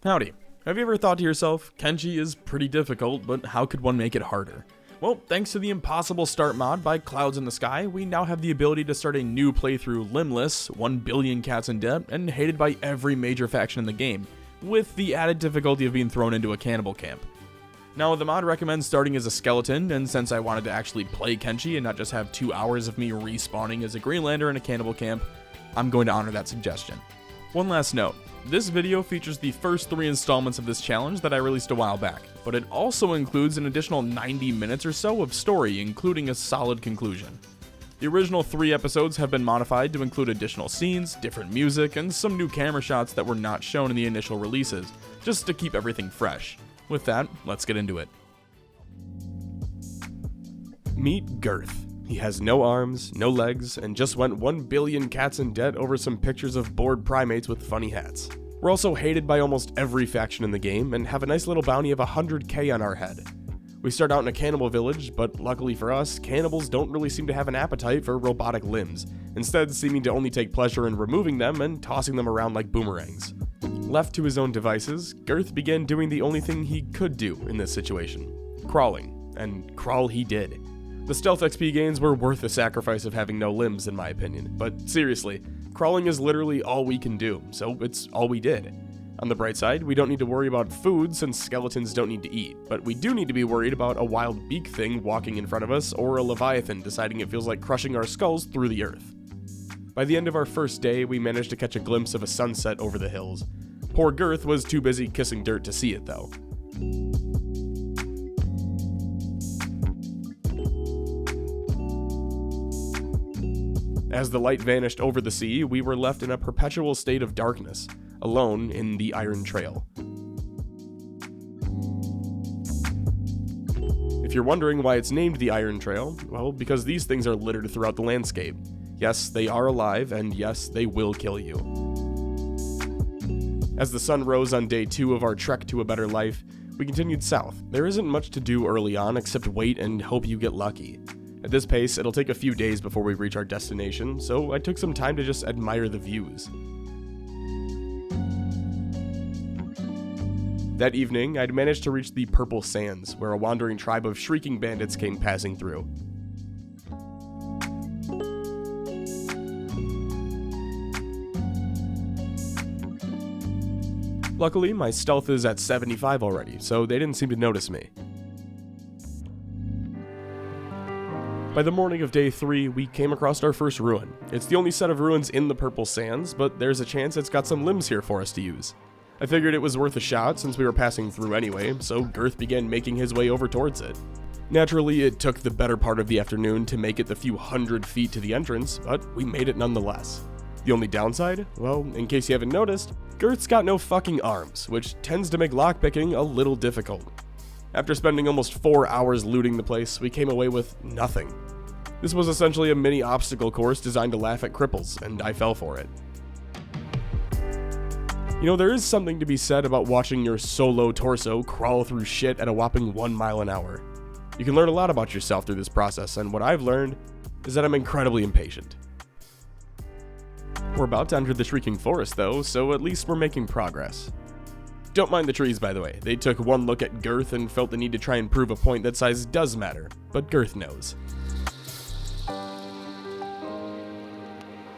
Howdy. Have you ever thought to yourself, Kenshi is pretty difficult, but how could one make it harder? Well, thanks to the Impossible Start mod by Clouds in the Sky, we now have the ability to start a new playthrough limbless, 1 billion cats in debt, and hated by every major faction in the game, with the added difficulty of being thrown into a cannibal camp. Now, the mod recommends starting as a skeleton, and since I wanted to actually play Kenshi and not just have 2 hours of me respawning as a Greenlander in a cannibal camp, I'm going to honor that suggestion. One last note. This video features the first 3 installments of this challenge that I released a while back, but it also includes an additional 90 minutes or so of story, including a solid conclusion. The original 3 episodes have been modified to include additional scenes, different music, and some new camera shots that were not shown in the initial releases, just to keep everything fresh. With that, let's get into it. Meet Girth. He has no arms, no legs, and just went 1 billion cats in debt over some pictures of bored primates with funny hats. We're also hated by almost every faction in the game, and have a nice little bounty of 100k on our head. We start out in a cannibal village, but luckily for us, cannibals don't really seem to have an appetite for robotic limbs, instead seeming to only take pleasure in removing them and tossing them around like boomerangs. Left to his own devices, Girth began doing the only thing he could do in this situation: crawling, and crawl he did. The stealth XP gains were worth the sacrifice of having no limbs, in my opinion, but seriously, crawling is literally all we can do, so it's all we did. On the bright side, we don't need to worry about food since skeletons don't need to eat, but we do need to be worried about a wild Beak Thing walking in front of us or a Leviathan deciding it feels like crushing our skulls through the earth. By the end of our first day, we managed to catch a glimpse of a sunset over the hills. Poor Girth was too busy kissing dirt to see it though. As the light vanished over the sea, we were left in a perpetual state of darkness, alone in the Iron Trail. If you're wondering why it's named the Iron Trail, well, because these things are littered throughout the landscape. Yes, they are alive, and yes, they will kill you. As the sun rose on day 2 of our trek to a better life, we continued south. There isn't much to do early on except wait and hope you get lucky. At this pace, it'll take a few days before we reach our destination, so I took some time to just admire the views. That evening, I'd managed to reach the Purple Sands, where a wandering tribe of Shrieking bandits came passing through. Luckily, my stealth is at 75 already, so they didn't seem to notice me. By the morning of day 3, we came across our first ruin. It's the only set of ruins in the Purple Sands, but there's a chance it's got some limbs here for us to use. I figured it was worth a shot since we were passing through anyway, so Girth began making his way over towards it. Naturally, it took the better part of the afternoon to make it the few hundred feet to the entrance, but we made it nonetheless. The only downside? Well, in case you haven't noticed, Girth's got no fucking arms, which tends to make lockpicking a little difficult. After spending almost 4 hours looting the place, we came away with nothing. This was essentially a mini obstacle course designed to laugh at cripples, and I fell for it. You know, there is something to be said about watching your solo torso crawl through shit at a whopping 1 mile an hour. You can learn a lot about yourself through this process, and what I've learned is that I'm incredibly impatient. We're about to enter the Shrieking Forest though, so at least we're making progress. Don't mind the trees, by the way. They took one look at Girth and felt the need to try and prove a point that size does matter, but Girth knows.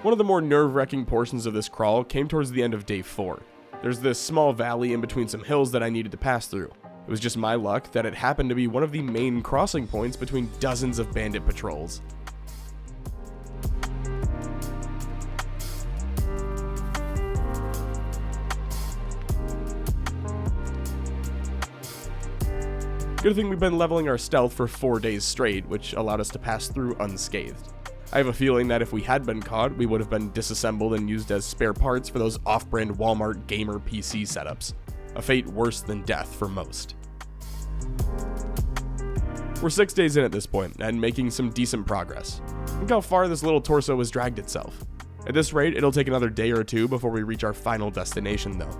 One of the more nerve-wracking portions of this crawl came towards the end of day 4. There's this small valley in between some hills that I needed to pass through. It was just my luck that it happened to be one of the main crossing points between dozens of bandit patrols. Good thing we've been leveling our stealth for 4 days straight, which allowed us to pass through unscathed. I have a feeling that if we had been caught, we would have been disassembled and used as spare parts for those off-brand Walmart gamer PC setups. A fate worse than death for most. We're 6 days in at this point, and making some decent progress. Look how far this little torso has dragged itself. At this rate, it'll take another day or 2 before we reach our final destination though.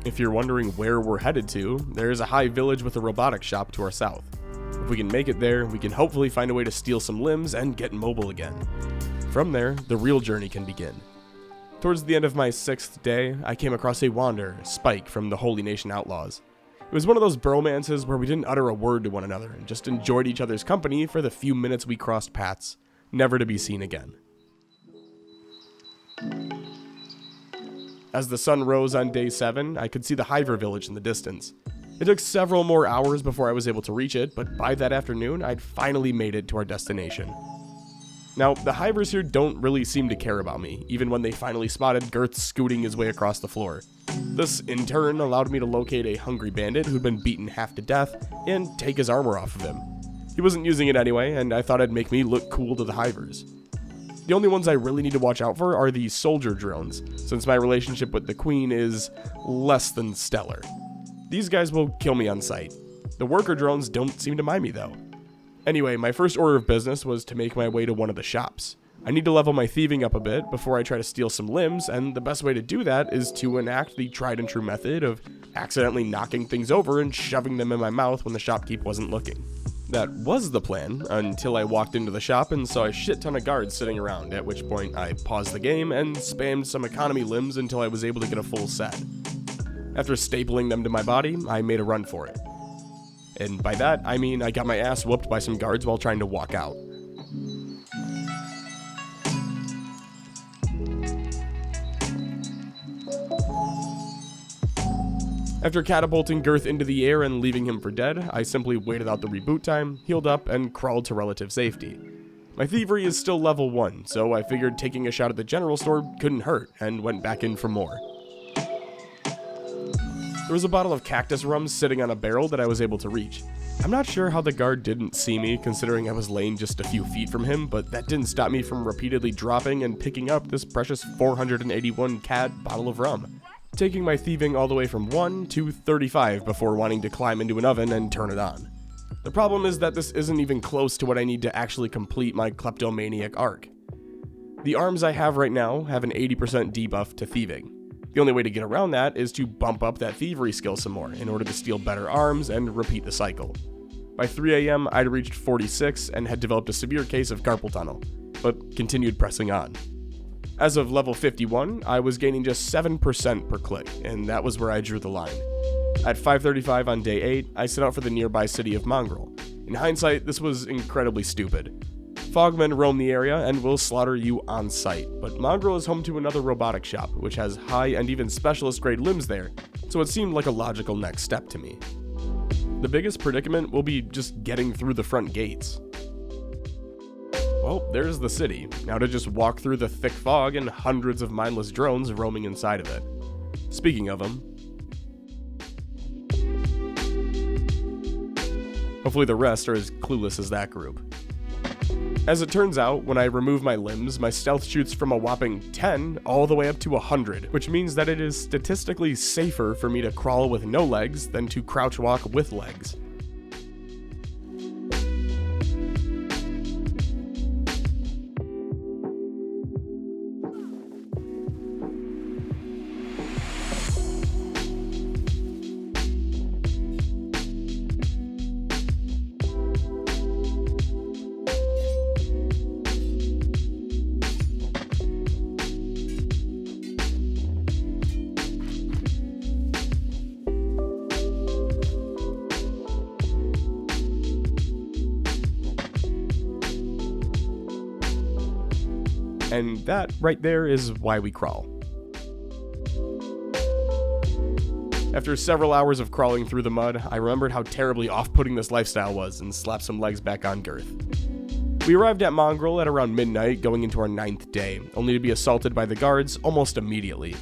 If you're wondering where we're headed to, there is a high village with a robotic shop to our south. If we can make it there, we can hopefully find a way to steal some limbs and get mobile again. From there, the real journey can begin. Towards the end of my 6th day, I came across a wanderer, Spike, from the Holy Nation Outlaws. It was one of those bromances where we didn't utter a word to one another and just enjoyed each other's company for the few minutes we crossed paths, never to be seen again. As the sun rose on day 7, I could see the Hiver village in the distance. It took several more hours before I was able to reach it, but by that afternoon, I'd finally made it to our destination. Now, the Hivers here don't really seem to care about me, even when they finally spotted Girth scooting his way across the floor. This, in turn, allowed me to locate a hungry bandit who'd been beaten half to death and take his armor off of him. He wasn't using it anyway, and I thought it'd make me look cool to the Hivers. The only ones I really need to watch out for are the soldier drones, since my relationship with the Queen is less than stellar. These guys will kill me on sight. The worker drones don't seem to mind me though. Anyway, my first order of business was to make my way to one of the shops. I need to level my thieving up a bit before I try to steal some limbs, and the best way to do that is to enact the tried and true method of accidentally knocking things over and shoving them in my mouth when the shopkeep wasn't looking. That was the plan, until I walked into the shop and saw a shit ton of guards sitting around, at which point I paused the game and spammed some economy limbs until I was able to get a full set. After stapling them to my body, I made a run for it. And by that, I mean I got my ass whooped by some guards while trying to walk out. After catapulting Girth into the air and leaving him for dead, I simply waited out the reboot time, healed up, and crawled to relative safety. My thievery is still level 1, so I figured taking a shot at the general store couldn't hurt, and went back in for more. There was a bottle of cactus rum sitting on a barrel that I was able to reach. I'm not sure how the guard didn't see me, considering I was laying just a few feet from him, but that didn't stop me from repeatedly dropping and picking up this precious 481 CAD bottle of rum, taking my thieving all the way from 1 to 35 before wanting to climb into an oven and turn it on. The problem is that this isn't even close to what I need to actually complete my kleptomaniac arc. The arms I have right now have an 80% debuff to thieving. The only way to get around that is to bump up that thievery skill some more in order to steal better arms and repeat the cycle. By 3 AM, I'd reached 46 and had developed a severe case of carpal tunnel, but continued pressing on. As of level 51, I was gaining just 7% per click, and that was where I drew the line. At 5:35 on day 8, I set out for the nearby city of Mongrel. In hindsight, this was incredibly stupid. Fogmen roam the area and will slaughter you on sight, but Mongrel is home to another robotic shop, which has high and even specialist grade limbs there, so it seemed like a logical next step to me. The biggest predicament will be just getting through the front gates. Well, there's the city. Now to just walk through the thick fog and hundreds of mindless drones roaming inside of it. Speaking of them, hopefully the rest are as clueless as that group. As it turns out, when I remove my limbs, my stealth shoots from a whopping 10 all the way up to 100, which means that it is statistically safer for me to crawl with no legs than to crouch walk with legs. And that right there is why we crawl. After several hours of crawling through the mud, I remembered how terribly off-putting this lifestyle was and slapped some legs back on Girth. We arrived at Mongrel at around midnight, going into our 9th day, only to be assaulted by the guards almost immediately.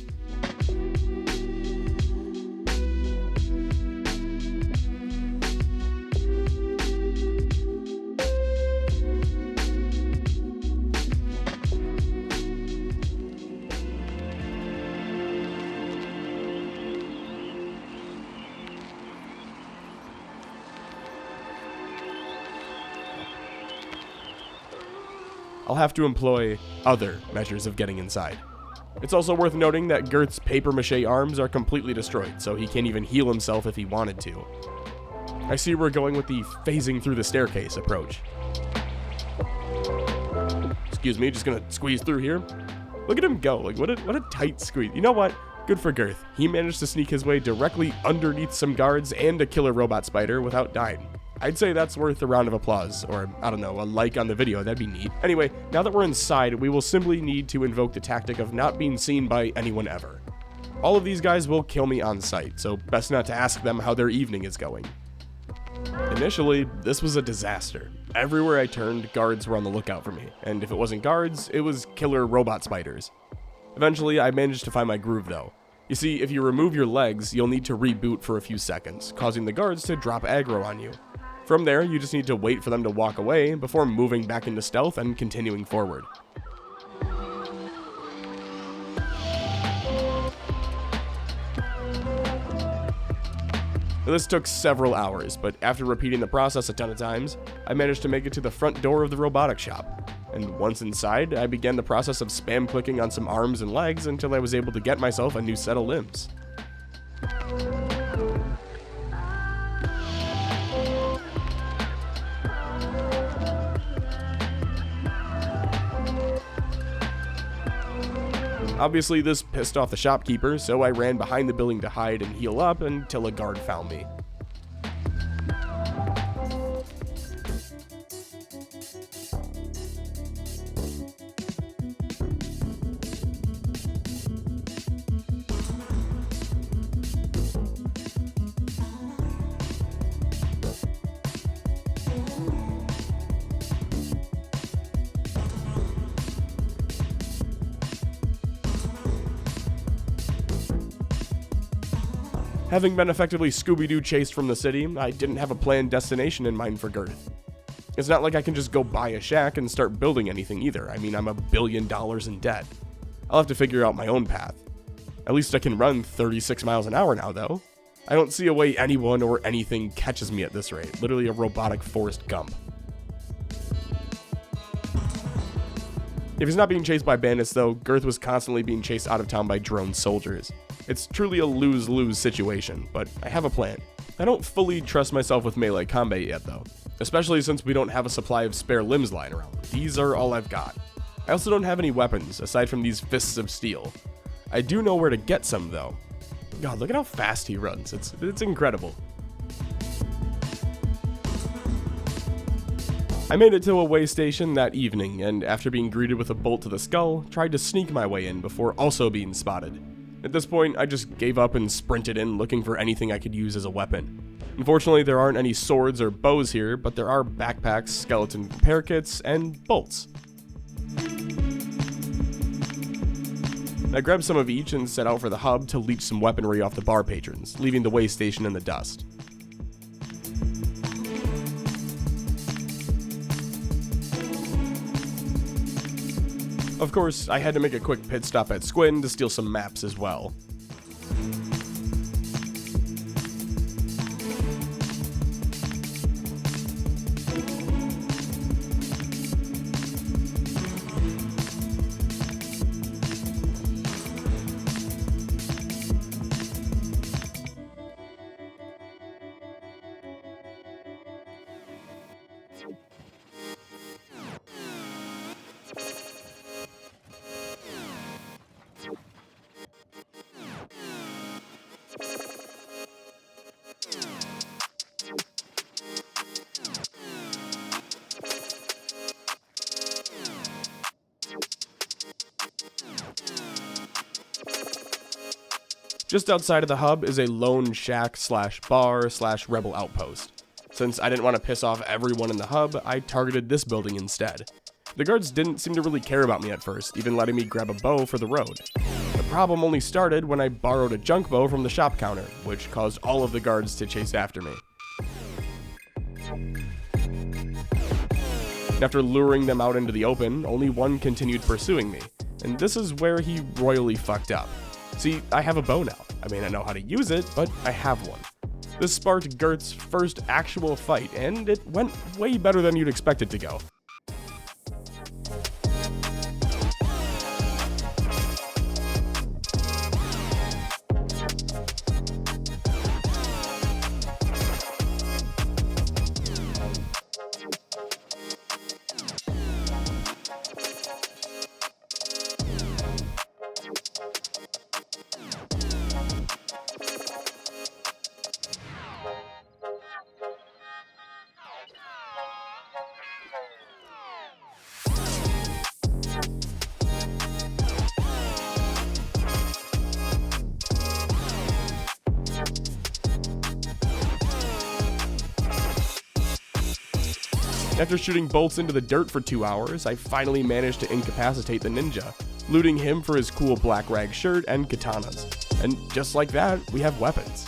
I'll have to employ other measures of getting inside. It's also worth noting that Girth's papier-mâché arms are completely destroyed, so he can't even heal himself if he wanted to. I see we're going with the phasing through the staircase approach. Excuse me, just gonna squeeze through here. Look at him go. Like, what a tight squeeze. You know what? Good for Girth. He managed to sneak his way directly underneath some guards and a killer robot spider without dying. I'd say that's worth a round of applause, or, I don't know, a like on the video, that'd be neat. Anyway, now that we're inside, we will simply need to invoke the tactic of not being seen by anyone ever. All of these guys will kill me on sight, so best not to ask them how their evening is going. Initially, this was a disaster. Everywhere I turned, guards were on the lookout for me, and if it wasn't guards, it was killer robot spiders. Eventually, I managed to find my groove though. You see, if you remove your legs, you'll need to reboot for a few seconds, causing the guards to drop aggro on you. From there, you just need to wait for them to walk away before moving back into stealth and continuing forward. This took several hours, but after repeating the process a ton of times, I managed to make it to the front door of the robotic shop. And once inside, I began the process of spam clicking on some arms and legs until I was able to get myself a new set of limbs. Obviously, this pissed off the shopkeeper, so I ran behind the building to hide and heal up until a guard found me. Having been effectively Scooby-Doo chased from the city, I didn't have a planned destination in mind for Girth. It's not like I can just go buy a shack and start building anything either. I mean, I'm $1 billion in debt. I'll have to figure out my own path. At least I can run 36 miles an hour now, though. I don't see a way anyone or anything catches me at this rate. Literally a robotic Forrest Gump. If he's not being chased by bandits, though, Girth was constantly being chased out of town by drone soldiers. It's truly a lose-lose situation, but I have a plan. I don't fully trust myself with melee combat yet, though, especially since we don't have a supply of spare limbs lying around. These are all I've got. I also don't have any weapons, aside from these fists of steel. I do know where to get some, though. God, look at how fast he runs. It's incredible. I made it to a way station that evening, and after being greeted with a bolt to the skull, tried to sneak my way in before also being spotted. At this point, I just gave up and sprinted in looking for anything I could use as a weapon. Unfortunately, there aren't any swords or bows here, but there are backpacks, skeleton repair kits, and bolts. I grabbed some of each and set out for the hub to leech some weaponry off the bar patrons, leaving the way station in the dust. Of course, I had to make a quick pit stop at Squin to steal some maps as well. Just outside of the hub is a lone shack slash bar slash rebel outpost. Since I didn't want to piss off everyone in the hub, I targeted this building instead. The guards didn't seem to really care about me at first, even letting me grab a bow for the road. The problem only started when I borrowed a junk bow from the shop counter, which caused all of the guards to chase after me. After luring them out into the open, only one continued pursuing me, and this is where he royally fucked up. See, I have a bow now. I may not know how to use it, but I have one. This sparked Girth's first actual fight, and it went way better than you'd expect it to go. After shooting bolts into the dirt for 2 hours, I finally managed to incapacitate the ninja, looting him for his cool black rag shirt and katanas. And just like that, we have weapons.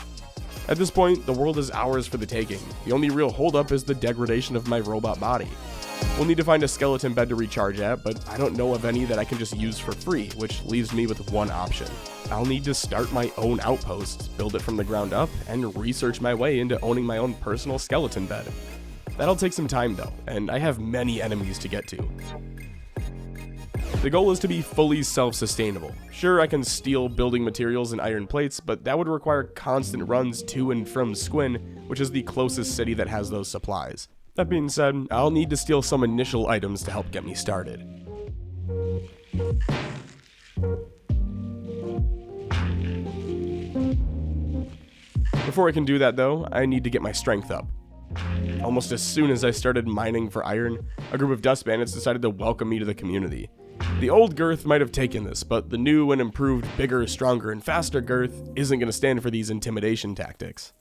At this point, the world is ours for the taking. The only real holdup is the degradation of my robot body. We'll need to find a skeleton bed to recharge at, but I don't know of any that I can just use for free, which leaves me with one option. I'll need to start my own outpost, build it from the ground up, and research my way into owning my own personal skeleton bed. That'll take some time though, and I have many enemies to get to. The goal is to be fully self-sustainable. Sure, I can steal building materials and iron plates, but that would require constant runs to and from Squin, which is the closest city that has those supplies. That being said, I'll need to steal some initial items to help get me started. Before I can do that though, I need to get my strength up. Almost as soon as I started mining for iron, a group of dust bandits decided to welcome me to the community. The old Girth might have taken this, but the new and improved, bigger, stronger, and faster Girth isn't going to stand for these intimidation tactics.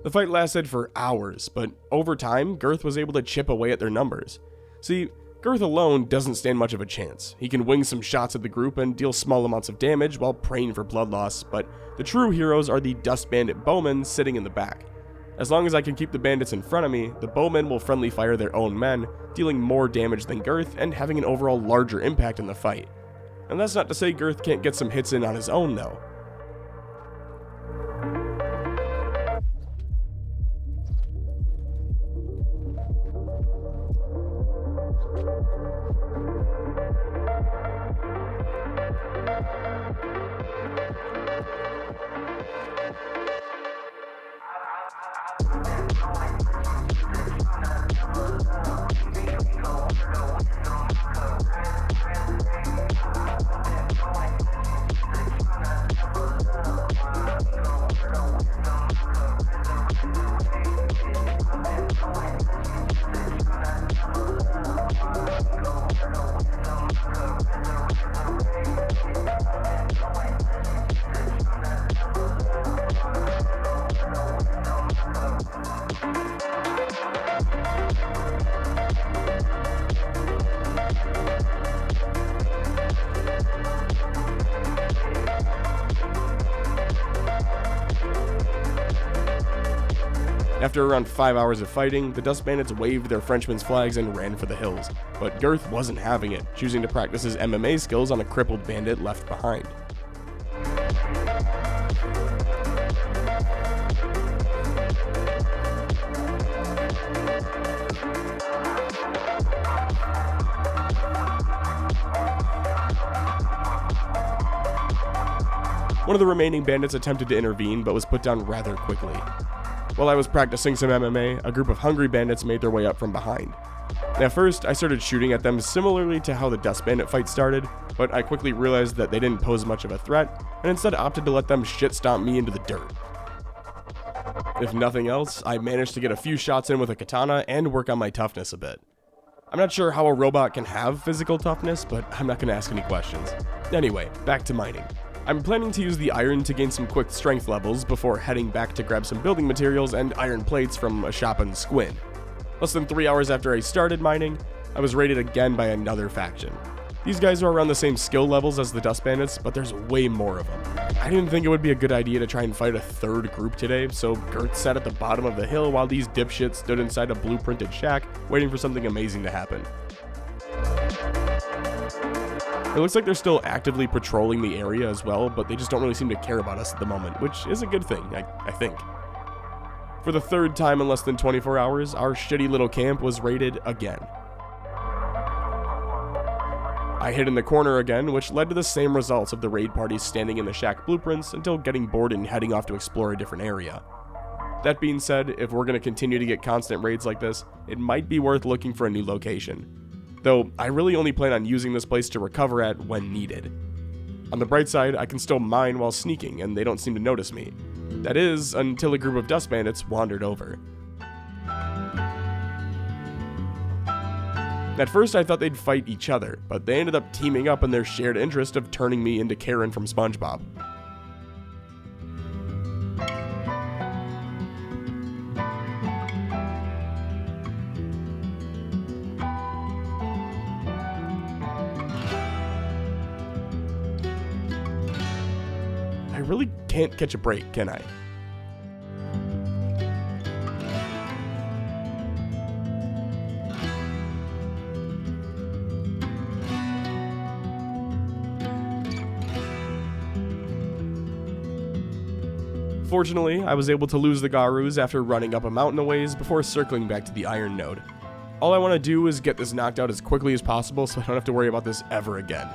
The fight lasted for hours, but over time, Girth was able to chip away at their numbers. See, Girth alone doesn't stand much of a chance. He can wing some shots at the group and deal small amounts of damage while praying for blood loss, but the true heroes are the Dust Bandit bowmen sitting in the back. As long as I can keep the bandits in front of me, the bowmen will friendly fire their own men, dealing more damage than Girth and having an overall larger impact in the fight. And that's not to say Girth can't get some hits in on his own though. After around 5 hours of fighting, the Dust Bandits waved their Frenchmen's flags and ran for the hills, but Girth wasn't having it, choosing to practice his MMA skills on a crippled bandit left behind. One of the remaining bandits attempted to intervene, but was put down rather quickly. While I was practicing some MMA, a group of hungry bandits made their way up from behind. At first, I started shooting at them similarly to how the Dust Bandit fight started, but I quickly realized that they didn't pose much of a threat, and instead opted to let them shit stomp me into the dirt. If nothing else, I managed to get a few shots in with a katana and work on my toughness a bit. I'm not sure how a robot can have physical toughness, but I'm not going to ask any questions. Anyway, back to mining. I'm planning to use the iron to gain some quick strength levels before heading back to grab some building materials and iron plates from a shop in Squin. Less than 3 hours after I started mining, I was raided again by another faction. These guys are around the same skill levels as the Dust Bandits, but there's way more of them. I didn't think it would be a good idea to try and fight a third group today, so Girth sat at the bottom of the hill while these dipshits stood inside a blueprinted shack waiting for something amazing to happen. It looks like they're still actively patrolling the area as well, but they just don't really seem to care about us at the moment, which is a good thing, I think. For the third time in less than 24 hours, our shitty little camp was raided again. I hid in the corner again, which led to the same results of the raid parties standing in the shack blueprints until getting bored and heading off to explore a different area. That being said, if we're going to continue to get constant raids like this, it might be worth looking for a new location. Though, I really only plan on using this place to recover at when needed. On the bright side, I can still mine while sneaking, and they don't seem to notice me. That is, until a group of dust bandits wandered over. At first, I thought they'd fight each other, but they ended up teaming up in their shared interest of turning me into Karen from SpongeBob. I really can't catch a break, can I? Fortunately, I was able to lose the Garus after running up a mountain a ways before circling back to the iron node. All I want to do is get this knocked out as quickly as possible so I don't have to worry about this ever again.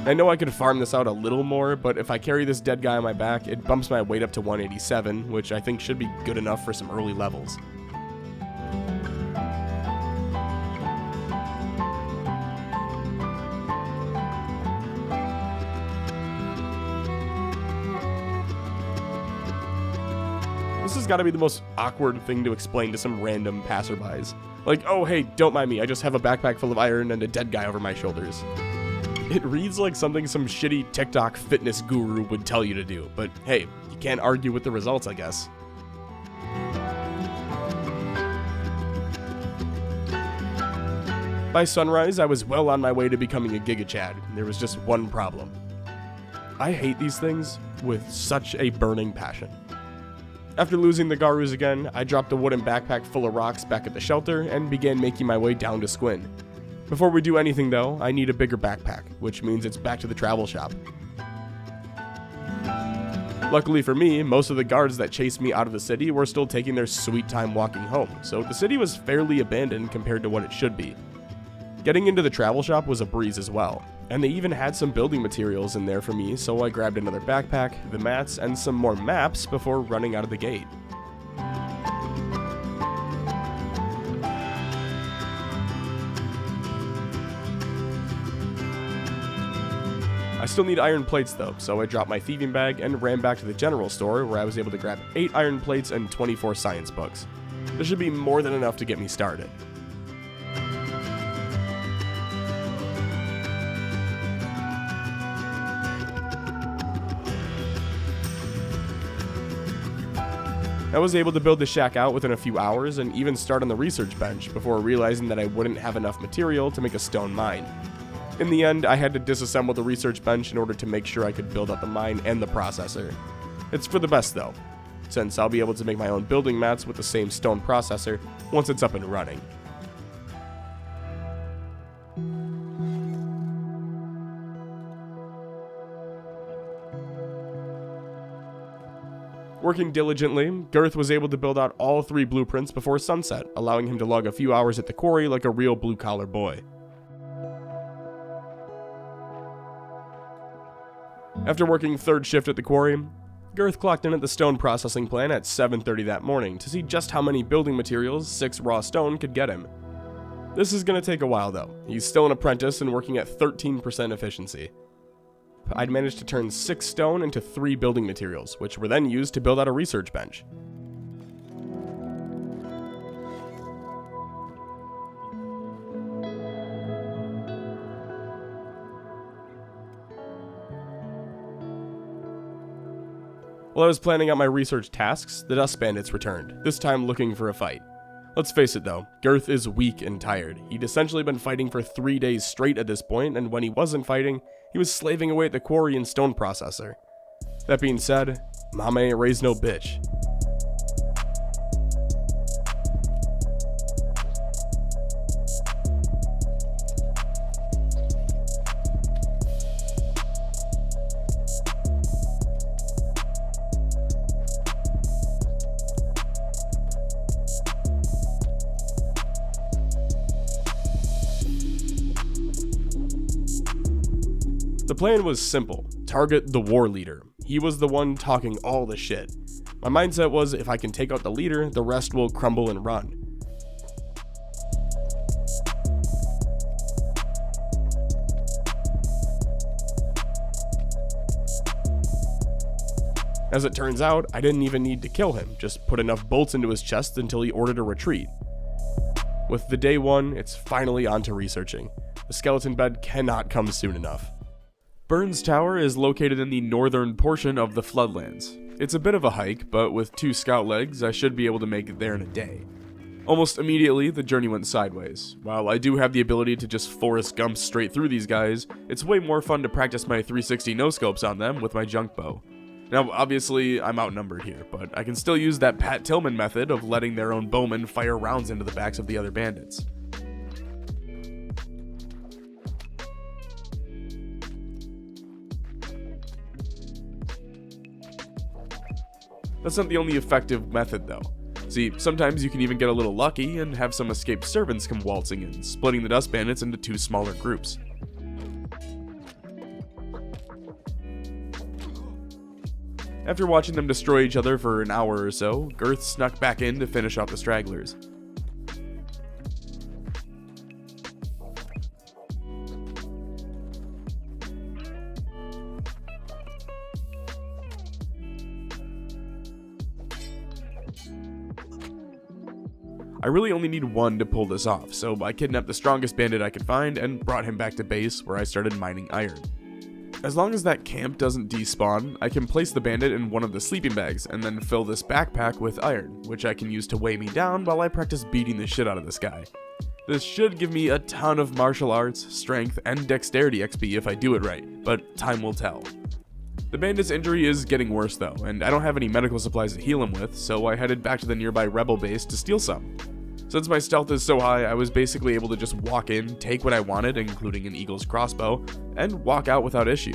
I know I could farm this out a little more, but if I carry this dead guy on my back, it bumps my weight up to 187, which I think should be good enough for some early levels. This has got to be the most awkward thing to explain to some random passerbys. Like, oh hey, don't mind me, I just have a backpack full of iron and a dead guy over my shoulders. It reads like something some shitty TikTok fitness guru would tell you to do, but hey, you can't argue with the results, I guess. By sunrise, I was well on my way to becoming a Giga Chad. There was just one problem. I hate these things with such a burning passion. After losing the Garus again, I dropped a wooden backpack full of rocks back at the shelter and began making my way down to Squin. Before we do anything though, I need a bigger backpack, which means it's back to the travel shop. Luckily for me, most of the guards that chased me out of the city were still taking their sweet time walking home, so the city was fairly abandoned compared to what it should be. Getting into the travel shop was a breeze as well, and they even had some building materials in there for me, so I grabbed another backpack, the mats, and some more maps before running out of the gate. I still need iron plates though, so I dropped my thieving bag and ran back to the general store where I was able to grab 8 iron plates and 24 science books. This should be more than enough to get me started. I was able to build the shack out within a few hours and even start on the research bench before realizing that I wouldn't have enough material to make a stone mine. In the end, I had to disassemble the research bench in order to make sure I could build up the mine and the processor. It's for the best though, since I'll be able to make my own building mats with the same stone processor once it's up and running. Working diligently, Girth was able to build out all 3 blueprints before sunset, allowing him to log a few hours at the quarry like a real blue-collar boy. After working 3rd shift at the quarry, Girth clocked in at the stone processing plant at 7:30 that morning to see just how many building materials 6 raw stone could get him. This is going to take a while though. He's still an apprentice and working at 13% efficiency. I'd managed to turn 6 stone into 3 building materials, which were then used to build out a research bench. While I was planning out my research tasks, the dust bandits returned, this time looking for a fight. Let's face it though, Girth is weak and tired. He'd essentially been fighting for 3 days straight at this point, and when he wasn't fighting, he was slaving away at the quarry and stone processor. That being said, mama ain't raised no bitch. The plan was simple: target the war leader. He was the one talking all the shit. My mindset was, if I can take out the leader, the rest will crumble and run. As it turns out, I didn't even need to kill him, just put enough bolts into his chest until he ordered a retreat. With the day one, it's finally on to researching. The skeleton bed cannot come soon enough. Burns Tower is located in the northern portion of the Floodlands. It's a bit of a hike, but with 2 scout legs, I should be able to make it there in a day. Almost immediately, the journey went sideways. While I do have the ability to just Forrest Gump straight through these guys, it's way more fun to practice my 360 no-scopes on them with my junk bow. Now, obviously, I'm outnumbered here, but I can still use that Pat Tillman method of letting their own bowmen fire rounds into the backs of the other bandits. That's not the only effective method, though. See, sometimes you can even get a little lucky and have some escaped servants come waltzing in, splitting the dust bandits into 2 smaller groups. After watching them destroy each other for an hour or so, Girth snuck back in to finish off the stragglers. I really only need one to pull this off, so I kidnapped the strongest bandit I could find and brought him back to base, where I started mining iron. As long as that camp doesn't despawn, I can place the bandit in one of the sleeping bags and then fill this backpack with iron, which I can use to weigh me down while I practice beating the shit out of this guy. This should give me a ton of martial arts, strength, and dexterity XP if I do it right, but time will tell. The bandit's injury is getting worse though, and I don't have any medical supplies to heal him with, so I headed back to the nearby rebel base to steal some. Since my stealth is so high, I was basically able to just walk in, take what I wanted, including an eagle's crossbow, and walk out without issue.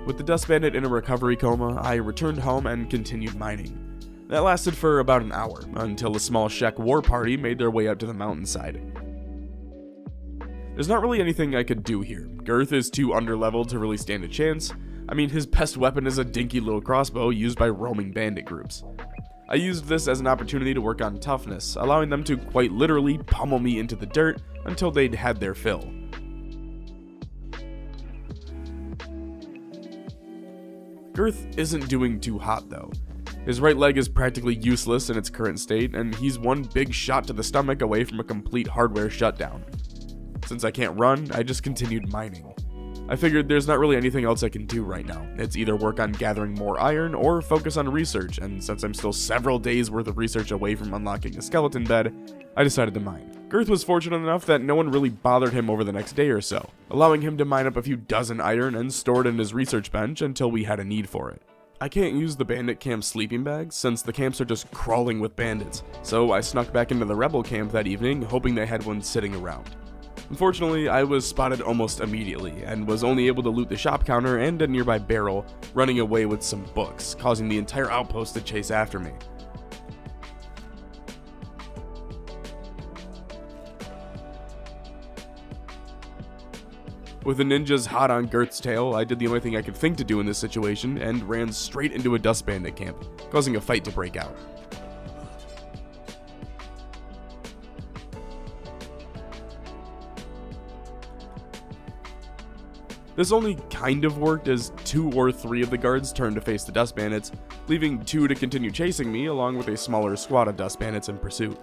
With the dust bandit in a recovery coma, I returned home and continued mining. That lasted for about an hour, until a small Shek war party made their way up to the mountainside. There's not really anything I could do here. Girth is too underleveled to really stand a chance. I mean, his best weapon is a dinky little crossbow used by roaming bandit groups. I used this as an opportunity to work on toughness, allowing them to quite literally pummel me into the dirt until they'd had their fill. Girth isn't doing too hot though. His right leg is practically useless in its current state, and he's one big shot to the stomach away from a complete hardware shutdown. Since I can't run, I just continued mining. I figured there's not really anything else I can do right now. It's either work on gathering more iron or focus on research, and since I'm still several days worth of research away from unlocking a skeleton bed, I decided to mine. Girth was fortunate enough that no one really bothered him over the next day or so, allowing him to mine up a few dozen iron and store it in his research bench until we had a need for it. I can't use the bandit camp sleeping bags since the camps are just crawling with bandits, so I snuck back into the rebel camp that evening hoping they had one sitting around. Unfortunately, I was spotted almost immediately, and was only able to loot the shop counter and a nearby barrel, running away with some books, causing the entire outpost to chase after me. With the ninjas hot on Girth's tail, I did the only thing I could think to do in this situation, and ran straight into a dust bandit camp, causing a fight to break out. This only kind of worked as 2 or 3 of the guards turned to face the dust bandits, leaving 2 to continue chasing me along with a smaller squad of dust bandits in pursuit.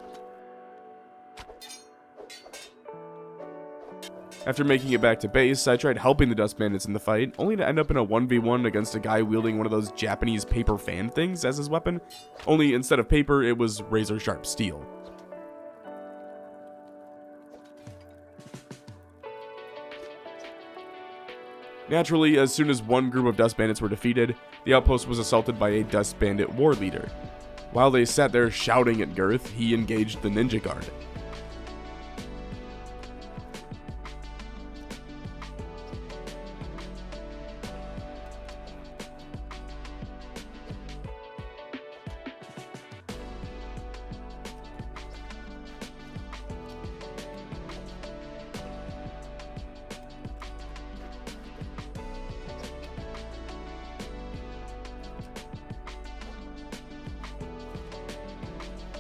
After making it back to base, I tried helping the dust bandits in the fight, only to end up in a 1v1 against a guy wielding one of those Japanese paper fan things as his weapon, only instead of paper it was razor sharp steel. Naturally, as soon as one group of dust bandits were defeated, the outpost was assaulted by a dust bandit war leader. While they sat there shouting at Girth, he engaged the ninja guard.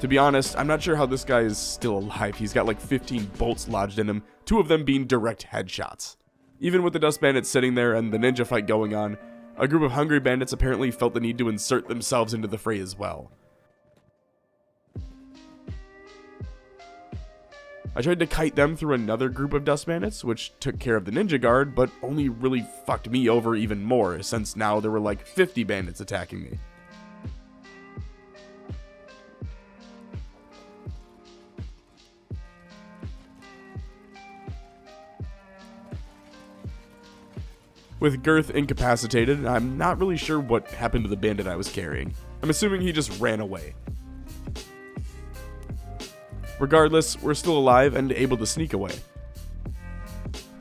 To be honest, I'm not sure how this guy is still alive. He's got like 15 bolts lodged in him, 2 of them being direct headshots. Even with the dust bandits sitting there and the ninja fight going on, a group of hungry bandits apparently felt the need to insert themselves into the fray as well. I tried to kite them through another group of dust bandits, which took care of the ninja guard, but only really fucked me over even more, since now there were like 50 bandits attacking me. With Girth incapacitated, I'm not really sure what happened to the bandit I was carrying. I'm assuming he just ran away. Regardless, we're still alive and able to sneak away.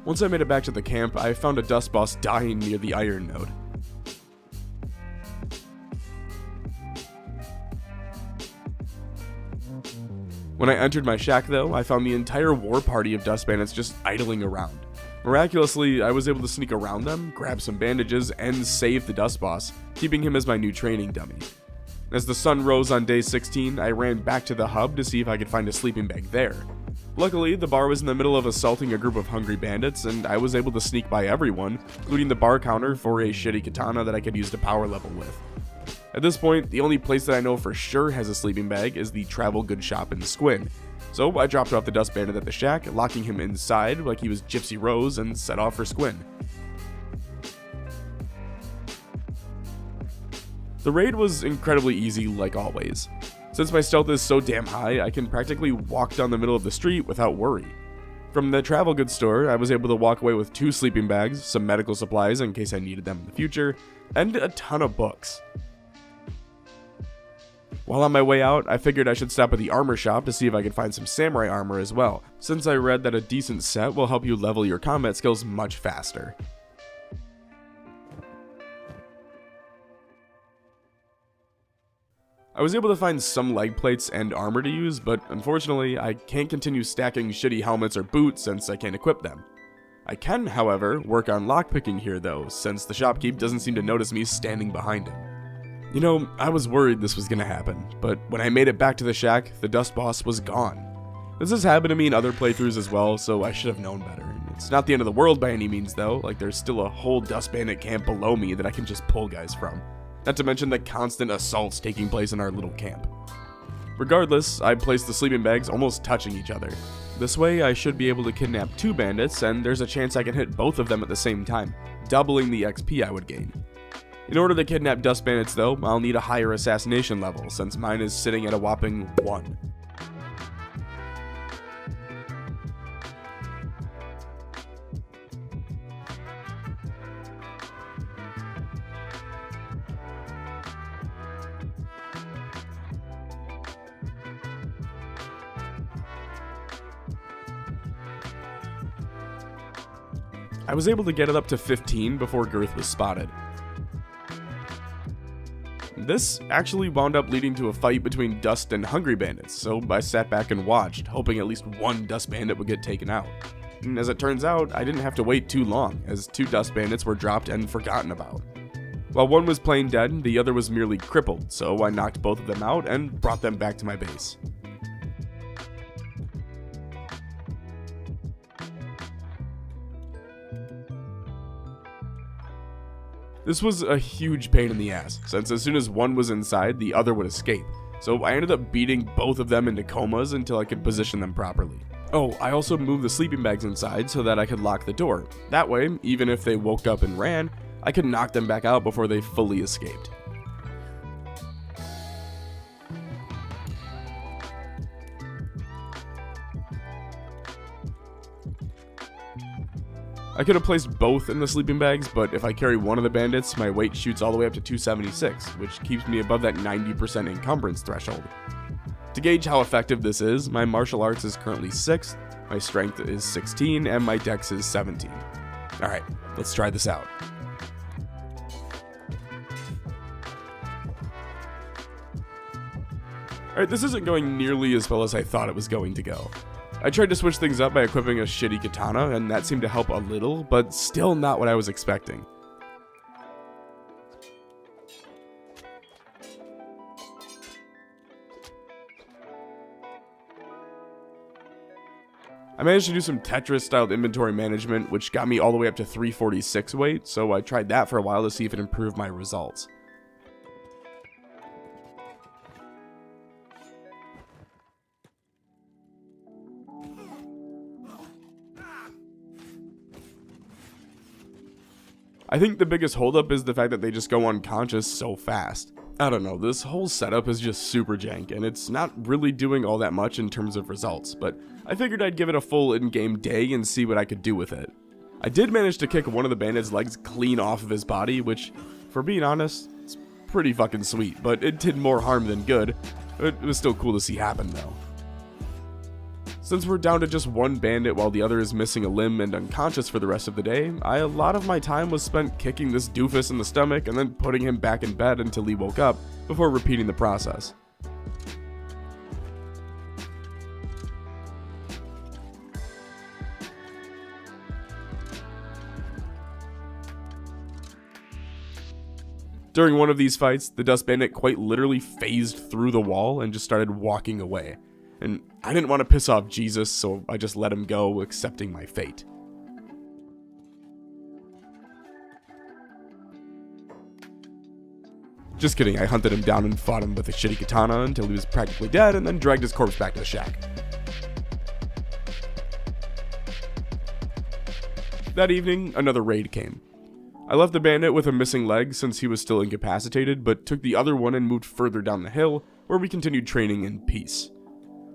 Once I made it back to the camp, I found a dust boss dying near the iron node. When I entered my shack though, I found the entire war party of dust bandits just idling around. Miraculously, I was able to sneak around them, grab some bandages, and save the dust boss, keeping him as my new training dummy. As the sun rose on day 16, I ran back to the hub to see if I could find a sleeping bag there. Luckily, the bar was in the middle of assaulting a group of hungry bandits, and I was able to sneak by everyone, including the bar counter for a shitty katana that I could use to power level with. At this point, the only place that I know for sure has a sleeping bag is the travel goods shop in Squin. So I dropped off the dust bandit at the shack, locking him inside like he was Gypsy Rose, and set off for Squin. The raid was incredibly easy like always. Since my stealth is so damn high, I can practically walk down the middle of the street without worry. From the travel goods store, I was able to walk away with 2 sleeping bags, some medical supplies in case I needed them in the future, and a ton of books. While on my way out, I figured I should stop at the armor shop to see if I could find some samurai armor as well, since I read that a decent set will help you level your combat skills much faster. I was able to find some leg plates and armor to use, but unfortunately, I can't continue stacking shitty helmets or boots since I can't equip them. I can, however, work on lockpicking here though, since the shopkeep doesn't seem to notice me standing behind him. You know, I was worried this was gonna happen, but when I made it back to the shack, the dust boss was gone. This has happened to me in other playthroughs as well, so I should have known better. It's not the end of the world by any means though, like there's still a whole dust bandit camp below me that I can just pull guys from. Not to mention the constant assaults taking place in our little camp. Regardless, I placed the sleeping bags almost touching each other. This way I should be able to kidnap 2 bandits, and there's a chance I can hit both of them at the same time, doubling the XP I would gain. In order to kidnap dust bandits though, I'll need a higher assassination level, since mine is sitting at a whopping 1. I was able to get it up to 15 before Girth was spotted. This actually wound up leading to a fight between Dust and Hungry Bandits, so I sat back and watched, hoping at least one Dust Bandit would get taken out. And as it turns out, I didn't have to wait too long, as 2 Dust Bandits were dropped and forgotten about. While one was plain dead, the other was merely crippled, so I knocked both of them out and brought them back to my base. This was a huge pain in the ass, since as soon as one was inside, the other would escape, so I ended up beating both of them into comas until I could position them properly. Oh, I also moved the sleeping bags inside so that I could lock the door. That way, even if they woke up and ran, I could knock them back out before they fully escaped. I could have placed both in the sleeping bags, but if I carry one of the bandits, my weight shoots all the way up to 276, which keeps me above that 90% encumbrance threshold. To gauge how effective this is, my martial arts is currently 6th, my strength is 16, and my dex is 17. Alright, let's try this out. Alright, this isn't going nearly as well as I thought it was going to go. I tried to switch things up by equipping a shitty katana, and that seemed to help a little, but still not what I was expecting. I managed to do some Tetris-styled inventory management, which got me all the way up to 346 weight, so I tried that for a while to see if it improved my results. I think the biggest holdup is the fact that they just go unconscious so fast. I don't know, this whole setup is just super jank, and it's not really doing all that much in terms of results, but I figured I'd give it a full in-game day and see what I could do with it. I did manage to kick one of the bandit's legs clean off of his body, which, for being honest, it's pretty fucking sweet, but it did more harm than good. It was still cool to see happen though. Since we're down to just one bandit while the other is missing a limb and unconscious for the rest of the day, a lot of my time was spent kicking this doofus in the stomach and then putting him back in bed until he woke up, before repeating the process. During one of these fights, the Dust Bandit quite literally phased through the wall and just started walking away. And I didn't want to piss off Jesus, so I just let him go, accepting my fate. Just kidding, I hunted him down and fought him with a shitty katana until he was practically dead, and then dragged his corpse back to the shack. That evening, another raid came. I left the bandit with a missing leg since he was still incapacitated, but took the other one and moved further down the hill, where we continued training in peace.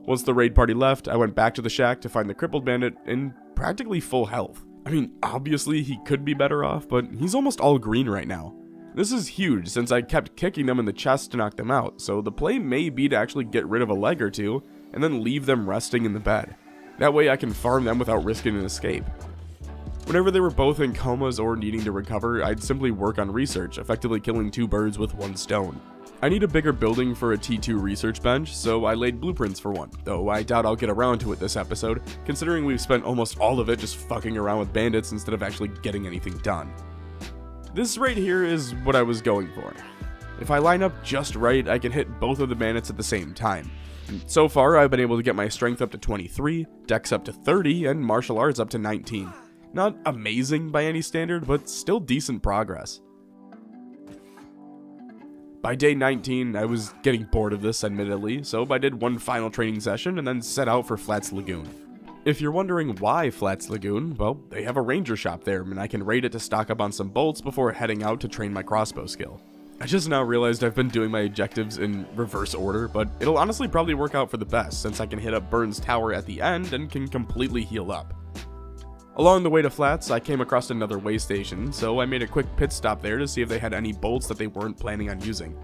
Once the raid party left, I went back to the shack to find the crippled bandit in practically full health. I mean, obviously he could be better off, but he's almost all green right now. This is huge since I kept kicking them in the chest to knock them out, so the play may be to actually get rid of a leg or two, and then leave them resting in the bed. That way I can farm them without risking an escape. Whenever they were both in comas or needing to recover, I'd simply work on research, effectively killing two birds with one stone. I need a bigger building for a T2 research bench, so I laid blueprints for one, though I doubt I'll get around to it this episode, considering we've spent almost all of it just fucking around with bandits instead of actually getting anything done. This right here is what I was going for. If I line up just right, I can hit both of the bandits at the same time. And so far, I've been able to get my strength up to 23, dex up to 30, and martial arts up to 19. Not amazing by any standard, but still decent progress. By day 19, I was getting bored of this, admittedly, so I did one final training session and then set out for Flats Lagoon. If you're wondering why Flats Lagoon, well, they have a ranger shop there, and I can raid it to stock up on some bolts before heading out to train my crossbow skill. I just now realized I've been doing my objectives in reverse order, but it'll honestly probably work out for the best, since I can hit up Burns Tower at the end and can completely heal up. Along the way to Flats, I came across another way station, so I made a quick pit stop there to see if they had any bolts that they weren't planning on using.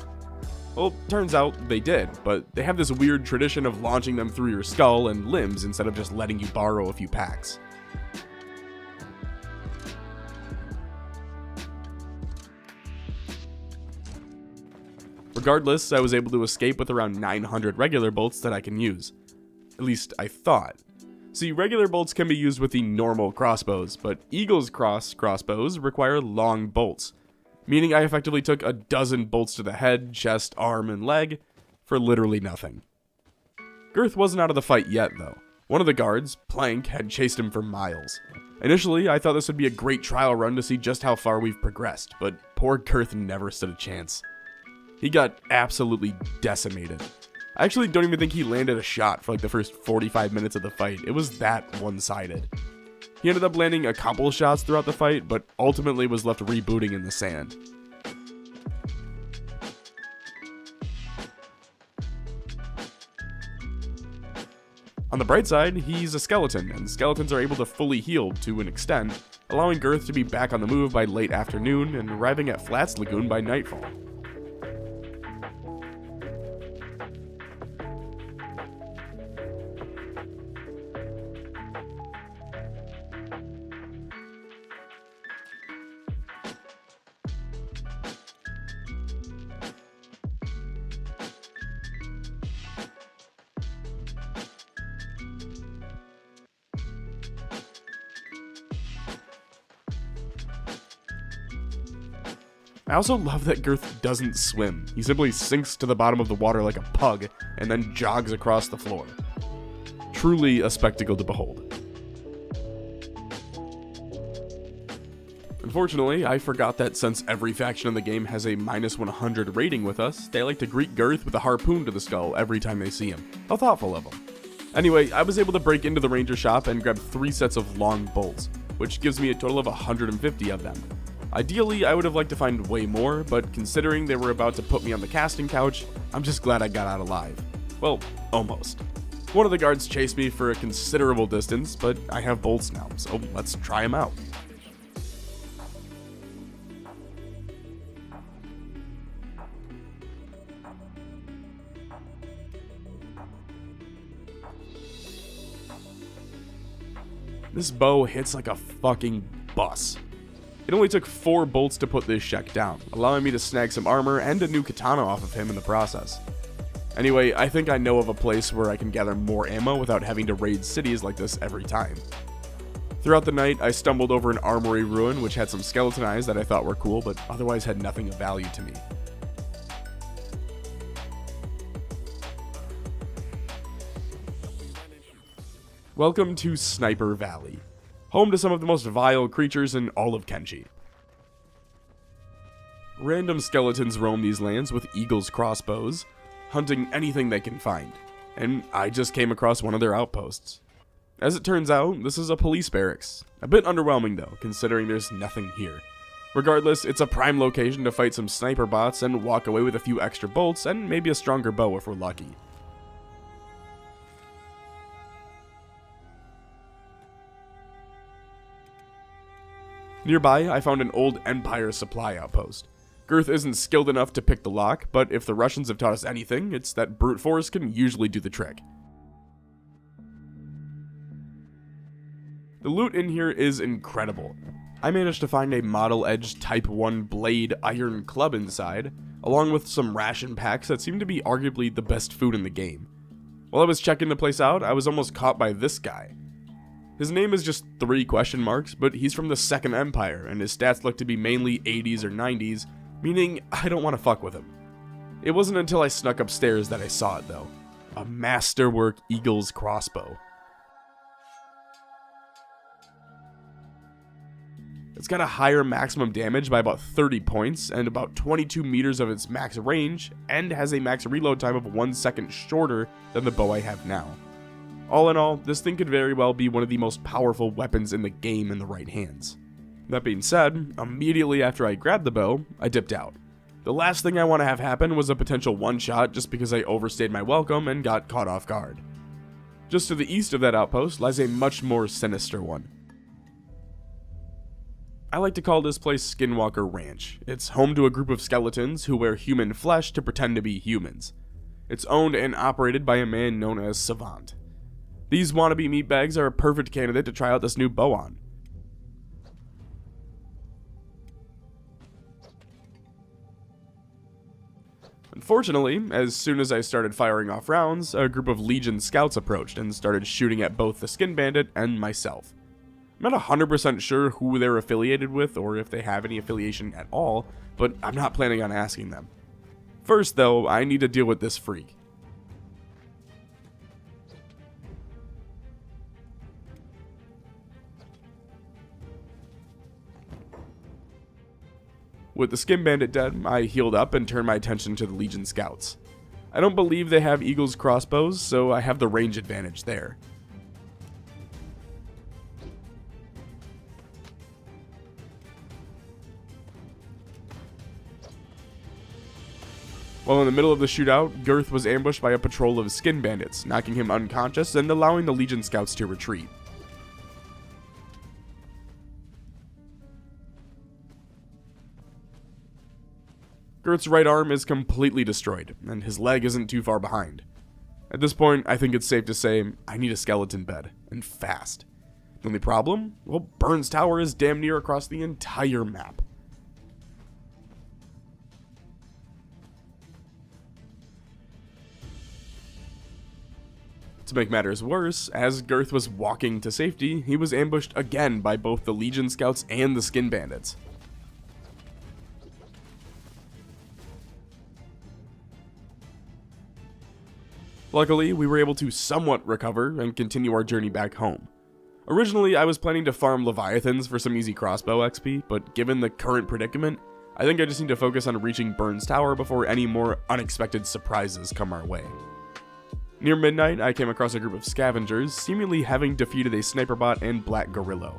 Well, turns out they did, but they have this weird tradition of launching them through your skull and limbs instead of just letting you borrow a few packs. Regardless, I was able to escape with around 900 regular bolts that I can use. At least, I thought. See, regular bolts can be used with the normal crossbows, but Eagle's crossbows require long bolts, meaning I effectively took a dozen bolts to the head, chest, arm, and leg for literally nothing. Girth wasn't out of the fight yet, though. One of the guards, Plank, had chased him for miles. Initially, I thought this would be a great trial run to see just how far we've progressed, but poor Girth never stood a chance. He got absolutely decimated. I actually don't even think he landed a shot for like the first 45 minutes of the fight. It was that one-sided. He ended up landing a couple shots throughout the fight, but ultimately was left rebooting in the sand. On the bright side, he's a skeleton, and skeletons are able to fully heal to an extent, allowing Girth to be back on the move by late afternoon and arriving at Flats Lagoon by nightfall. I also love that Girth doesn't swim. He simply sinks to the bottom of the water like a pug, and then jogs across the floor. Truly a spectacle to behold. Unfortunately, I forgot that since every faction in the game has a -100 rating with us, they like to greet Girth with a harpoon to the skull every time they see him. How thoughtful of them. Anyway, I was able to break into the ranger shop and grab 3 sets of long bolts, which gives me a total of 150 of them. Ideally, I would have liked to find way more, but considering they were about to put me on the casting couch, I'm just glad I got out alive. Well, almost. One of the guards chased me for a considerable distance, but I have bolts now, so let's try them out. This bow hits like a fucking bus. It only took 4 bolts to put this shek down, allowing me to snag some armor and a new katana off of him in the process. Anyway, I think I know of a place where I can gather more ammo without having to raid cities like this every time. Throughout the night, I stumbled over an armory ruin which had some skeleton eyes that I thought were cool, but otherwise had nothing of value to me. Welcome to Sniper Valley, home to some of the most vile creatures in all of Kenshi. Random skeletons roam these lands with eagles' crossbows, hunting anything they can find, and I just came across one of their outposts. As it turns out, this is a police barracks. A bit underwhelming though, considering there's nothing here. Regardless, it's a prime location to fight some sniper bots and walk away with a few extra bolts and maybe a stronger bow if we're lucky. Nearby, I found an old Empire supply outpost. Girth isn't skilled enough to pick the lock, but if the Russians have taught us anything, it's that brute force can usually do the trick. The loot in here is incredible. I managed to find a model-edged Type 1 blade iron club inside, along with some ration packs that seem to be arguably the best food in the game. While I was checking the place out, I was almost caught by this guy. His name is just 3 question marks, but he's from the Second Empire, and his stats look to be mainly 80s or 90s, meaning I don't want to fuck with him. It wasn't until I snuck upstairs that I saw it though. A masterwork eagle's crossbow. It's got a higher maximum damage by about 30 points and about 22 meters of its max range, and has a max reload time of 1 second shorter than the bow I have now. All in all, this thing could very well be one of the most powerful weapons in the game in the right hands. That being said, immediately after I grabbed the bow, I dipped out. The last thing I want to have happen was a potential one-shot just because I overstayed my welcome and got caught off guard. Just to the east of that outpost lies a much more sinister one. I like to call this place Skinwalker Ranch. It's home to a group of skeletons who wear human flesh to pretend to be humans. It's owned and operated by a man known as Savant. These wannabe meatbags are a perfect candidate to try out this new bow on. Unfortunately, as soon as I started firing off rounds, a group of Legion scouts approached and started shooting at both the Skin Bandit and myself. I'm not 100% sure who they're affiliated with or if they have any affiliation at all, but I'm not planning on asking them. First though, I need to deal with this freak. With the Skin Bandit dead, I healed up and turned my attention to the Legion scouts. I don't believe they have eagle's crossbows, so I have the range advantage there. While in the middle of the shootout, Girth was ambushed by a patrol of Skin Bandits, knocking him unconscious and allowing the Legion scouts to retreat. Girth's right arm is completely destroyed, and his leg isn't too far behind. At this point, I think it's safe to say I need a skeleton bed, and fast. The only problem? Well, Burns Tower is damn near across the entire map. To make matters worse, as Girth was walking to safety, he was ambushed again by both the Legion scouts and the Skin Bandits. Luckily, we were able to somewhat recover and continue our journey back home. Originally, I was planning to farm Leviathans for some easy crossbow XP, but given the current predicament, I think I just need to focus on reaching Burns Tower before any more unexpected surprises come our way. Near midnight, I came across a group of scavengers, seemingly having defeated a sniper bot and black gorillo.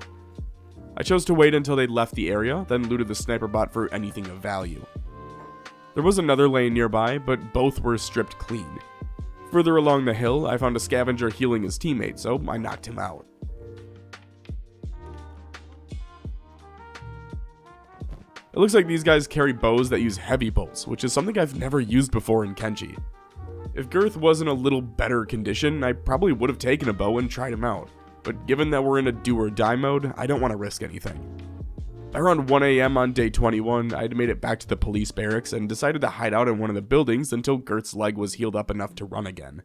I chose to wait until they left the area, then looted the sniper bot for anything of value. There was another lane nearby, but both were stripped clean. Further along the hill, I found a scavenger healing his teammate, so I knocked him out. It looks like these guys carry bows that use heavy bolts, which is something I've never used before in Kenshi. If Girth was in a little better condition, I probably would have taken a bow and tried him out, but given that we're in a do or die mode, I don't want to risk anything. By around 1 AM on day 21, I had made it back to the police barracks and decided to hide out in one of the buildings until Girth's leg was healed up enough to run again.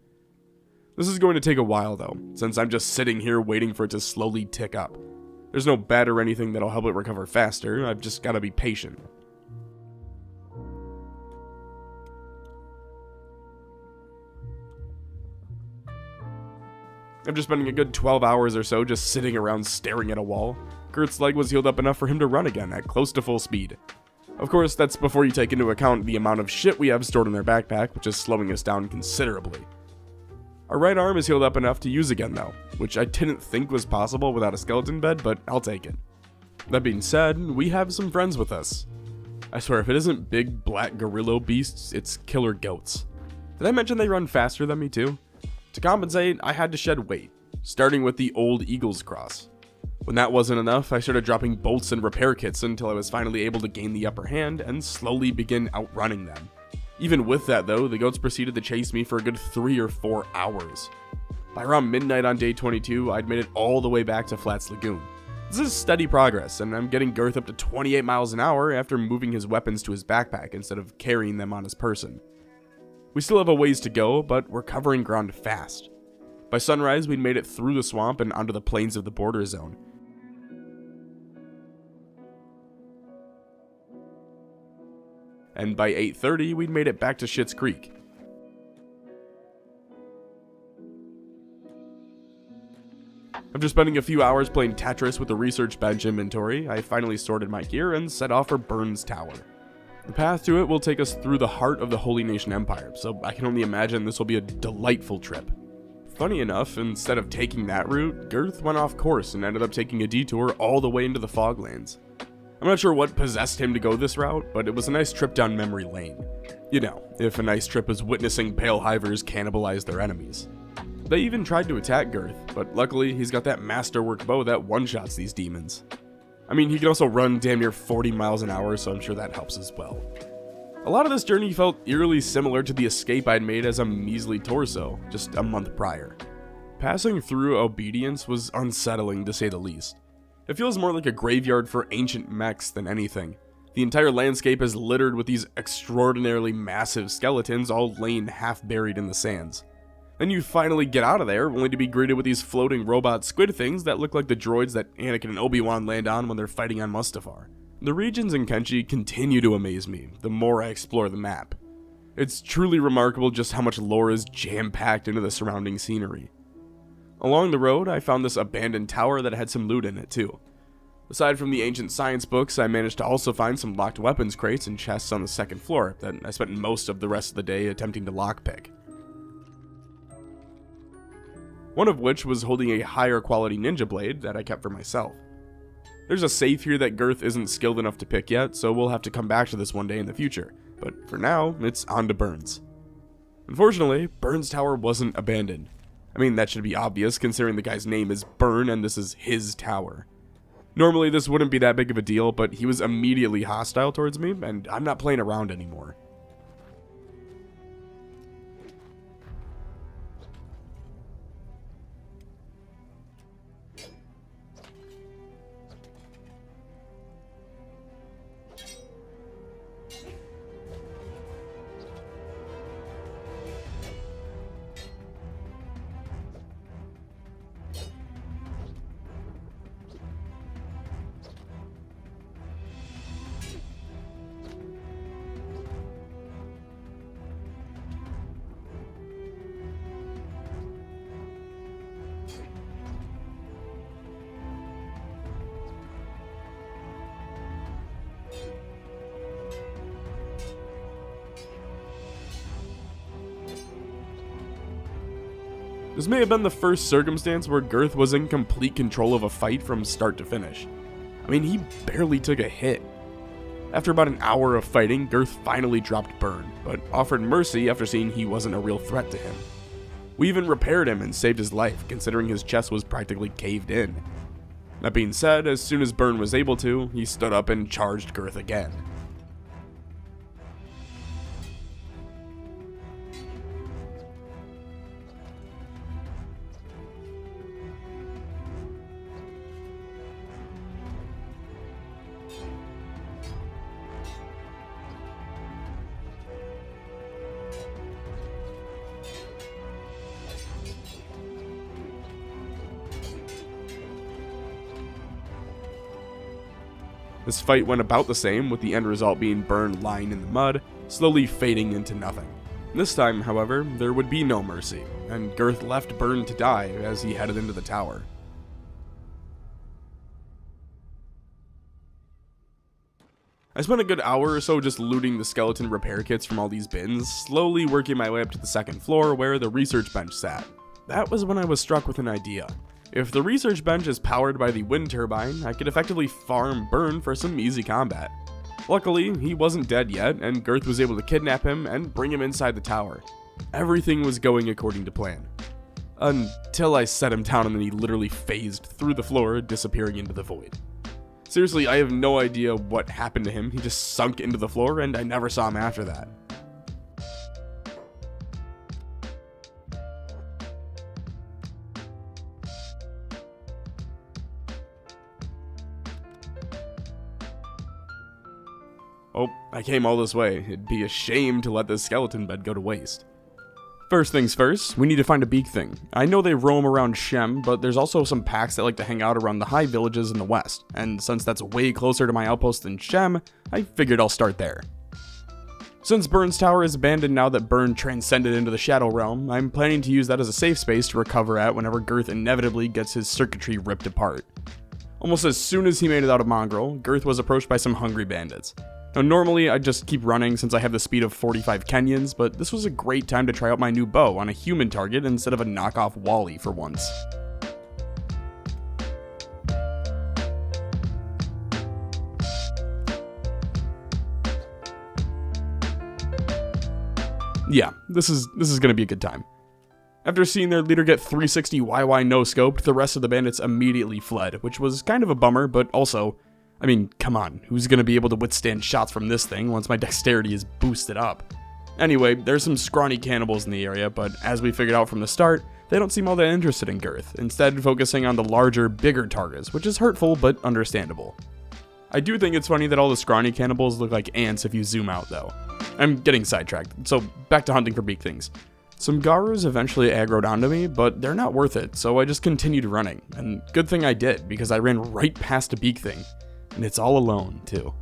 This is going to take a while though, since I'm just sitting here waiting for it to slowly tick up. There's no bed or anything that'll help it recover faster, I've just gotta be patient. After spending a good 12 hours or so just sitting around staring at a wall, Girth's leg was healed up enough for him to run again at close to full speed. Of course, that's before you take into account the amount of shit we have stored in their backpack, which is slowing us down considerably. Our right arm is healed up enough to use again though, which I didn't think was possible without a skeleton bed, but I'll take it. That being said, we have some friends with us. I swear, if it isn't big black gorilla beasts, it's killer goats. Did I mention they run faster than me too? To compensate, I had to shed weight, starting with the old Eagle's Cross. When that wasn't enough, I started dropping bolts and repair kits until I was finally able to gain the upper hand and slowly begin outrunning them. Even with that though, the goats proceeded to chase me for a good 3 or 4 hours. By around midnight on day 22, I'd made it all the way back to Flats Lagoon. This is steady progress, and I'm getting Girth up to 28 miles an hour after moving his weapons to his backpack instead of carrying them on his person. We still have a ways to go, but we're covering ground fast. By sunrise, we'd made it through the swamp and onto the plains of the border zone. And by 8:30, we'd made it back to Schitt's Creek. After spending a few hours playing Tetris with the research bench inventory, I finally sorted my gear and set off for Burns Tower. The path to it will take us through the heart of the Holy Nation Empire, so I can only imagine this will be a delightful trip. Funny enough, instead of taking that route, Girth went off course and ended up taking a detour all the way into the Foglands. I'm not sure what possessed him to go this route, but it was a nice trip down memory lane. You know, if a nice trip is witnessing pale hivers cannibalize their enemies. They even tried to attack Girth, but luckily he's got that masterwork bow that one-shots these demons. I mean, he can also run damn near 40 miles an hour, so I'm sure that helps as well. A lot of this journey felt eerily similar to the escape I'd made as a measly torso, just a month prior. Passing through Obedience was unsettling to say the least. It feels more like a graveyard for ancient mechs than anything. The entire landscape is littered with these extraordinarily massive skeletons all laying half buried in the sands. Then you finally get out of there, only to be greeted with these floating robot squid things that look like the droids that Anakin and Obi-Wan land on when they're fighting on Mustafar. The regions in Kenshi continue to amaze me, the more I explore the map. It's truly remarkable just how much lore is jam-packed into the surrounding scenery. Along the road, I found this abandoned tower that had some loot in it too. Aside from the ancient science books, I managed to also find some locked weapons crates and chests on the second floor that I spent most of the rest of the day attempting to lockpick. One of which was holding a higher quality ninja blade that I kept for myself. There's a safe here that Girth isn't skilled enough to pick yet, so we'll have to come back to this one day in the future, but for now, it's on to Burns. Unfortunately, Burns Tower wasn't abandoned. I mean, that should be obvious considering the guy's name is Burn and this is his tower. Normally this wouldn't be that big of a deal, but he was immediately hostile towards me, and I'm not playing around anymore. This may have been the first circumstance where Girth was in complete control of a fight from start to finish. I mean, he barely took a hit. After about an hour of fighting, Girth finally dropped Burn, but offered mercy after seeing he wasn't a real threat to him. We even repaired him and saved his life, considering his chest was practically caved in. That being said, as soon as Burn was able to, he stood up and charged Girth again. This fight went about the same, with the end result being Burn lying in the mud, slowly fading into nothing. This time, however, there would be no mercy, and Girth left Burn to die as he headed into the tower. I spent a good hour or so just looting the skeleton repair kits from all these bins, slowly working my way up to the second floor where the research bench sat. That was when I was struck with an idea. If the research bench is powered by the wind turbine, I could effectively farm Burn for some easy combat. Luckily, he wasn't dead yet, and Girth was able to kidnap him and bring him inside the tower. Everything was going according to plan. Until I set him down and then he literally phased through the floor, disappearing into the void. Seriously, I have no idea what happened to him. He just sunk into the floor and I never saw him after that. Oh, I came all this way. It'd be a shame to let this skeleton bed go to waste. First things first, we need to find a Beak Thing. I know they roam around Shem, but there's also some packs that like to hang out around the high villages in the west, and since that's way closer to my outpost than Shem, I figured I'll start there. Since Burn's tower is abandoned now that Burn transcended into the Shadow Realm, I'm planning to use that as a safe space to recover at whenever Girth inevitably gets his circuitry ripped apart. Almost as soon as he made it out of Mongrel, Girth was approached by some hungry bandits. Now normally I'd just keep running since I have the speed of 45 Kenyans, but this was a great time to try out my new bow on a human target instead of a knockoff Wally for once. Yeah, this is gonna be a good time. After seeing their leader get 360 YY no-scoped, the rest of the bandits immediately fled, which was kind of a bummer, but also, I mean, come on, who's gonna be able to withstand shots from this thing once my dexterity is boosted up? Anyway, there's some scrawny cannibals in the area, but as we figured out from the start, they don't seem all that interested in Girth, instead focusing on the larger, bigger targets, which is hurtful but understandable. I do think it's funny that all the scrawny cannibals look like ants if you zoom out though. I'm getting sidetracked, so back to hunting for Beak Things. Some Garus eventually aggroed onto me, but they're not worth it, so I just continued running, and good thing I did, because I ran right past a Beak Thing. And it's all alone, too.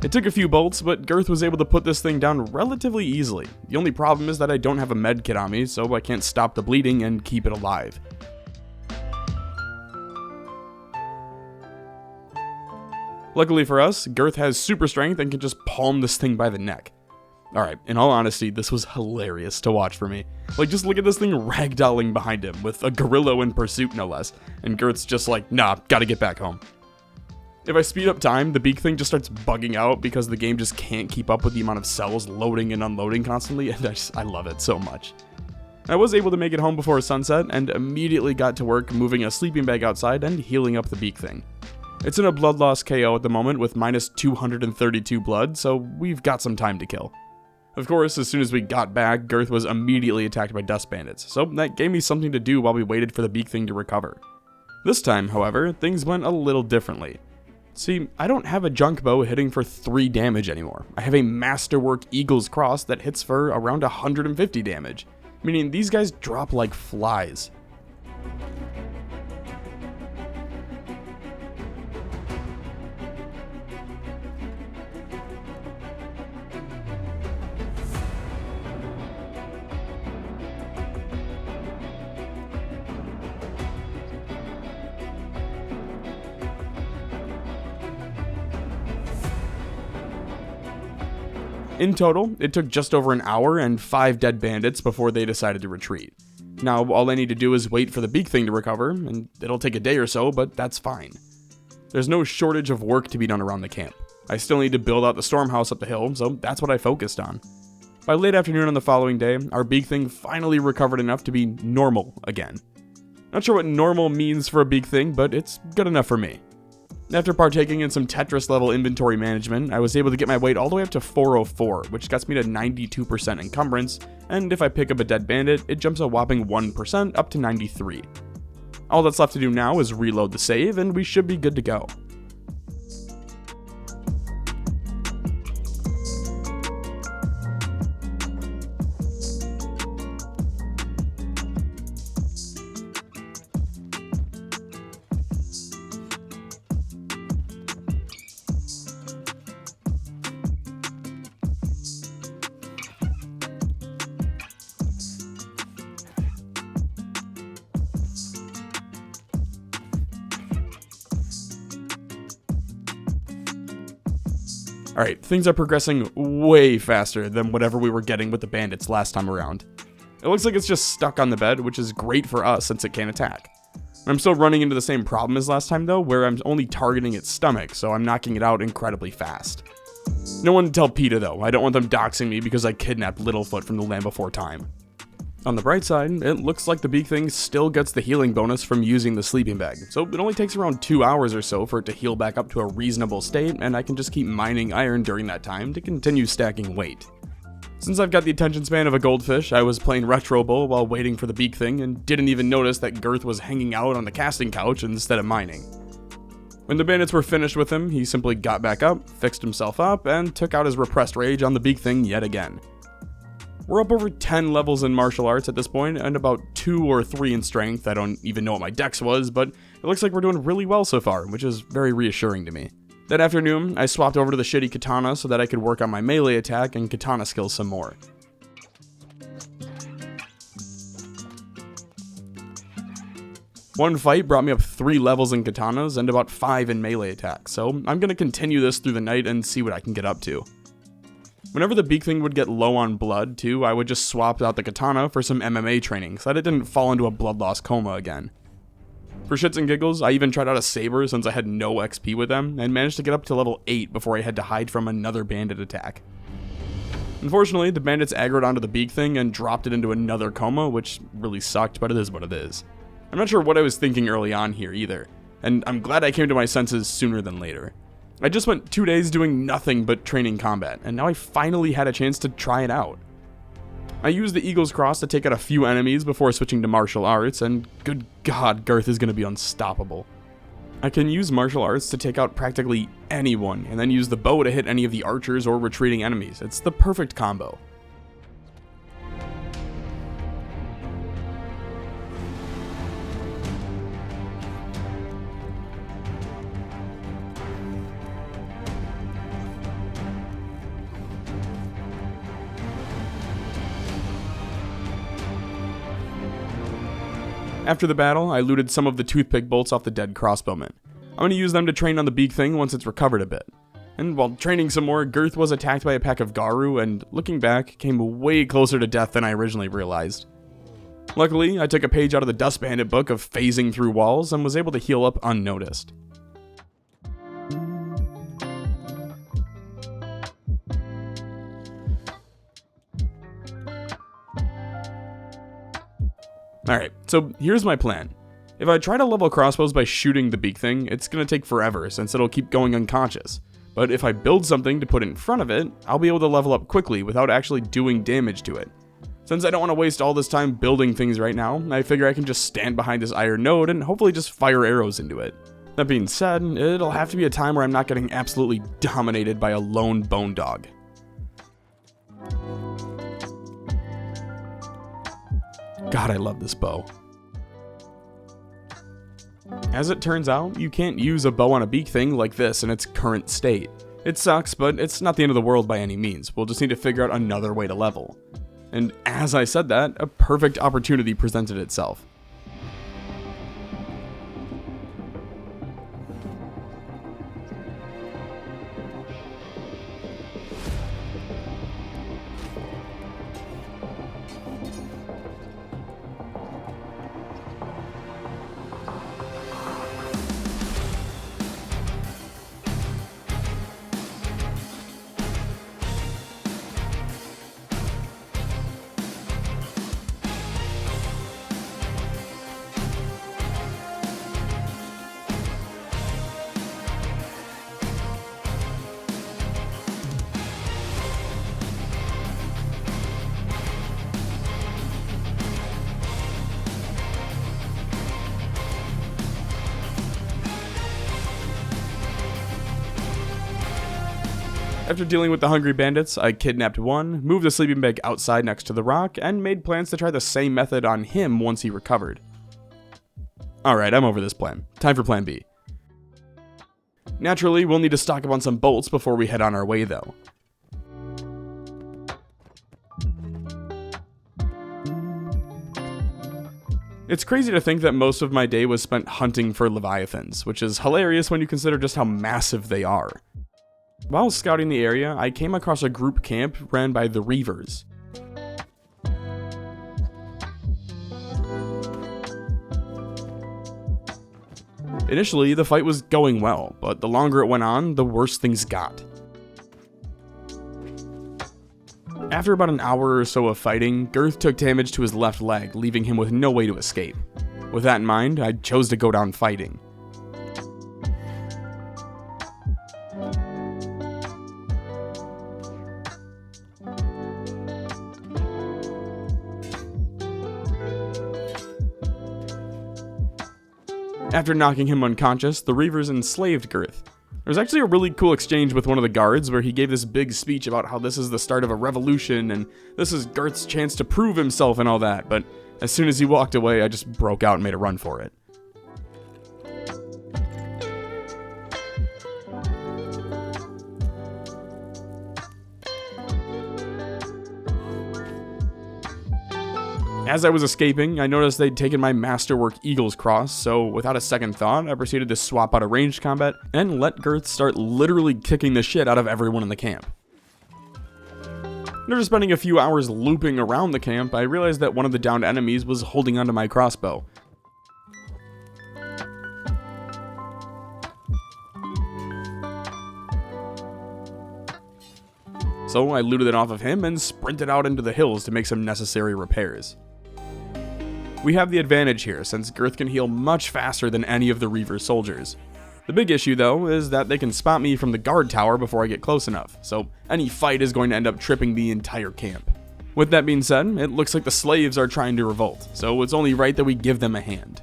It took a few bolts, but Girth was able to put this thing down relatively easily. The only problem is that I don't have a med kit on me, so I can't stop the bleeding and keep it alive. Luckily for us, Girth has super strength and can just palm this thing by the neck. Alright, in all honesty, this was hilarious to watch for me. Like, just look at this thing ragdolling behind him, with a gorilla in pursuit no less, and Girth's just like, nah, gotta get back home. If I speed up time, the Beak Thing just starts bugging out because the game just can't keep up with the amount of cells loading and unloading constantly, and I love it so much. I was able to make it home before sunset, and immediately got to work moving a sleeping bag outside and healing up the Beak Thing. It's in a blood loss KO at the moment with minus 232 blood, so we've got some time to kill. Of course, as soon as we got back, Girth was immediately attacked by dust bandits, so that gave me something to do while we waited for the Beak Thing to recover. This time, however, things went a little differently. See, I don't have a junk bow hitting for 3 damage anymore. I have a Masterwork Eagle's Cross that hits for around 150 damage, meaning these guys drop like flies. In total, it took just over an hour and 5 dead bandits before they decided to retreat. Now, all I need to do is wait for the Beak Thing to recover, and it'll take a day or so, but that's fine. There's no shortage of work to be done around the camp. I still need to build out the storm house up the hill, so that's what I focused on. By late afternoon on the following day, our Beak Thing finally recovered enough to be normal again. Not sure what normal means for a Beak Thing, but it's good enough for me. After partaking in some Tetris-level inventory management, I was able to get my weight all the way up to 404, which gets me to 92% encumbrance, and if I pick up a dead bandit, it jumps a whopping 1% up to 93. All that's left to do now is reload the save, and we should be good to go. Alright, things are progressing way faster than whatever we were getting with the bandits last time around. It looks like it's just stuck on the bed, which is great for us since it can't attack. I'm still running into the same problem as last time though, where I'm only targeting its stomach, so I'm knocking it out incredibly fast. No one tell PETA though, I don't want them doxing me because I kidnapped Littlefoot from the Land Before Time. On the bright side, it looks like the Beak Thing still gets the healing bonus from using the sleeping bag, so it only takes around 2 hours or so for it to heal back up to a reasonable state, and I can just keep mining iron during that time to continue stacking weight. Since I've got the attention span of a goldfish, I was playing Retro Bowl while waiting for the Beak Thing and didn't even notice that Girth was hanging out on the casting couch instead of mining. When the bandits were finished with him, he simply got back up, fixed himself up, and took out his repressed rage on the Beak Thing yet again. We're up over 10 levels in martial arts at this point, and about 2 or 3 in strength. I don't even know what my dex was, but it looks like we're doing really well so far, which is very reassuring to me. That afternoon, I swapped over to the shitty katana so that I could work on my melee attack and katana skills some more. One fight brought me up 3 levels in katanas and about 5 in melee attack, so I'm going to continue this through the night and see what I can get up to. Whenever the Beak Thing would get low on blood, too, I would just swap out the katana for some MMA training so that it didn't fall into a blood loss coma again. For shits and giggles, I even tried out a saber since I had no XP with them, and managed to get up to level 8 before I had to hide from another bandit attack. Unfortunately, the bandits aggroed onto the Beak Thing and dropped it into another coma, which really sucked, but it is what it is. I'm not sure what I was thinking early on here either, and I'm glad I came to my senses sooner than later. I just went 2 days doing nothing but training combat, and now I finally had a chance to try it out. I used the Eagle's Cross to take out a few enemies before switching to martial arts, and good god, Girth is going to be unstoppable. I can use martial arts to take out practically anyone, and then use the bow to hit any of the archers or retreating enemies. It's the perfect combo. After the battle, I looted some of the toothpick bolts off the dead crossbowman. I'm going to use them to train on the Beak Thing once it's recovered a bit. And while training some more, Girth was attacked by a pack of Garu and, looking back, came way closer to death than I originally realized. Luckily, I took a page out of the Dust Bandit book of phasing through walls and was able to heal up unnoticed. Alright, so here's my plan. If I try to level crossbows by shooting the Beak Thing, it's going to take forever since it'll keep going unconscious. But if I build something to put in front of it, I'll be able to level up quickly without actually doing damage to it. Since I don't want to waste all this time building things right now, I figure I can just stand behind this iron node and hopefully just fire arrows into it. That being said, it'll have to be a time where I'm not getting absolutely dominated by a lone bone dog. God, I love this bow. As it turns out, you can't use a bow on a Beak Thing like this in its current state. It sucks, but it's not the end of the world by any means. We'll just need to figure out another way to level. And as I said that, a perfect opportunity presented itself. After dealing with the hungry bandits, I kidnapped one, moved the sleeping bag outside next to the rock, and made plans to try the same method on him once he recovered. Alright, I'm over this plan. Time for plan B. Naturally, we'll need to stock up on some bolts before we head on our way though. It's crazy to think that most of my day was spent hunting for Leviathans, which is hilarious when you consider just how massive they are. While scouting the area, I came across a group camp ran by the Reavers. Initially, the fight was going well, but the longer it went on, the worse things got. After about an hour or so of fighting, Girth took damage to his left leg, leaving him with no way to escape. With that in mind, I chose to go down fighting. After knocking him unconscious, the Reavers enslaved Girth. There was actually a really cool exchange with one of the guards where he gave this big speech about how this is the start of a revolution and this is Girth's chance to prove himself and all that, but as soon as he walked away, I just broke out and made a run for it. As I was escaping, I noticed they'd taken my masterwork Eagle's Cross, so without a second thought, I proceeded to swap out of ranged combat and let Girth start literally kicking the shit out of everyone in the camp. After spending a few hours looping around the camp, I realized that one of the downed enemies was holding onto my crossbow. So I looted it off of him and sprinted out into the hills to make some necessary repairs. We have the advantage here, since Girth can heal much faster than any of the Reaver soldiers. The big issue, though, is that they can spot me from the guard tower before I get close enough, so any fight is going to end up tripping the entire camp. With that being said, it looks like the slaves are trying to revolt, so it's only right that we give them a hand.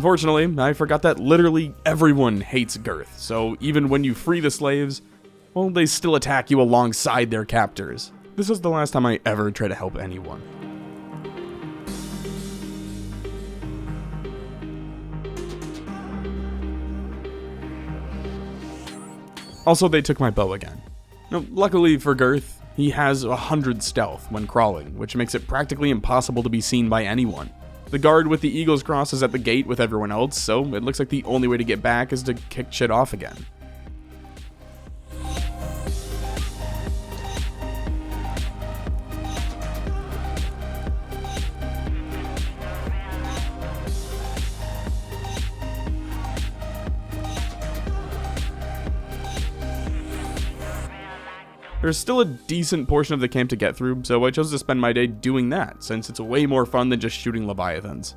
Unfortunately, I forgot that literally everyone hates Girth, so even when you free the slaves, well, they still attack you alongside their captors. This is the last time I ever try to help anyone. Also, they took my bow again. Now, luckily for Girth, he has 100 stealth when crawling, which makes it practically impossible to be seen by anyone. The guard with the Eagle's Cross is at the gate with everyone else, so it looks like the only way to get back is to kick shit off again. There's still a decent portion of the camp to get through, so I chose to spend my day doing that, since it's way more fun than just shooting Leviathans.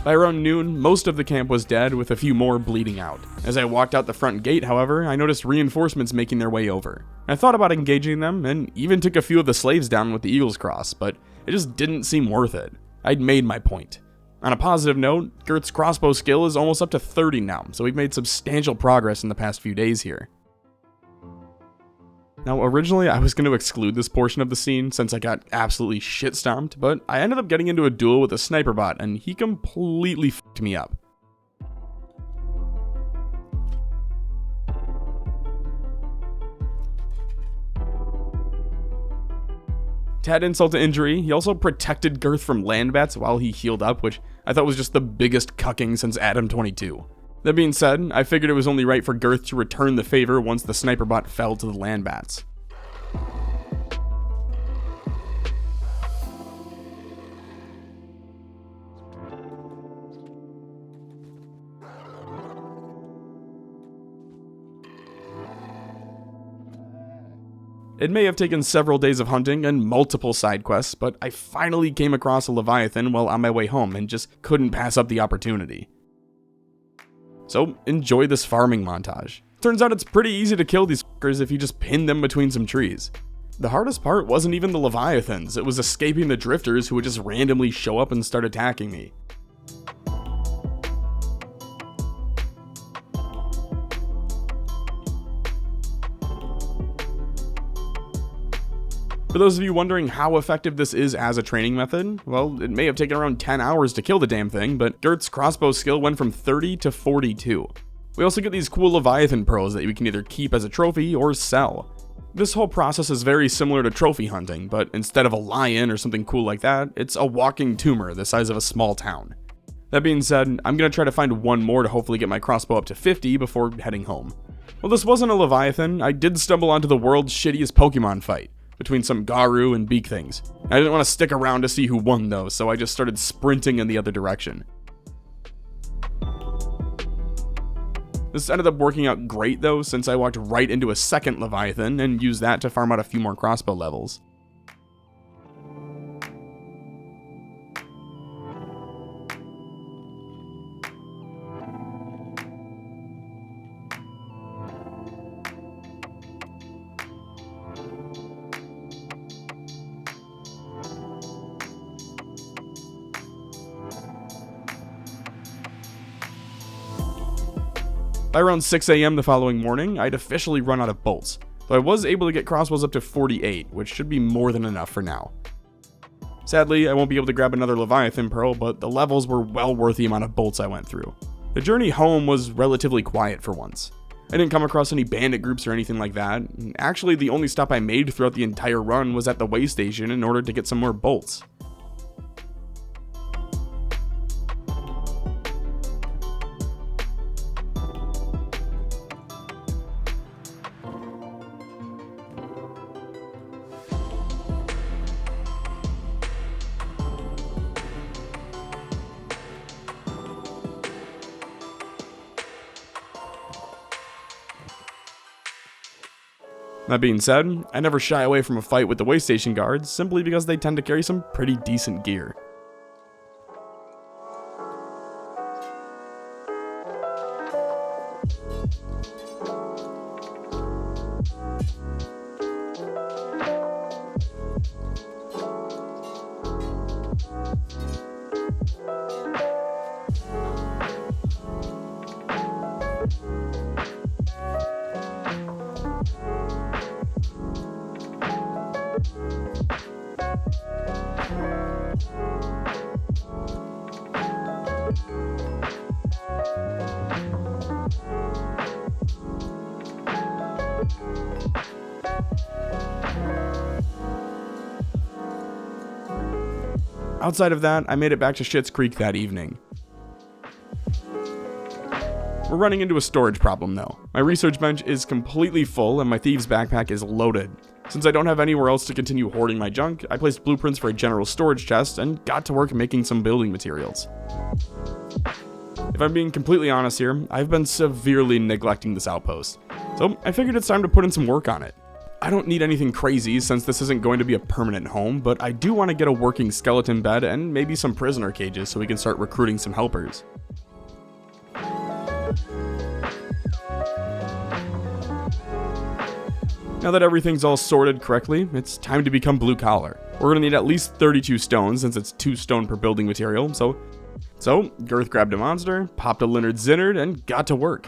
By around noon, most of the camp was dead, with a few more bleeding out. As I walked out the front gate, however, I noticed reinforcements making their way over. I thought about engaging them, and even took a few of the slaves down with the Eagle's Cross, but it just didn't seem worth it. I'd made my point. On a positive note, Girth's crossbow skill is almost up to 30 now, so we've made substantial progress in the past few days here. Now, originally I was going to exclude this portion of the scene since I got absolutely shit-stomped, but I ended up getting into a duel with a sniper bot, and he completely fucked me up. To add insult to injury, he also protected Girth from land bats while he healed up, which I thought was just the biggest cucking since Adam 22. That being said, I figured it was only right for Girth to return the favor once the sniper bot fell to the land bats. It may have taken several days of hunting and multiple side quests, but I finally came across a Leviathan while on my way home and just couldn't pass up the opportunity. So enjoy this farming montage. Turns out it's pretty easy to kill these fuckers if you just pin them between some trees. The hardest part wasn't even the Leviathans, it was escaping the drifters who would just randomly show up and start attacking me. For those of you wondering how effective this is as a training method, well, it may have taken around 10 hours to kill the damn thing, but Girth's crossbow skill went from 30 to 42. We also get these cool Leviathan pearls that we can either keep as a trophy or sell. This whole process is very similar to trophy hunting, but instead of a lion or something cool like that, it's a walking tumor the size of a small town. That being said, I'm going to try to find one more to hopefully get my crossbow up to 50 before heading home. Well, this wasn't a Leviathan, I did stumble onto the world's shittiest Pokemon fight between some Garu and Beak Things. I didn't want to stick around to see who won though, so I just started sprinting in the other direction. This ended up working out great though, since I walked right into a second Leviathan and used that to farm out a few more crossbow levels. By around 6 AM the following morning, I'd officially run out of bolts, though I was able to get crossbows up to 48, which should be more than enough for now. Sadly, I won't be able to grab another Leviathan pearl, but the levels were well worth the amount of bolts I went through. The journey home was relatively quiet for once. I didn't come across any bandit groups or anything like that, and actually the only stop I made throughout the entire run was at the way station in order to get some more bolts. That being said, I never shy away from a fight with the way station guards, simply because they tend to carry some pretty decent gear. Outside of that, I made it back to Schitt's Creek that evening. We're running into a storage problem though. My research bench is completely full and my thieves backpack is loaded. Since I don't have anywhere else to continue hoarding my junk, I placed blueprints for a general storage chest and got to work making some building materials. If I'm being completely honest here, I've been severely neglecting this outpost, so I figured it's time to put in some work on it. I don't need anything crazy since this isn't going to be a permanent home, but I do want to get a working skeleton bed and maybe some prisoner cages so we can start recruiting some helpers. Now that everything's all sorted correctly, it's time to become blue collar. We're going to need at least 32 stones since it's 2 stone per building material, so Girth grabbed a monster, popped a Leonard Zinnard, and got to work.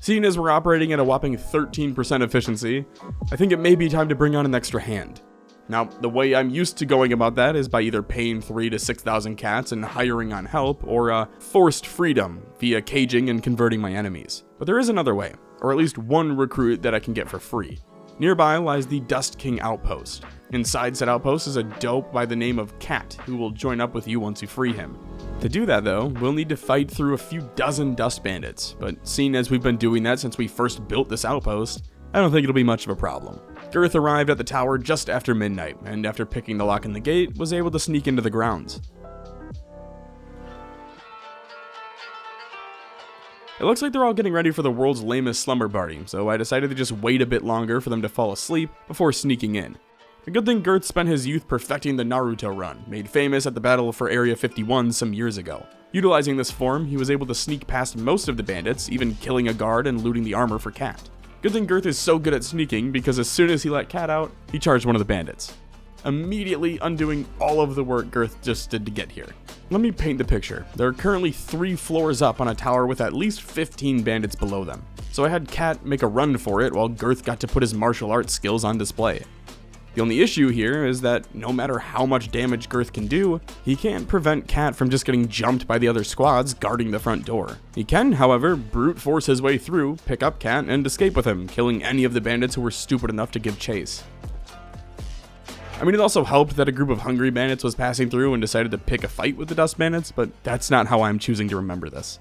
Seeing as we're operating at a whopping 13% efficiency, I think it may be time to bring on an extra hand. Now, the way I'm used to going about that is by either paying 3,000 to 6,000 cats and hiring on help, or forced freedom via caging and converting my enemies. But there is another way, or at least one recruit that I can get for free. Nearby lies the Dust King Outpost. Inside said outpost is a dope by the name of Cat, who will join up with you once you free him. To do that though, we'll need to fight through a few dozen dust bandits, but seeing as we've been doing that since we first built this outpost, I don't think it'll be much of a problem. Girth arrived at the tower just after midnight, and after picking the lock in the gate, was able to sneak into the grounds. It looks like they're all getting ready for the world's lamest slumber party, so I decided to just wait a bit longer for them to fall asleep before sneaking in. A good thing Girth spent his youth perfecting the Naruto run, made famous at the battle for Area 51 some years ago. Utilizing this form, he was able to sneak past most of the bandits, even killing a guard and looting the armor for Cat. Good thing Girth is so good at sneaking, because as soon as he let Cat out, he charged one of the bandits, immediately undoing all of the work Girth just did to get here. Let me paint the picture. There are currently 3 floors up on a tower with at least 15 bandits below them, so I had Cat make a run for it while Girth got to put his martial arts skills on display. The only issue here is that no matter how much damage Girth can do, he can't prevent Cat from just getting jumped by the other squads guarding the front door. He can, however, brute force his way through, pick up Cat, and escape with him, killing any of the bandits who were stupid enough to give chase. I mean, it also helped that a group of hungry bandits was passing through and decided to pick a fight with the dust bandits, but that's not how I'm choosing to remember this.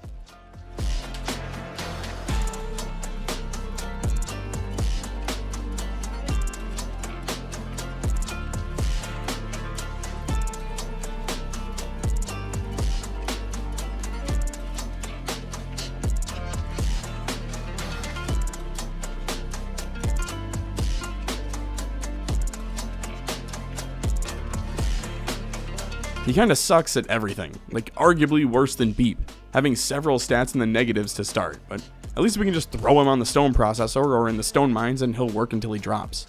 He kinda sucks at everything, like arguably worse than Beep, having several stats in the negatives to start, but at least we can just throw him on the stone processor or in the stone mines and he'll work until he drops.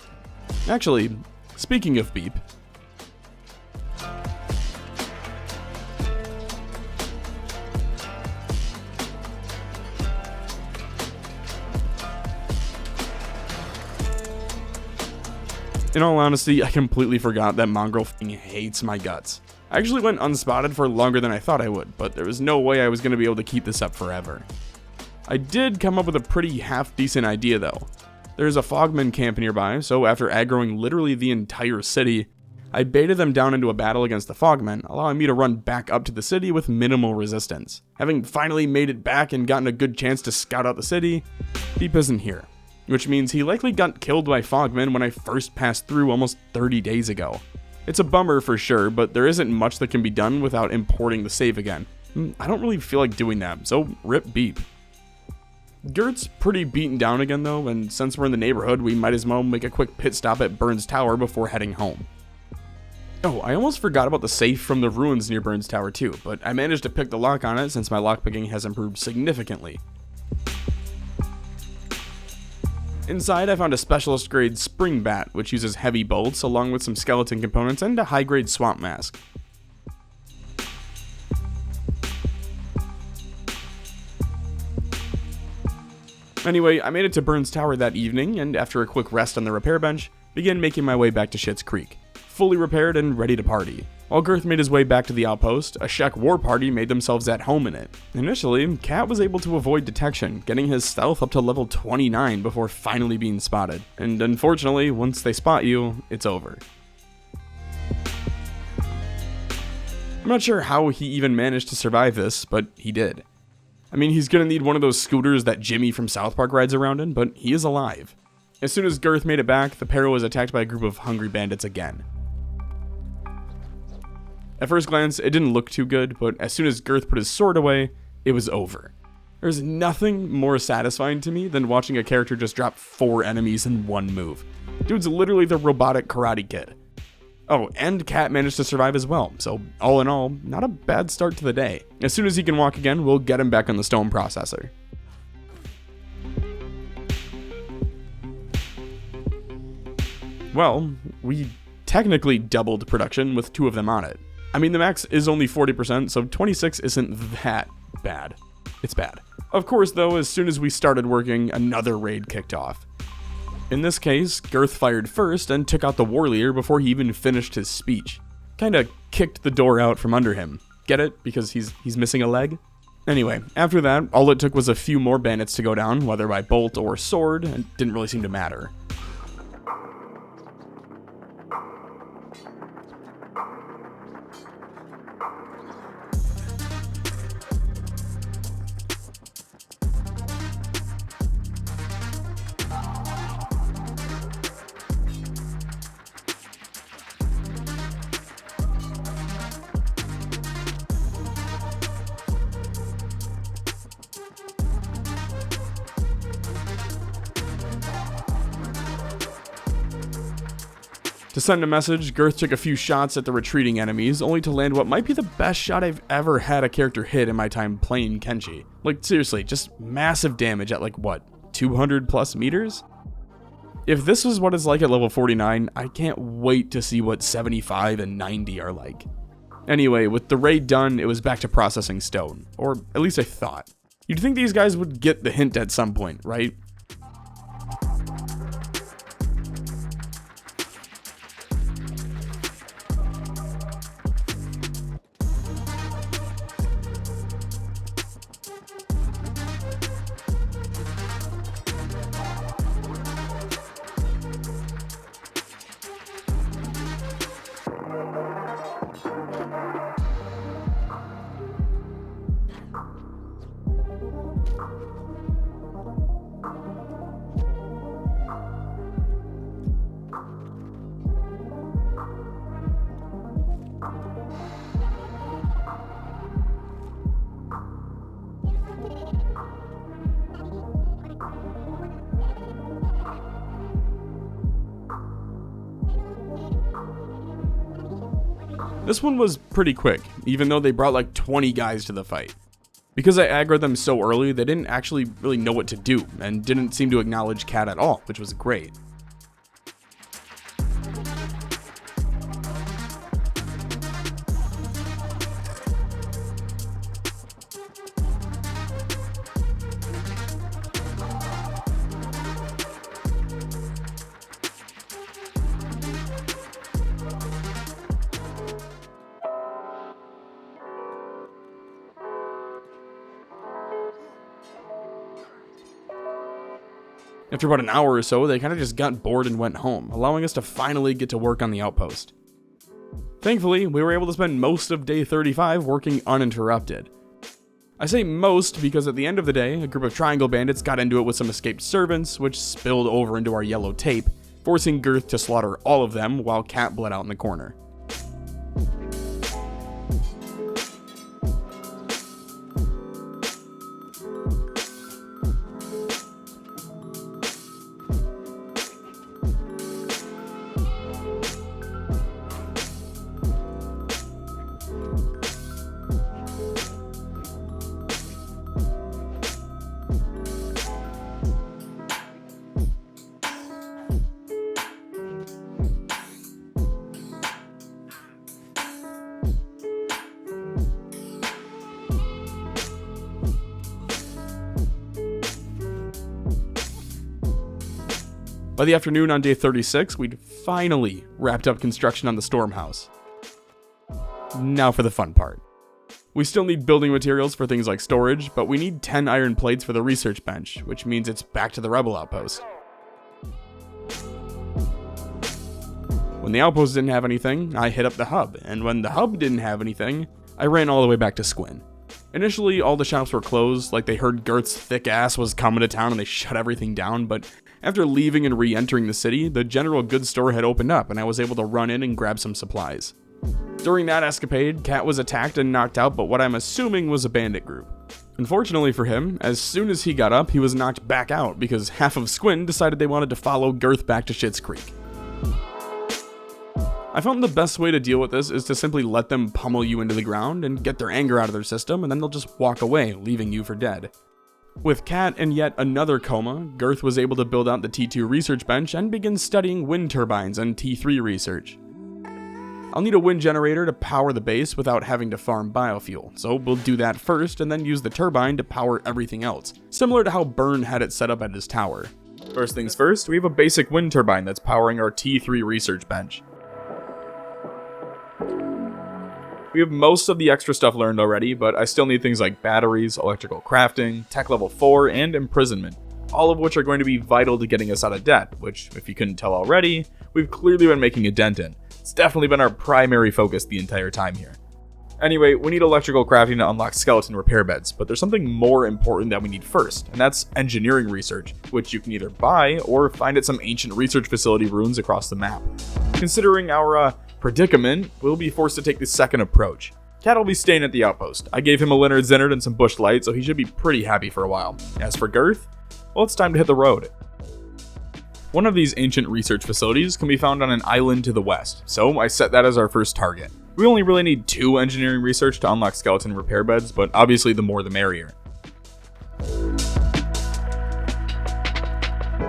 Actually, speaking of Beep, in all honesty, I completely forgot that Mongrel hates my guts. I actually went unspotted for longer than I thought I would, but there was no way I was going to be able to keep this up forever. I did come up with a pretty half-decent idea though. There's a fogman camp nearby, so after aggroing literally the entire city, I baited them down into a battle against the fogmen, allowing me to run back up to the city with minimal resistance. Having finally made it back and gotten a good chance to scout out the city, Beep isn't here, which means he likely got killed by fogmen when I first passed through almost 30 days ago. It's a bummer for sure, but there isn't much that can be done without importing the save again. I don't really feel like doing that, so rip Beep. Girth's pretty beaten down again though, and since we're in the neighborhood, we might as well make a quick pit stop at Burns Tower before heading home. Oh, I almost forgot about the safe from the ruins near Burns Tower too, but I managed to pick the lock on it since my lockpicking has improved significantly. Inside, I found a specialist grade spring bat, which uses heavy bolts along with some skeleton components and a high grade swamp mask. Anyway, I made it to Burns Tower that evening, and after a quick rest on the repair bench, began making my way back to Schitt's Creek, fully repaired and ready to party. While Girth made his way back to the outpost, a Shek war party made themselves at home in it. Initially, Cat was able to avoid detection, getting his stealth up to level 29 before finally being spotted. And unfortunately, once they spot you, it's over. I'm not sure how he even managed to survive this, but he did. I mean, he's gonna need one of those scooters that Jimmy from South Park rides around in, but he is alive. As soon as Girth made it back, the pair was attacked by a group of hungry bandits again. At first glance, it didn't look too good, but as soon as Girth put his sword away, it was over. There's nothing more satisfying to me than watching a character just drop 4 enemies in one move. Dude's literally the robotic Karate Kid. Oh, and Cat managed to survive as well, so all in all, not a bad start to the day. As soon as he can walk again, we'll get him back on the stone processor. Well, we technically doubled production with 2 of them on it. I mean, the max is only 40%, so 26 isn't that bad. It's bad. Of course, though, as soon as we started working, another raid kicked off. In this case, Girth fired first and took out the war leader before he even finished his speech. Kinda kicked the door out from under him. Get it? Because he's missing a leg? Anyway, after that, all it took was a few more bandits to go down, whether by bolt or sword, and it didn't really seem to matter. To send a message, Girth took a few shots at the retreating enemies, only to land what might be the best shot I've ever had a character hit in my time playing Kenshi. Like, seriously, just massive damage at like, what, 200 plus meters? If this is what it's like at level 49, I can't wait to see what 75 and 90 are like. Anyway, with the raid done, it was back to processing stone, or at least I thought. You'd think these guys would get the hint at some point, right? This one was pretty quick, even though they brought like 20 guys to the fight. Because I aggroed them so early, they didn't actually really know what to do, and didn't seem to acknowledge Cat at all, which was great. After about an hour or so, they kind of just got bored and went home, allowing us to finally get to work on the outpost. Thankfully, we were able to spend most of day 35 working uninterrupted. I say most because at the end of the day, a group of triangle bandits got into it with some escaped servants, which spilled over into our yellow tape, forcing Girth to slaughter all of them while Cat bled out in the corner. By the afternoon on day 36, we'd finally wrapped up construction on the storm house. Now for the fun part. We still need building materials for things like storage, but we need 10 iron plates for the research bench, which means it's back to the rebel outpost. When the outpost didn't have anything, I hit up the hub, and when the hub didn't have anything, I ran all the way back to Squin. Initially, all the shops were closed, like they heard Girth's thick ass was coming to town and they shut everything down, but after leaving and re-entering the city, the general goods store had opened up and I was able to run in and grab some supplies. During that escapade, Cat was attacked and knocked out by what I'm assuming was a bandit group. Unfortunately for him, as soon as he got up, he was knocked back out because half of Squin decided they wanted to follow Girth back to Schitt's Creek. I found the best way to deal with this is to simply let them pummel you into the ground and get their anger out of their system, and then they'll just walk away, leaving you for dead. With Cat in yet another coma, Girth was able to build out the T2 research bench and begin studying wind turbines and T3 research. I'll need a wind generator to power the base without having to farm biofuel, so we'll do that first and then use the turbine to power everything else, similar to how Burn had it set up at his tower. First things first, we have a basic wind turbine that's powering our T3 research bench. We have most of the extra stuff learned already, but I still need things like batteries, electrical crafting, tech level 4, and imprisonment, all of which are going to be vital to getting us out of debt, which, if you couldn't tell already, we've clearly been making a dent in, It's definitely been our primary focus the entire time here. Anyway, we need electrical crafting to unlock skeleton repair beds, but there's something more important that we need first, and that's engineering research, which you can either buy or find at some ancient research facility ruins across the map. Considering our predicament, we'll be forced to take the second approach. Cat will be staying at the outpost. I gave him a Leonard Zinnard and some bush light, so he should be pretty happy for a while. As for Girth, well, it's time to hit the road. One of these ancient research facilities can be found on an island to the west, so I set that as our first target. We only really need 2 engineering research to unlock skeleton repair beds, but obviously the more the merrier.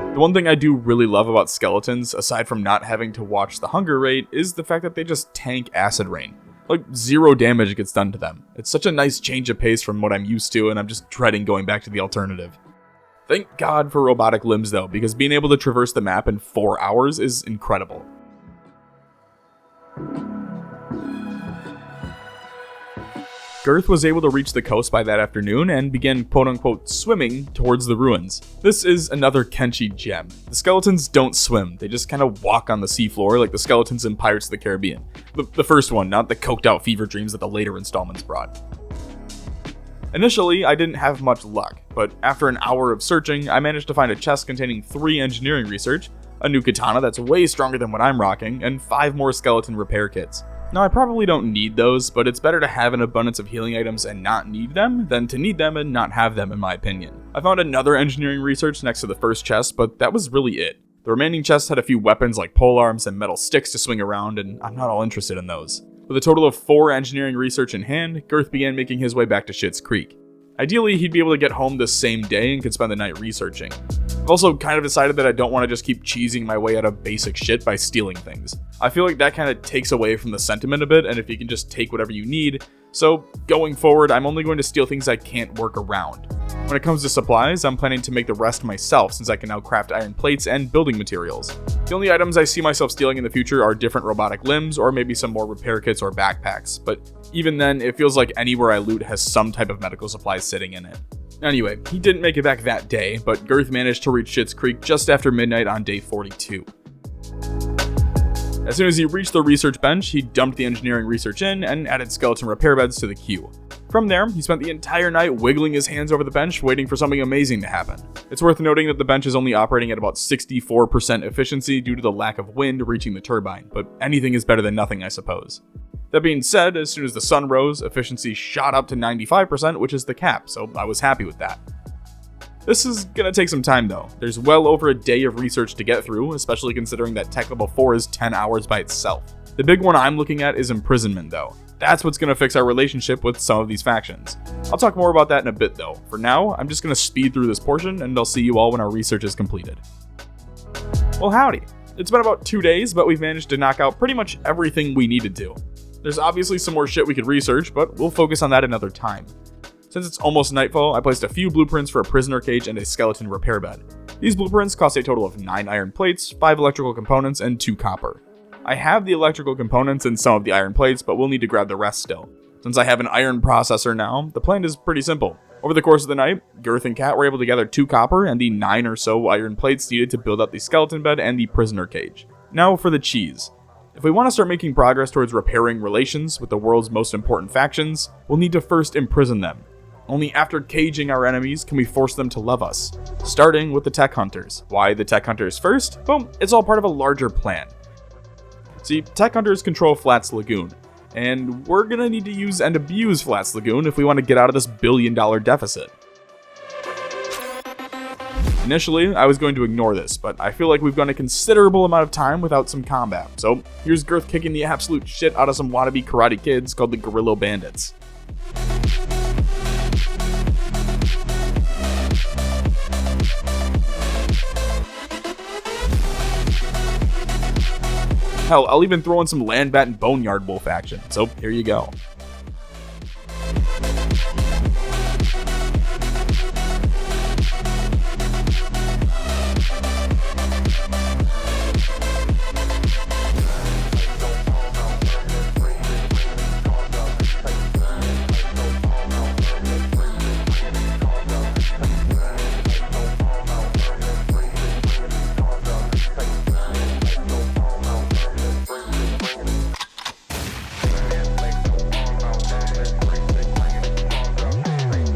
The one thing I do really love about skeletons, aside from not having to watch the hunger rate, is the fact that they just tank acid rain. Like, 0 damage gets done to them. It's such a nice change of pace from what I'm used to, and I'm just dreading going back to the alternative. Thank God for robotic limbs though, because being able to traverse the map in 4 hours is incredible. Girth was able to reach the coast by that afternoon and began quote-unquote swimming towards the ruins. This is another Kenshi gem. The skeletons don't swim, they just kind of walk on the seafloor like the skeletons in Pirates of the Caribbean. The first one, not the coked out fever dreams that the later installments brought. Initially, I didn't have much luck, but after an hour of searching, I managed to find a chest containing 3 engineering research, a new katana that's way stronger than what I'm rocking, and 5 more skeleton repair kits. Now, I probably don't need those, but it's better to have an abundance of healing items and not need them than to need them and not have them, in my opinion. I found another engineering research next to the first chest, but that was really it. The remaining chests had a few weapons like polearms and metal sticks to swing around, and I'm not all interested in those. With a total of 4 engineering research in hand, Girth began making his way back to Schitt's Creek. Ideally, he'd be able to get home the same day and could spend the night researching. I've also kind of decided that I don't want to just keep cheesing my way out of basic shit by stealing things. I feel like that kind of takes away from the sentiment a bit, and if you can just take whatever you need. So, going forward, I'm only going to steal things I can't work around. When it comes to supplies, I'm planning to make the rest myself since I can now craft iron plates and building materials. The only items I see myself stealing in the future are different robotic limbs or maybe some more repair kits or backpacks, but even then, it feels like anywhere I loot has some type of medical supplies sitting in it. Anyway, he didn't make it back that day, but Girth managed to reach Schitt's Creek just after midnight on day 42. As soon as he reached the research bench, he dumped the engineering research in and added skeleton repair beds to the queue. From there, he spent the entire night wiggling his hands over the bench, waiting for something amazing to happen. It's worth noting that the bench is only operating at about 64% efficiency due to the lack of wind reaching the turbine, but anything is better than nothing, I suppose. That being said, as soon as the sun rose, efficiency shot up to 95%, which is the cap, so I was happy with that. This is gonna take some time though. There's well over a day of research to get through, especially considering that Tech Level 4 is 10 hours by itself. The big one I'm looking at is imprisonment though. That's what's gonna fix our relationship with some of these factions. I'll talk more about that in a bit though. For now, I'm just gonna speed through this portion and I'll see you all when our research is completed. Well, howdy. It's been about 2 days, but we've managed to knock out pretty much everything we needed to. There's obviously some more shit we could research, but we'll focus on that another time. Since it's almost nightfall, I placed a few blueprints for a prisoner cage and a skeleton repair bed. These blueprints cost a total of 9 iron plates, 5 electrical components, and 2 copper. I have the electrical components and some of the iron plates, but we'll need to grab the rest still. Since I have an iron processor now, the plan is pretty simple. Over the course of the night, Girth and Cat were able to gather 2 copper and the 9 or so iron plates needed to build up the skeleton bed and the prisoner cage. Now for the cheese. If we want to start making progress towards repairing relations with the world's most important factions, we'll need to first imprison them. Only after caging our enemies can we force them to love us, starting with the tech hunters. Why the tech hunters first? Well, it's all part of a larger plan. See, tech hunters control Flats Lagoon, and we're gonna need to use and abuse Flats Lagoon if we want to get out of this billion-dollar deficit. Initially, I was going to ignore this, but I feel like we've gone a considerable amount of time without some combat, so here's Girth kicking the absolute shit out of some wannabe karate kids called the Guerrilla Bandits. Hell, I'll even throw in some Landbat and Boneyard Wolf action, so here you go.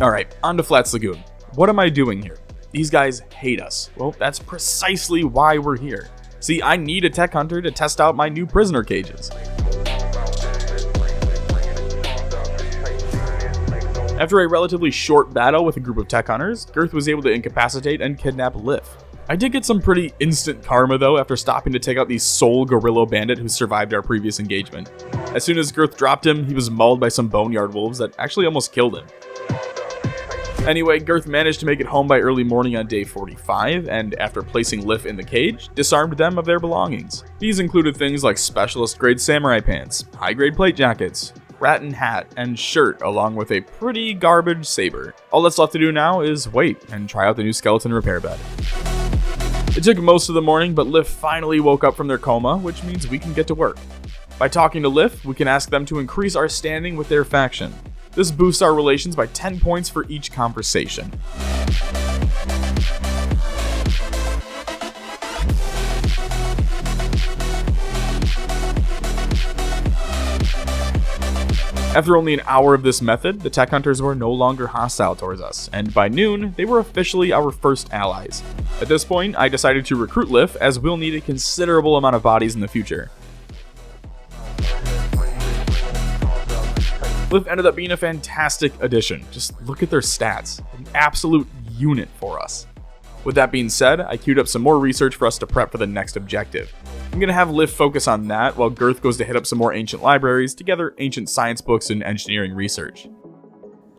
Alright, on to Flats Lagoon. What am I doing here? These guys hate us. Well, that's precisely why we're here. See, I need a tech hunter to test out my new prisoner cages. After a relatively short battle with a group of tech hunters, Girth was able to incapacitate and kidnap Lif. I did get some pretty instant karma though after stopping to take out the sole gorilla bandit who survived our previous engagement. As soon as Girth dropped him, he was mauled by some boneyard wolves that actually almost killed him. Anyway, Girth managed to make it home by early morning on day 45, and after placing Lif in the cage, disarmed them of their belongings. These included things like specialist grade samurai pants, high grade plate jackets, rattan hat, and shirt, along with a pretty garbage saber. All that's left to do now is wait and try out the new skeleton repair bed. It took most of the morning, but Lif finally woke up from their coma, which means we can get to work. By talking to Lif, we can ask them to increase our standing with their faction. This boosts our relations by 10 points for each conversation. After only an hour of this method, the tech hunters were no longer hostile towards us, and by noon, they were officially our first allies. At this point, I decided to recruit Lif, as we'll need a considerable amount of bodies in the future. Lif ended up being a fantastic addition. Just look at their stats. An absolute unit for us. With that being said, I queued up some more research for us to prep for the next objective. I'm going to have Lif focus on that, while Girth goes to hit up some more ancient libraries to gather ancient science books and engineering research.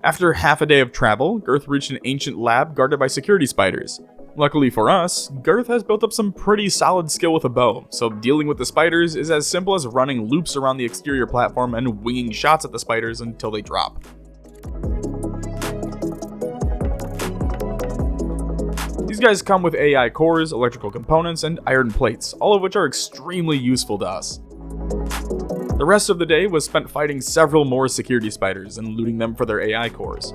After half a day of travel, Girth reached an ancient lab guarded by security spiders. Luckily for us, Girth has built up some pretty solid skill with a bow, so dealing with the spiders is as simple as running loops around the exterior platform and winging shots at the spiders until they drop. These guys come with AI cores, electrical components, and iron plates, all of which are extremely useful to us. The rest of the day was spent fighting several more security spiders and looting them for their AI cores.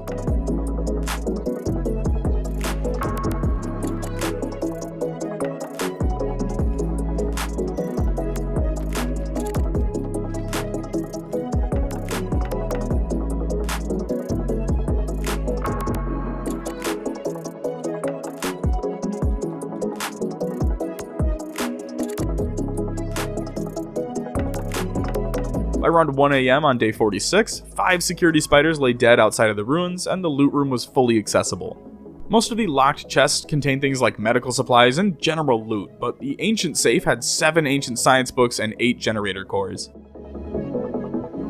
By around 1 AM on day 46, 5 security spiders lay dead outside of the ruins, and the loot room was fully accessible. Most of the locked chests contained things like medical supplies and general loot, but the ancient safe had 7 ancient science books and 8 generator cores.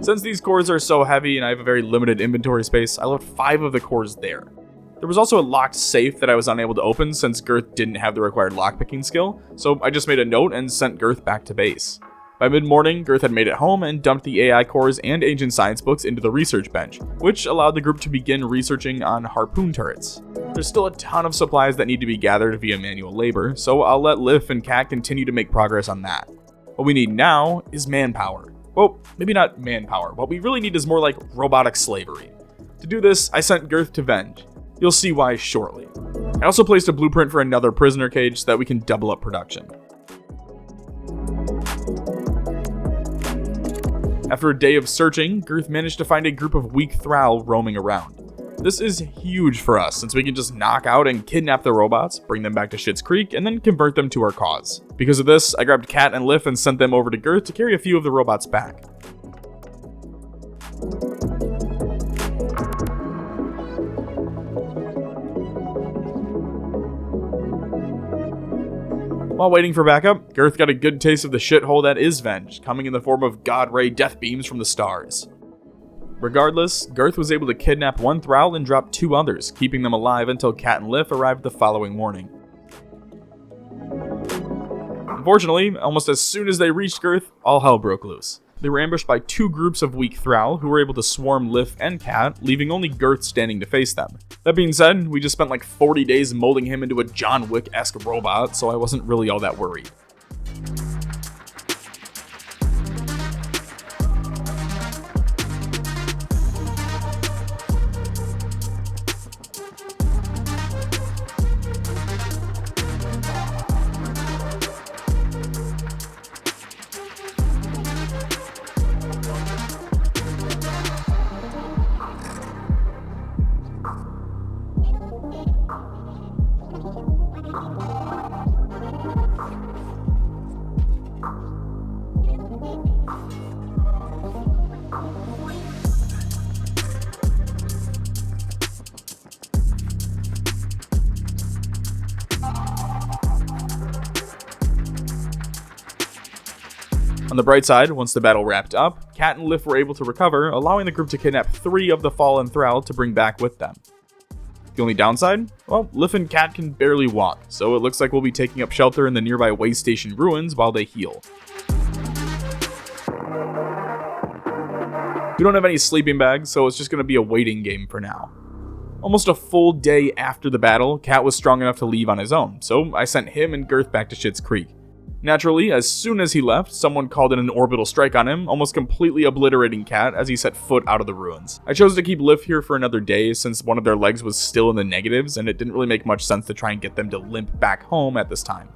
Since these cores are so heavy and I have a very limited inventory space, I left 5 of the cores there. There was also a locked safe that I was unable to open since Girth didn't have the required lockpicking skill, so I just made a note and sent Girth back to base. By mid-morning, Girth had made it home and dumped the AI cores and ancient science books into the research bench, which allowed the group to begin researching on harpoon turrets. There's still a ton of supplies that need to be gathered via manual labor, so I'll let Lif and Kat continue to make progress on that. What we need now is manpower. Well, maybe not manpower. What we really need is more like robotic slavery. To do this, I sent Girth to Venge. You'll see why shortly. I also placed a blueprint for another prisoner cage so that we can double up production. After a day of searching, Girth managed to find a group of weak thrall roaming around. This is huge for us, since we can just knock out and kidnap the robots, bring them back to Schitt's Creek, and then convert them to our cause. Because of this, I grabbed Kat and Lif and sent them over to Girth to carry a few of the robots back. While waiting for backup, Girth got a good taste of the shithole that is Venge, coming in the form of God Ray death beams from the stars. Regardless, Girth was able to kidnap 1 thrall and drop 2 others, keeping them alive until Kat and Lif arrived the following morning. Unfortunately, almost as soon as they reached Girth, all hell broke loose. They were ambushed by 2 groups of weak thrall who were able to swarm Lif and Kat, leaving only Girth standing to face them. That being said, we just spent like 40 days molding him into a John Wick-esque robot, so I wasn't really all that worried. On the bright side, once the battle wrapped up, Cat and Lif were able to recover, allowing the group to kidnap 3 of the fallen thrall to bring back with them. The only downside? Well, Lif and Cat can barely walk, so it looks like we'll be taking up shelter in the nearby way station ruins while they heal. We don't have any sleeping bags, so it's just going to be a waiting game for now. Almost a full day after the battle, Cat was strong enough to leave on his own, so I sent him and Girth back to Schitt's Creek. Naturally, as soon as he left, someone called in an orbital strike on him, almost completely obliterating Cat as he set foot out of the ruins. I chose to keep Lif here for another day since one of their legs was still in the negatives and it didn't really make much sense to try and get them to limp back home at this time.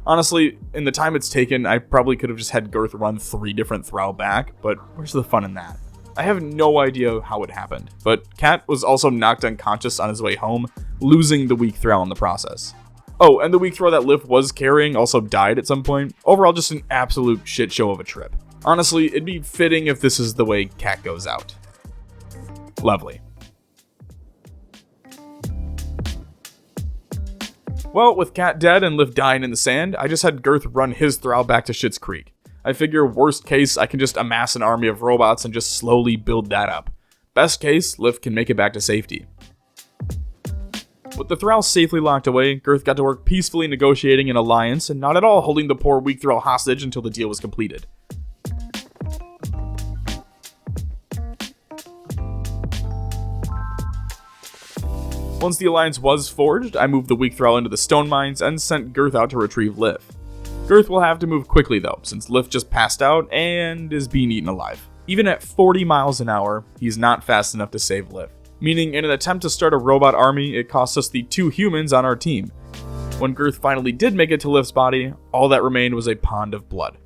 Honestly, in the time it's taken, I probably could have just had Girth run 3 different thrall back, but where's the fun in that? I have no idea how it happened, but Cat was also knocked unconscious on his way home, losing the weak thrall in the process. Oh, and the weak throw that Lif was carrying also died at some point. Overall, just an absolute shit show of a trip. Honestly, it'd be fitting if this is the way Cat goes out. Lovely. Well, with Cat dead and Lif dying in the sand, I just had Girth run his thrall back to Schitt's Creek. I figure worst case, I can just amass an army of robots and just slowly build that up. Best case, Lif can make it back to safety. With the thrall safely locked away, Girth got to work peacefully negotiating an alliance and not at all holding the poor weak thrall hostage until the deal was completed. Once the alliance was forged, I moved the weak thrall into the stone mines and sent Girth out to retrieve Lif. Girth will have to move quickly though, since Lif just passed out and is being eaten alive. Even at 40 miles an hour, he's not fast enough to save Lif. Meaning, in an attempt to start a robot army, it cost us the 2 humans on our team. When Girth finally did make it to Lif's body, all that remained was a pond of blood.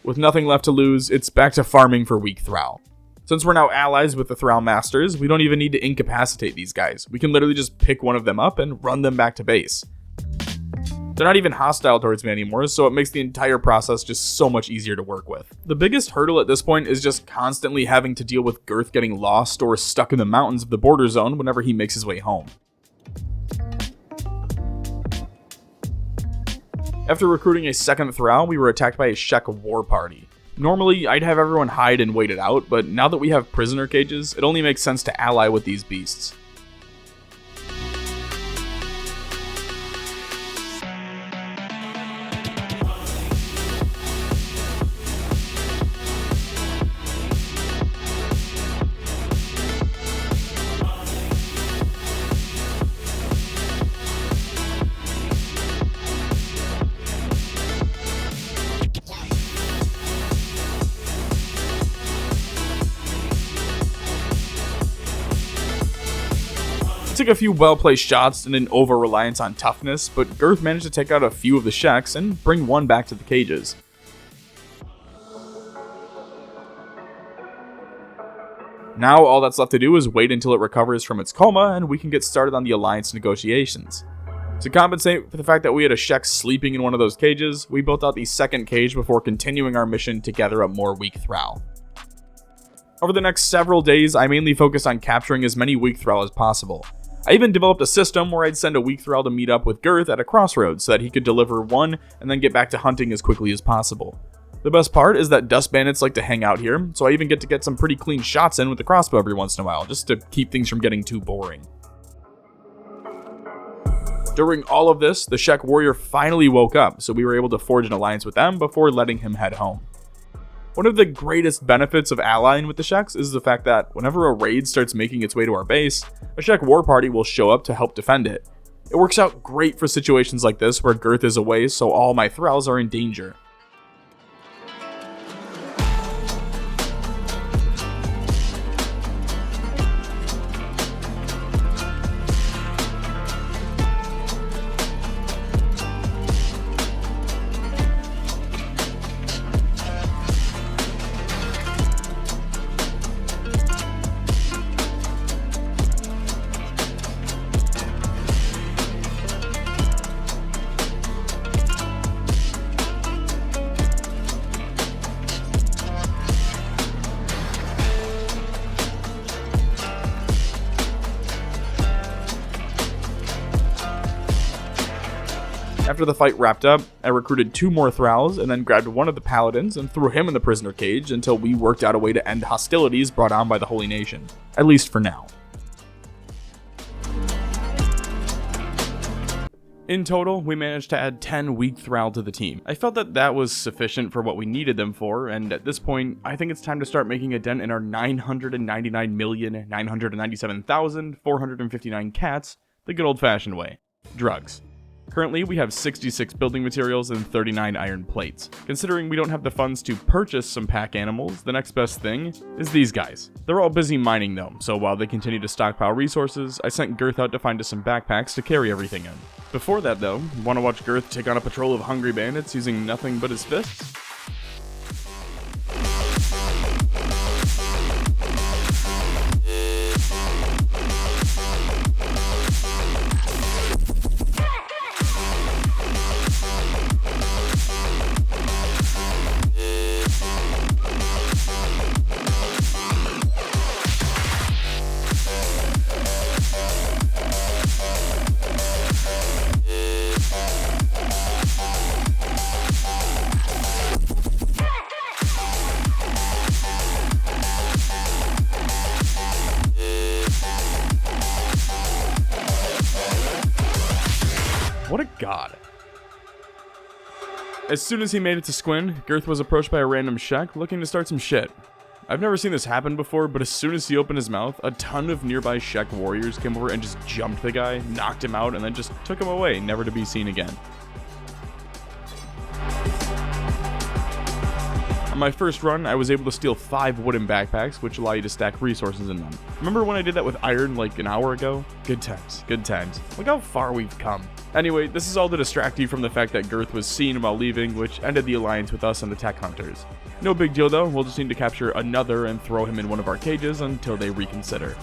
With nothing left to lose, it's back to farming for weak thrall. Since we're now allies with the thrall masters, we don't even need to incapacitate these guys. We can literally just pick one of them up and run them back to base. They're not even hostile towards me anymore, so it makes the entire process just so much easier to work with. The biggest hurdle at this point is just constantly having to deal with Girth getting lost or stuck in the mountains of the border zone whenever he makes his way home. After recruiting a second thrall, we were attacked by a Shek war party. Normally, I'd have everyone hide and wait it out, but now that we have prisoner cages, it only makes sense to ally with these beasts. Took a few well-placed shots and an over-reliance on toughness, but Girth managed to take out a few of the Sheks and bring one back to the cages. Now all that's left to do is wait until it recovers from its coma and we can get started on the alliance negotiations. To compensate for the fact that we had a Shek sleeping in one of those cages, we built out the second cage before continuing our mission to gather up more weak thrall. Over the next several days, I mainly focused on capturing as many weak thrall as possible. I even developed a system where I'd send a weak thrall to meet up with Girth at a crossroads so that he could deliver one and then get back to hunting as quickly as possible. The best part is that dust bandits like to hang out here, so I even get to get some pretty clean shots in with the crossbow every once in a while, just to keep things from getting too boring. During all of this, the Shek warrior finally woke up, so we were able to forge an alliance with them before letting him head home. One of the greatest benefits of allying with the Sheks is the fact that whenever a raid starts making its way to our base, a Shek war party will show up to help defend it. It works out great for situations like this where Girth is away, so all my thralls are in danger. After the fight wrapped up, I recruited 2 more thralls and then grabbed one of the paladins and threw him in the prisoner cage until we worked out a way to end hostilities brought on by the Holy Nation. At least for now. In total, we managed to add 10 weak thrall to the team. I felt that that was sufficient for what we needed them for, and at this point, I think it's time to start making a dent in our 999,997,459 cats the good old-fashioned way. Drugs. Currently, we have 66 building materials and 39 iron plates. Considering we don't have the funds to purchase some pack animals, the next best thing is these guys. They're all busy mining though, so while they continue to stockpile resources, I sent Girth out to find us some backpacks to carry everything in. Before that though, want to watch Girth take on a patrol of hungry bandits using nothing but his fists? What a god. As soon as he made it to Squin, Girth was approached by a random shek looking to start some shit. I've never seen this happen before, but as soon as he opened his mouth, a ton of nearby shek warriors came over and just jumped the guy, knocked him out, and then just took him away, never to be seen again. On my first run, I was able to steal 5 wooden backpacks, which allow you to stack resources in them. Remember when I did that with iron like an hour ago? Good times, good times. Look how far we've come. Anyway, this is all to distract you from the fact that Girth was seen while leaving, which ended the alliance with us and the tech hunters. No big deal though, we'll just need to capture another and throw him in one of our cages until they reconsider.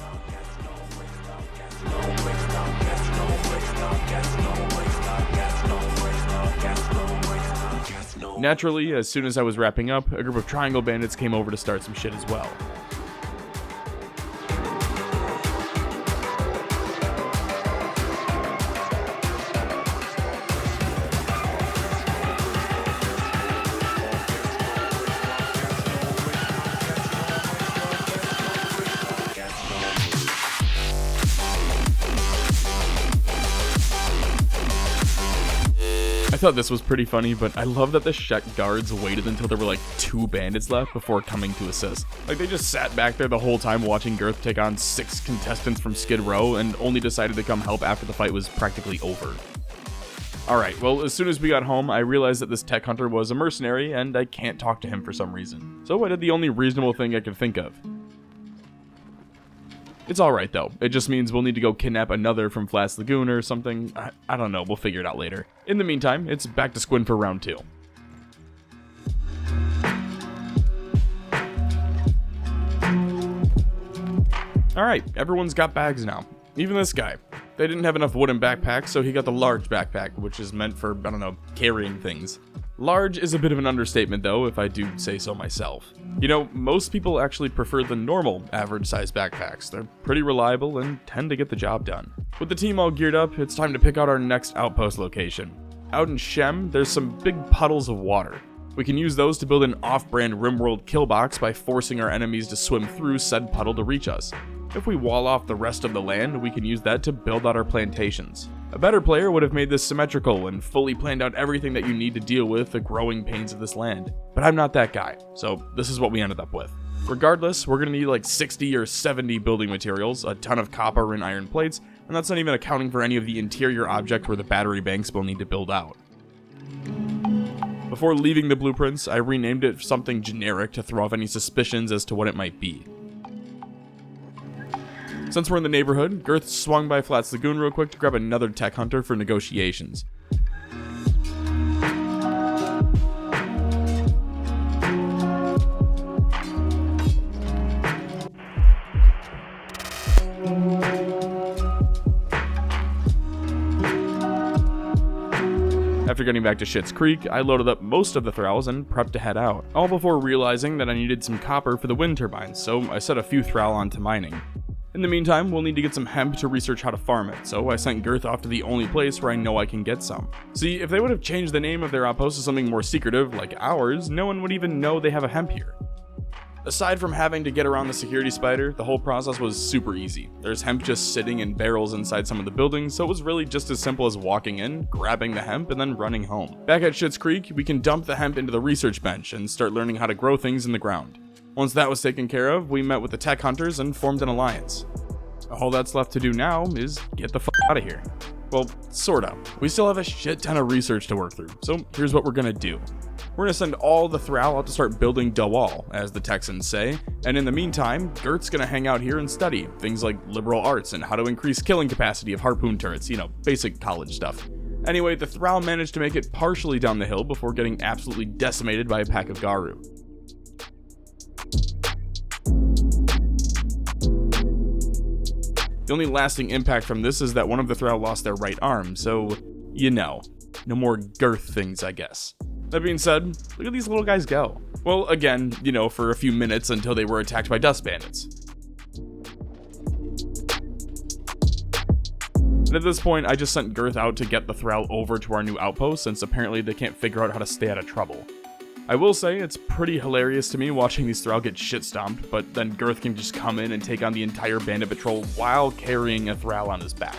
Naturally, as soon as I was wrapping up, a group of triangle bandits came over to start some shit as well. I thought this was pretty funny, but I love that the shek guards waited until there were like 2 bandits left before coming to assist. Like they just sat back there the whole time watching Girth take on 6 contestants from Skid Row and only decided to come help after the fight was practically over. Alright, well as soon as we got home, I realized that this tech hunter was a mercenary and I can't talk to him for some reason. So I did the only reasonable thing I could think of. It's alright though, it just means we'll need to go kidnap another from Flats Lagoon or something. I don't know, we'll figure it out later. In the meantime, it's back to Squin for round 2. Alright, everyone's got bags now. Even this guy. They didn't have enough wooden backpacks, so he got the large backpack, which is meant for, I don't know, carrying things. Large is a bit of an understatement though, if I do say so myself. You know, most people actually prefer the normal average size backpacks. They're pretty reliable and tend to get the job done. With the team all geared up, it's time to pick out our next outpost location. Out in Shem, there's some big puddles of water. We can use those to build an off-brand RimWorld kill box by forcing our enemies to swim through said puddle to reach us. If we wall off the rest of the land, we can use that to build out our plantations. A better player would have made this symmetrical and fully planned out everything that you need to deal with the growing pains of this land. But I'm not that guy, so this is what we ended up with. Regardless, we're going to need like 60 or 70 building materials, a ton of copper and iron plates, and that's not even accounting for any of the interior objects where the battery banks will need to build out. Before leaving the blueprints, I renamed it something generic to throw off any suspicions as to what it might be. Since we're in the neighborhood, Girth swung by Flats Lagoon real quick to grab another tech hunter for negotiations. After getting back to Schitt's Creek, I loaded up most of the thralls and prepped to head out, all before realizing that I needed some copper for the wind turbines, so I set a few thrall onto mining. In the meantime, we'll need to get some hemp to research how to farm it, so I sent Girth off to the only place where I know I can get some. See, if they would have changed the name of their outpost to something more secretive, like ours, no one would even know they have a hemp here. Aside from having to get around the security spider, the whole process was super easy. There's hemp just sitting in barrels inside some of the buildings, so it was really just as simple as walking in, grabbing the hemp, and then running home. Back at Schitt's Creek, we can dump the hemp into the research bench and start learning how to grow things in the ground. Once that was taken care of, we met with the tech hunters and formed an alliance. All that's left to do now is get the fuck out of here. Well, sorta. We still have a shit ton of research to work through, so here's what we're gonna do. We're gonna send all the thrall out to start building the wall, as the Texans say, and in the meantime, Girth's gonna hang out here and study things like liberal arts and how to increase killing capacity of harpoon turrets, basic college stuff. Anyway, the thrall managed to make it partially down the hill before getting absolutely decimated by a pack of Garu. The only lasting impact from this is that one of the thrall lost their right arm, so, no more Girth things, I guess. That being said, look at these little guys go. Well, again, for a few minutes until they were attacked by dust bandits. And at this point, I just sent Girth out to get the thrall over to our new outpost, since apparently they can't figure out how to stay out of trouble. I will say, it's pretty hilarious to me watching these thrall get shit stomped, but then Girth can just come in and take on the entire bandit patrol while carrying a thrall on his back.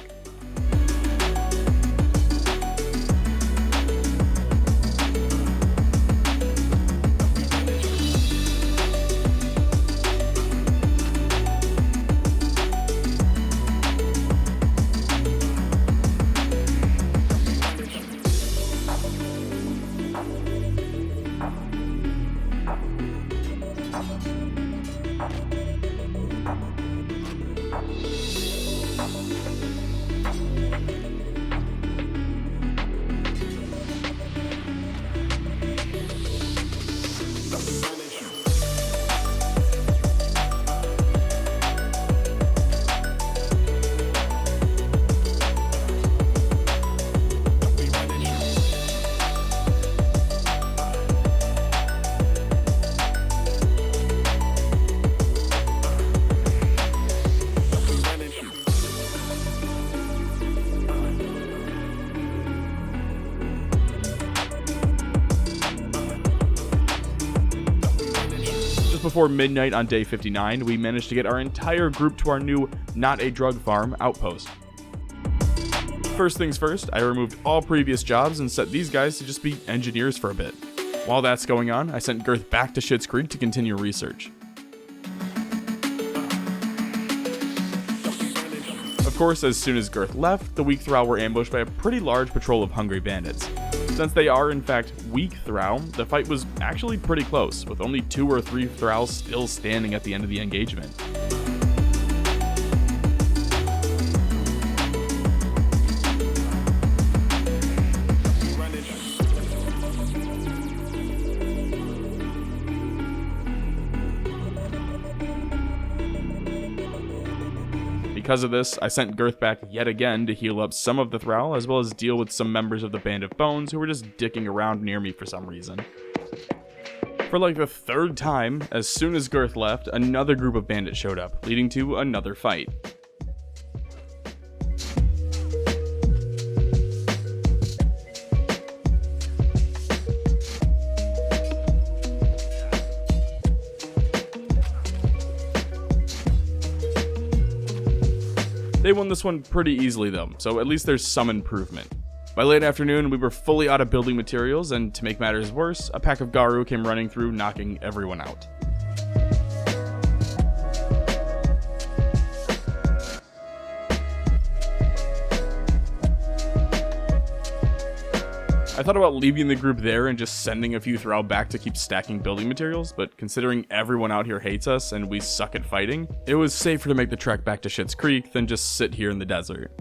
Before midnight on day 59, we managed to get our entire group to our new not a drug farm outpost. First things first, I removed all previous jobs and set these guys to just be engineers for a bit. While that's going on, I sent Girth back to Schitt's Creek to continue research. Of course, as soon as Girth left, the weak thrall were ambushed by a pretty large patrol of hungry bandits. Since they are, in fact, weak thrall, the fight was actually pretty close, with only 2 or 3 thralls still standing at the end of the engagement. Because of this, I sent Girth back yet again to heal up some of the thrall, as well as deal with some members of the Band of Bones who were just dicking around near me for some reason. For like the 3rd time, as soon as Girth left, another group of bandits showed up, leading to another fight. They won this one pretty easily though, so at least there's some improvement. By late afternoon, we were fully out of building materials, and to make matters worse, a pack of Garu came running through, knocking everyone out. I thought about leaving the group there and just sending a few thrall back to keep stacking building materials, but considering everyone out here hates us and we suck at fighting, it was safer to make the trek back to Schitt's Creek than just sit here in the desert.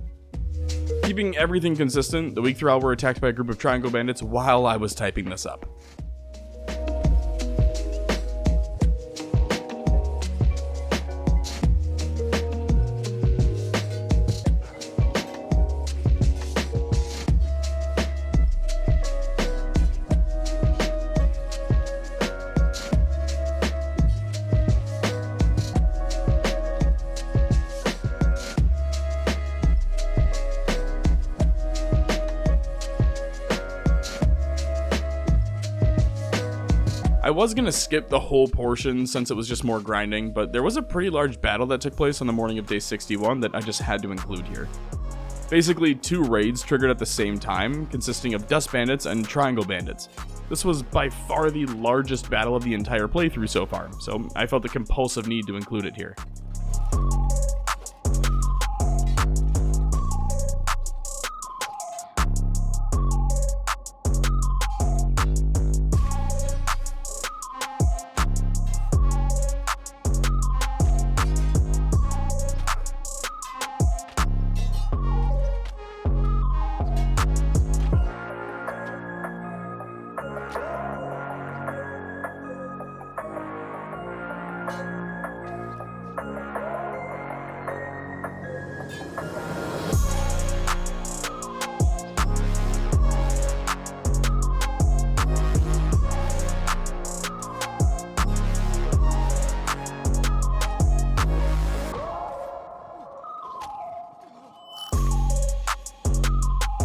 Keeping everything consistent, the weak thrall were attacked by a group of triangle bandits while I was typing this up. was going to skip the whole portion since it was just more grinding, but there was a pretty large battle that took place on the morning of day 61 that I just had to include here. Basically, 2 raids triggered at the same time, consisting of Dust Bandits and Triangle Bandits. This was by far the largest battle of the entire playthrough so far, so I felt the compulsive need to include it here.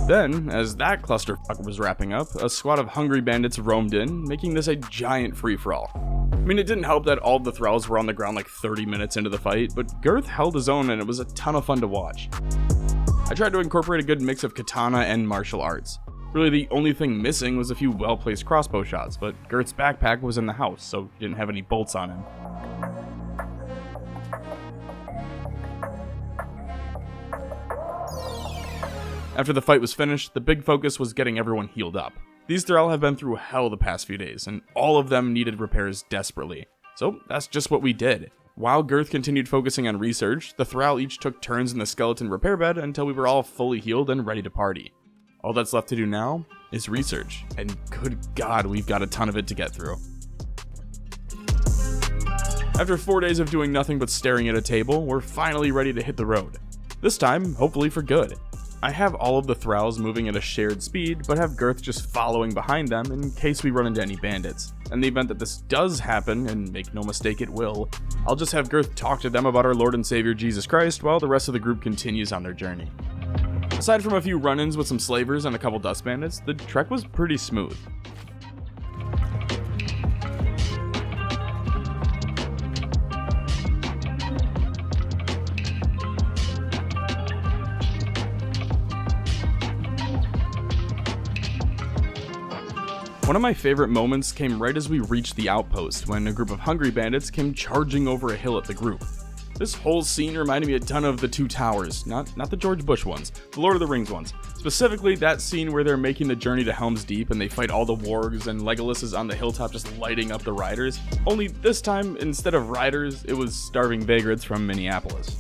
Then, as that clusterfuck was wrapping up, a squad of hungry bandits roamed in, making this a giant free-for-all. I mean, it didn't help that all the thralls were on the ground like 30 minutes into the fight, but Girth held his own and it was a ton of fun to watch. I tried to incorporate a good mix of katana and martial arts. Really, the only thing missing was a few well-placed crossbow shots, but Girth's backpack was in the house, so he didn't have any bolts on him. After the fight was finished, the big focus was getting everyone healed up. These thrall have been through hell the past few days, and all of them needed repairs desperately. So that's just what we did. While Girth continued focusing on research, the thrall each took turns in the skeleton repair bed until we were all fully healed and ready to party. All that's left to do now is research, and good God, we've got a ton of it to get through. After 4 days of doing nothing but staring at a table, we're finally ready to hit the road. This time, hopefully for good. I have all of the thralls moving at a shared speed, but have Girth just following behind them in case we run into any bandits. In the event that this does happen, and make no mistake it will, I'll just have Girth talk to them about our Lord and Savior Jesus Christ while the rest of the group continues on their journey. Aside from a few run-ins with some slavers and a couple dust bandits, the trek was pretty smooth. One of my favorite moments came right as we reached the outpost, when a group of hungry bandits came charging over a hill at the group. This whole scene reminded me a ton of the Two Towers, not the George Bush ones, the Lord of the Rings ones. Specifically that scene where they're making the journey to Helm's Deep and they fight all the wargs and Legolas is on the hilltop just lighting up the riders. Only this time, instead of riders, it was starving vagrants from Minneapolis.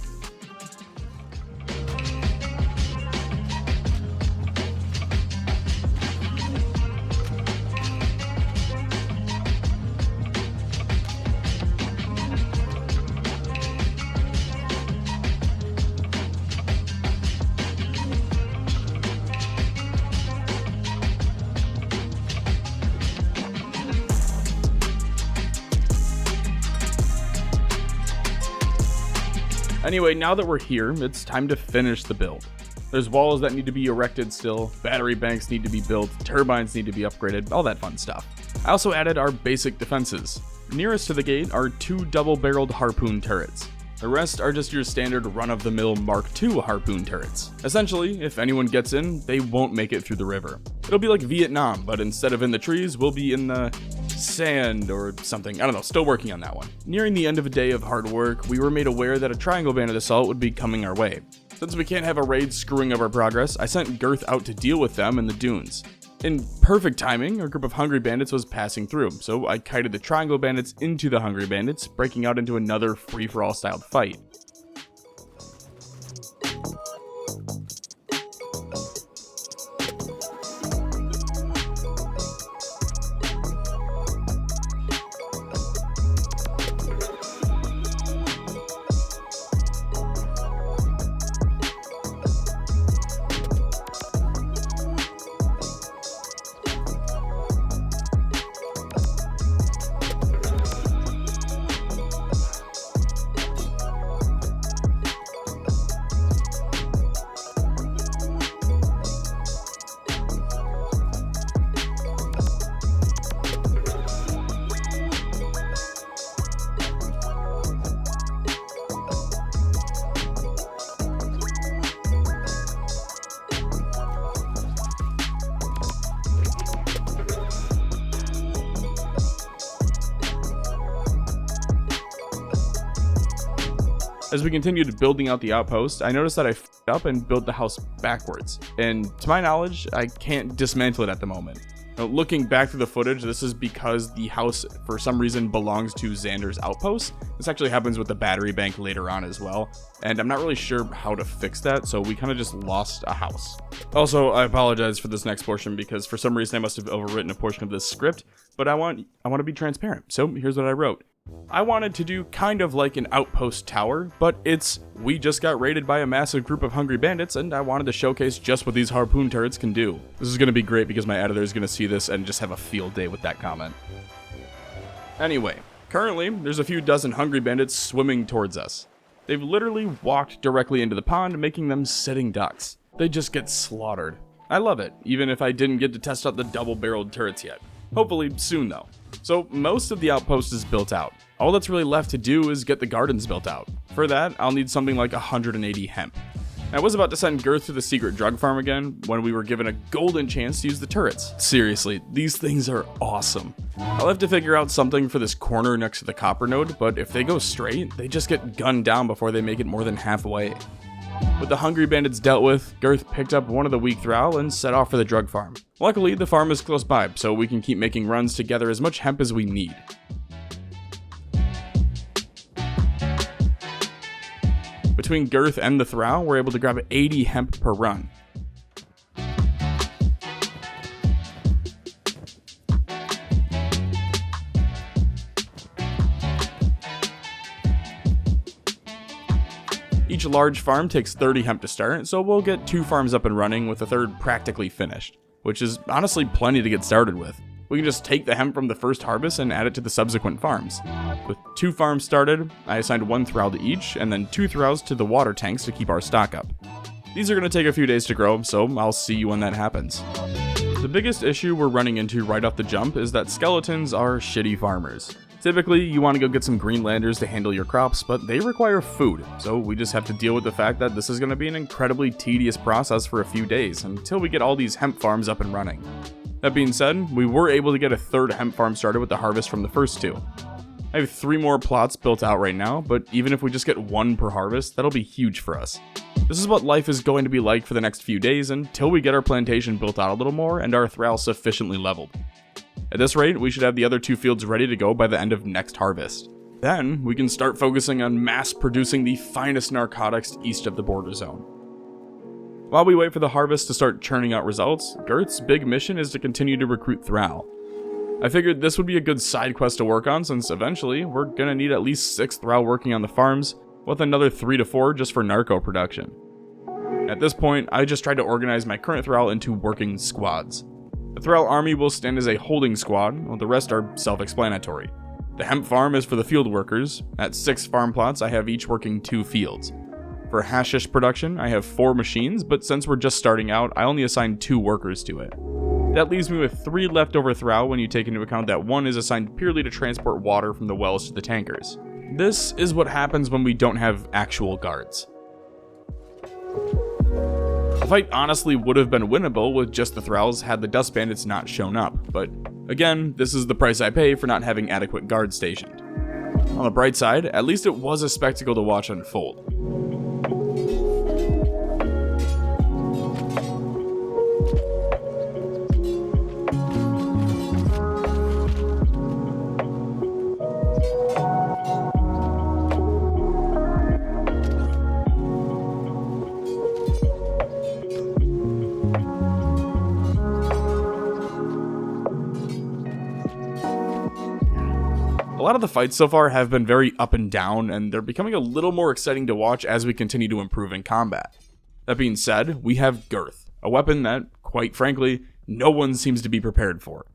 Anyway, now that we're here, it's time to finish the build. There's walls that need to be erected still, battery banks need to be built, turbines need to be upgraded, all that fun stuff. I also added our basic defenses. Nearest to the gate are 2 double-barreled harpoon turrets. The rest are just your standard run-of-the-mill Mark II harpoon turrets. Essentially, if anyone gets in, they won't make it through the river. It'll be like Vietnam, but instead of in the trees, we'll be in the sand or something. I don't know, still working on that one. Nearing the end of a day of hard work, we were made aware that a Triangle Bandit assault would be coming our way. Since we can't have a raid screwing up our progress, I sent Girth out to deal with them in the dunes. In perfect timing, a group of hungry bandits was passing through, so I kited the Triangle Bandits into the hungry bandits, breaking out into another free-for-all styled fight. As we continued building out the outpost, I noticed that I f***ed up and built the house backwards, and to my knowledge, I can't dismantle it at the moment. Now, looking back through the footage, this is because the house, for some reason, belongs to Xander's outpost. This actually happens with the battery bank later on as well, and I'm not really sure how to fix that, so we kind of just lost a house. Also, I apologize for this next portion because for some reason I must have overwritten a portion of this script, but I want to be transparent, so here's what I wrote. I wanted to do kind of like an outpost tower, but we just got raided by a massive group of hungry bandits, and I wanted to showcase just what these harpoon turrets can do. This is going to be great because my editor is going to see this and just have a field day with that comment. Anyway, currently, there's a few dozen hungry bandits swimming towards us. They've literally walked directly into the pond, making them sitting ducks. They just get slaughtered. I love it, even if I didn't get to test out the double-barreled turrets yet. Hopefully soon though. So most of the outpost is built out. All that's really left to do is get the gardens built out. For that, I'll need something like 180 hemp. I was about to send Girth to the secret drug farm again when we were given a golden chance to use the turrets. Seriously, these things are awesome. I'll have to figure out something for this corner next to the copper node, but if they go straight, they just get gunned down before they make it more than halfway. With the hungry bandits dealt with, Girth picked up one of the weak thrall and set off for the drug farm. Luckily, the farm is close by, so we can keep making runs to gather as much hemp as we need. Between Girth and the thrall, we're able to grab 80 hemp per run. Each large farm takes 30 hemp to start, so we'll get 2 farms up and running with the third practically finished, which is honestly plenty to get started with. We can just take the hemp from the first harvest and add it to the subsequent farms. With 2 farms started, I assigned 1 thrall to each, and then 2 thralls to the water tanks to keep our stock up. These are going to take a few days to grow, so I'll see you when that happens. The biggest issue we're running into right off the jump is that skeletons are shitty farmers. Typically, you want to go get some Greenlanders to handle your crops, but they require food, so we just have to deal with the fact that this is going to be an incredibly tedious process for a few days until we get all these hemp farms up and running. That being said, we were able to get a 3rd hemp farm started with the harvest from the first 2. I have 3 more plots built out right now, but even if we just get 1 per harvest, that'll be huge for us. This is what life is going to be like for the next few days until we get our plantation built out a little more and our thralls sufficiently leveled. At this rate, we should have the other 2 fields ready to go by the end of next harvest. Then, we can start focusing on mass producing the finest narcotics east of the border zone. While we wait for the harvest to start churning out results, Girth's big mission is to continue to recruit thrall. I figured this would be a good side quest to work on since eventually we're gonna need at least 6 thrall working on the farms, with another 3 to 4 just for narco production. At this point, I just tried to organize my current thrall into working squads. The thrall army will stand as a holding squad, while the rest are self-explanatory. The hemp farm is for the field workers. At 6 farm plots, I have each working 2 fields. For hashish production, I have 4 machines, but since we're just starting out, I only assigned 2 workers to it. That leaves me with 3 leftover thrall when you take into account that 1 is assigned purely to transport water from the wells to the tankers. This is what happens when we don't have actual guards. The fight honestly would have been winnable with just the thralls had the dust bandits not shown up, but again, this is the price I pay for not having adequate guards stationed. On the bright side, at least it was a spectacle to watch unfold. A lot of the fights so far have been very up and down, and they're becoming a little more exciting to watch as we continue to improve in combat. That being said, we have Girth, a weapon that, quite frankly, no one seems to be prepared for.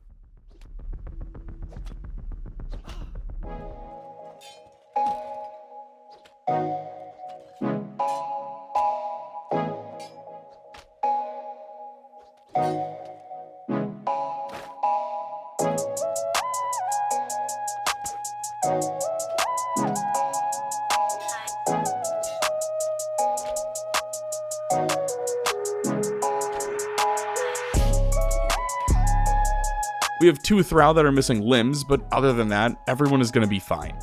We have 2 thrall that are missing limbs, but other than that, everyone is going to be fine.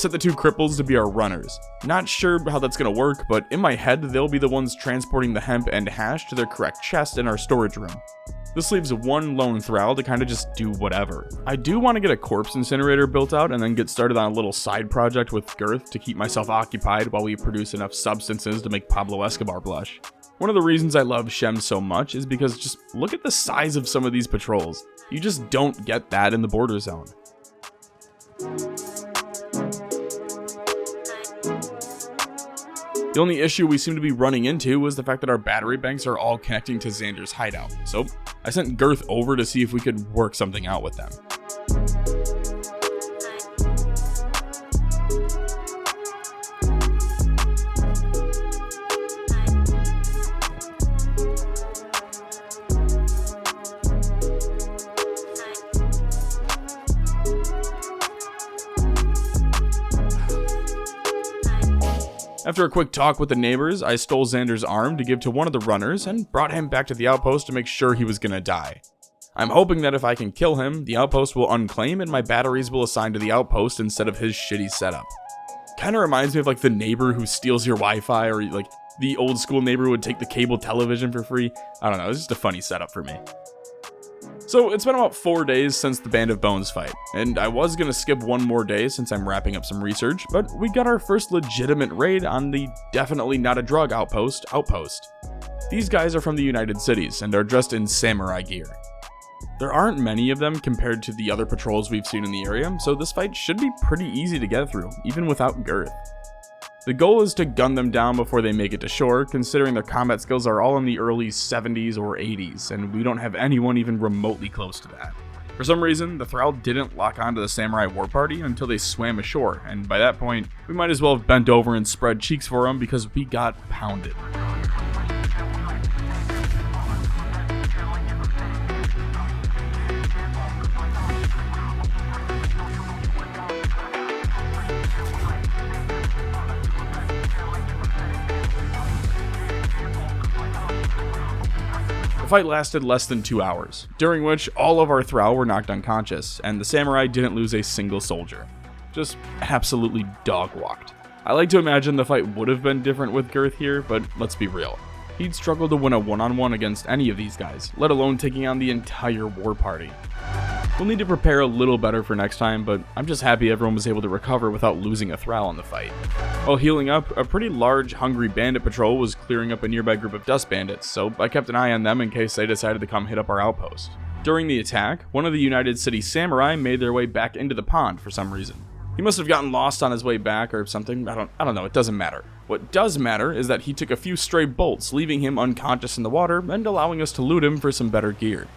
set the two cripples to be our runners. Not sure how that's gonna work, but in my head, they'll be the ones transporting the hemp and hash to their correct chest in our storage room. This leaves one lone thrall to kind of just do whatever. I do want to get a corpse incinerator built out and then get started on a little side project with Girth to keep myself occupied while we produce enough substances to make Pablo Escobar blush. One of the reasons I love Shem so much is because just look at the size of some of these patrols. You just don't get that in the border zone. The only issue we seem to be running into was the fact that our battery banks are all connecting to Xander's hideout, so I sent Girth over to see if we could work something out with them. After a quick talk with the neighbors, I stole Xander's arm to give to one of the runners and brought him back to the outpost to make sure he was gonna die. I'm hoping that if I can kill him, the outpost will unclaim and my batteries will assign to the outpost instead of his shitty setup. Kinda reminds me of like the neighbor who steals your Wi-Fi, or like the old school neighbor who would take the cable television for free. I don't know, it's just a funny setup for me. So it's been about 4 days since the Band of Bones fight, and I was gonna skip one more day since I'm wrapping up some research, but we got our first legitimate raid on the definitely not a drug outpost. These guys are from the United Cities and are dressed in samurai gear. There aren't many of them compared to the other patrols we've seen in the area, so this fight should be pretty easy to get through, even without Girth. The goal is to gun them down before they make it to shore, considering their combat skills are all in the early 70s or 80s, and we don't have anyone even remotely close to that. For some reason, the thrall didn't lock onto the samurai war party until they swam ashore, and by that point, we might as well have bent over and spread cheeks for them because we got pounded. The fight lasted less than 2 hours, during which all of our thrall were knocked unconscious, and the samurai didn't lose a single soldier. Just absolutely dog-walked. I like to imagine the fight would have been different with Girth here, but let's be real. He'd struggle to win a one-on-one against any of these guys, let alone taking on the entire war party. We'll need to prepare a little better for next time, but I'm just happy everyone was able to recover without losing a thrall in the fight. While healing up, a pretty large, hungry bandit patrol was clearing up a nearby group of dust bandits, so I kept an eye on them in case they decided to come hit up our outpost. During the attack, one of the United City samurai made their way back into the pond for some reason. He must have gotten lost on his way back or something, I don't know, it doesn't matter. What does matter is that he took a few stray bolts, leaving him unconscious in the water and allowing us to loot him for some better gear.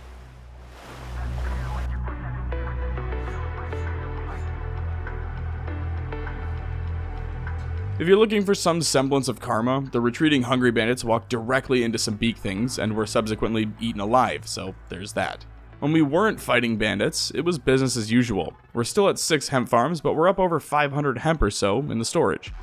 If you're looking for some semblance of karma, the retreating hungry bandits walked directly into some Beak Things and were subsequently eaten alive, so there's that. When we weren't fighting bandits, it was business as usual. We're still at 6 hemp farms, but we're up over 500 hemp or so in the storage.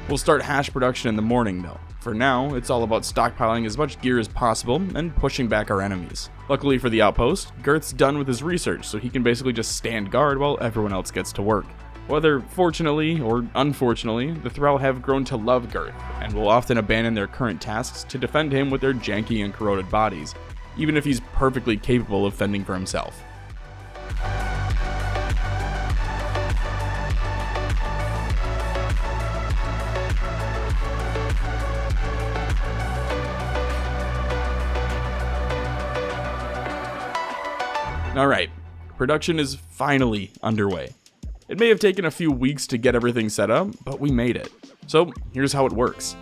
We'll start hash production in the morning though. For now, it's all about stockpiling as much gear as possible and pushing back our enemies. Luckily for the outpost, Girth's done with his research, so he can basically just stand guard while everyone else gets to work. Whether fortunately or unfortunately, the thrall have grown to love Girth, and will often abandon their current tasks to defend him with their janky and corroded bodies, even if he's perfectly capable of fending for himself. Alright, production is finally underway. It may have taken a few weeks to get everything set up, but we made it. So here's how it works.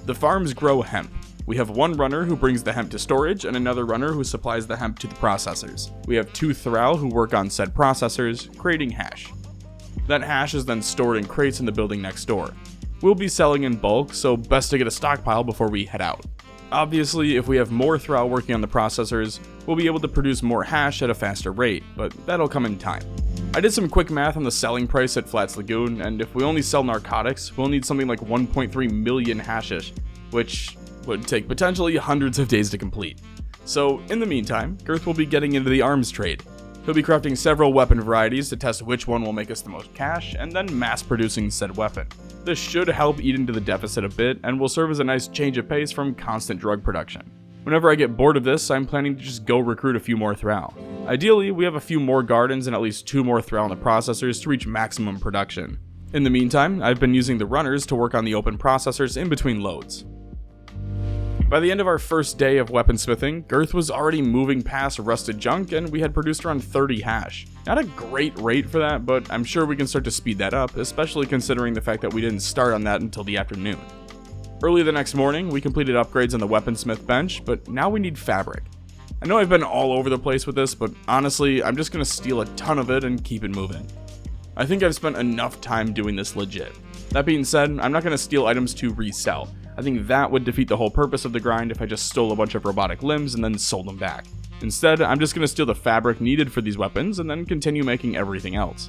The farms grow hemp. We have one runner who brings the hemp to storage and another runner who supplies the hemp to the processors. We have 2 thrall who work on said processors, creating hash. That hash is then stored in crates in the building next door. We'll be selling in bulk, so best to get a stockpile before we head out. Obviously, if we have more thrall working on the processors, we'll be able to produce more hash at a faster rate, but that'll come in time. I did some quick math on the selling price at Flats Lagoon, and if we only sell narcotics, we'll need something like 1.3 million hashish, which would take potentially hundreds of days to complete. So, in the meantime, Girth will be getting into the arms trade. He'll be crafting several weapon varieties to test which one will make us the most cash, and then mass producing said weapon. This should help eat into the deficit a bit, and will serve as a nice change of pace from constant drug production. Whenever I get bored of this, I'm planning to just go recruit a few more thrall. Ideally, we have a few more gardens and at least 2 more thrall in the processors to reach maximum production. In the meantime, I've been using the runners to work on the open processors in between loads. By the end of our first day of weaponsmithing, Girth was already moving past rusted junk and we had produced around 30 hash. Not a great rate for that, but I'm sure we can start to speed that up, especially considering the fact that we didn't start on that until the afternoon. Early the next morning, we completed upgrades on the weaponsmith bench, but now we need fabric. I know I've been all over the place with this, but honestly, I'm just going to steal a ton of it and keep it moving. I think I've spent enough time doing this legit. That being said, I'm not going to steal items to resell. I think that would defeat the whole purpose of the grind if I just stole a bunch of robotic limbs and then sold them back. Instead, I'm just going to steal the fabric needed for these weapons and then continue making everything else.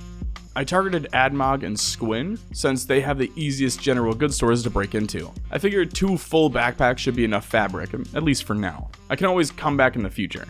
I targeted Admog and Squin, since they have the easiest general goods stores to break into. I figured 2 full backpacks should be enough fabric, at least for now. I can always come back in the future.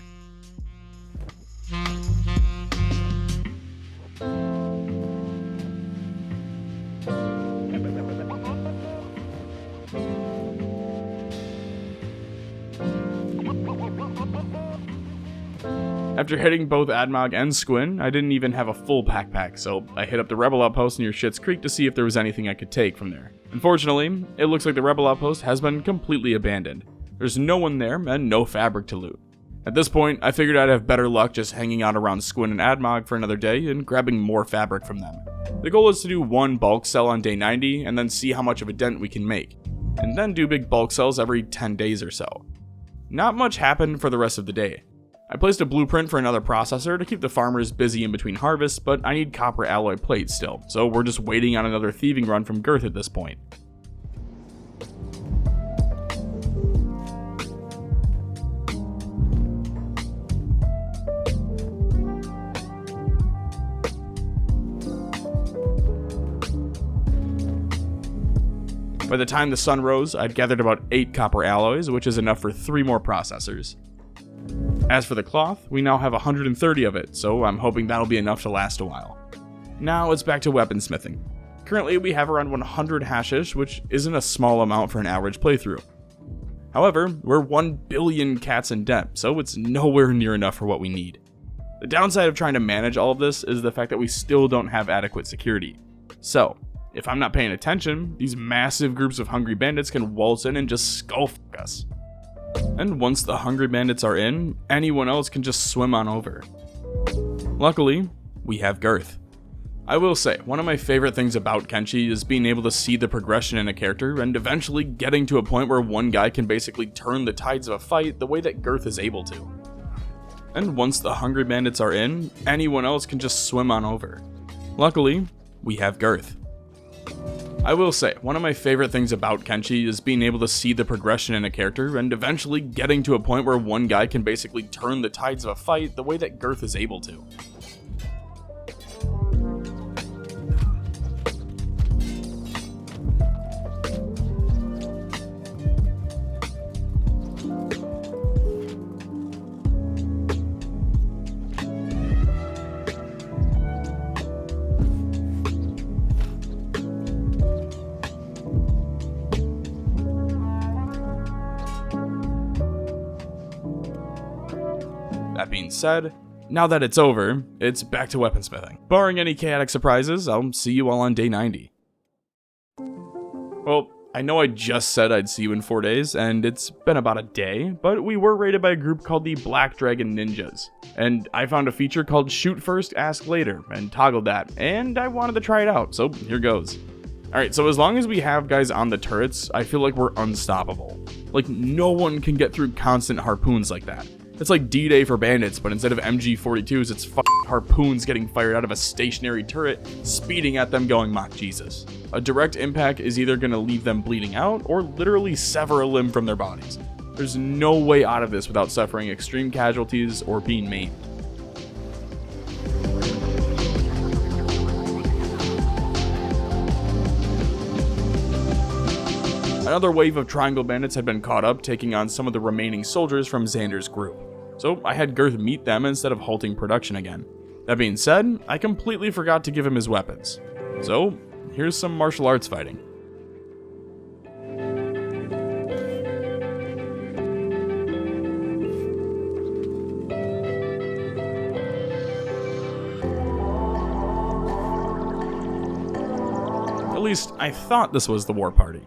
After hitting both Admog and Squin, I didn't even have a full backpack, so I hit up the rebel outpost near Schitt's Creek to see if there was anything I could take from there. Unfortunately, it looks like the rebel outpost has been completely abandoned. There's no one there and no fabric to loot. At this point, I figured I'd have better luck just hanging out around Squin and Admog for another day and grabbing more fabric from them. The goal is to do 1 bulk sell on day 90 and then see how much of a dent we can make, and then do big bulk sells every 10 days or so. Not much happened for the rest of the day. I placed a blueprint for another processor to keep the farmers busy in between harvests, but I need copper alloy plates still, so we're just waiting on another thieving run from Girth at this point. By the time the sun rose, I'd gathered about 8 copper alloys, which is enough for 3 more processors. As for the cloth, we now have 130 of it, so I'm hoping that'll be enough to last a while. Now it's back to weaponsmithing. Currently we have around 100 hashish, which isn't a small amount for an average playthrough. However, we're 1 billion cats in debt, so it's nowhere near enough for what we need. The downside of trying to manage all of this is the fact that we still don't have adequate security. So, if I'm not paying attention, these massive groups of hungry bandits can waltz in and just skull fuck us. And once the hungry bandits are in, anyone else can just swim on over. Luckily, we have Girth. I will say, one of my favorite things about Kenshi is being able to see the progression in a character and eventually getting to a point where one guy can basically turn the tides of a fight the way that Girth is able to. And once the hungry bandits are in, anyone else can just swim on over. Luckily, we have Girth. I will say, one of my favorite things about Kenshi is being able to see the progression in a character and eventually getting to a point where one guy can basically turn the tides of a fight the way that Girth is able to. That being said, now that it's over, it's back to weaponsmithing. Barring any chaotic surprises, I'll see you all on day 90. Well, I know I just said I'd see you in 4 days, and it's been about a day, but we were raided by a group called the Black Dragon Ninjas, and I found a feature called Shoot First, Ask Later, and toggled that, and I wanted to try it out, so here goes. Alright, so as long as we have guys on the turrets, I feel like we're unstoppable. Like, no one can get through constant harpoons like that. It's like D-Day for bandits, but instead of MG42s, it's harpoons getting fired out of a stationary turret, speeding at them going Mach Jesus. A direct impact is either going to leave them bleeding out, or literally sever a limb from their bodies. There's no way out of this without suffering extreme casualties or being maimed. Another wave of triangle bandits had been caught up, taking on some of the remaining soldiers from Xander's group. So I had Girth meet them instead of halting production again. That being said, I completely forgot to give him his weapons. So, here's some martial arts fighting. At least, I thought this was the war party.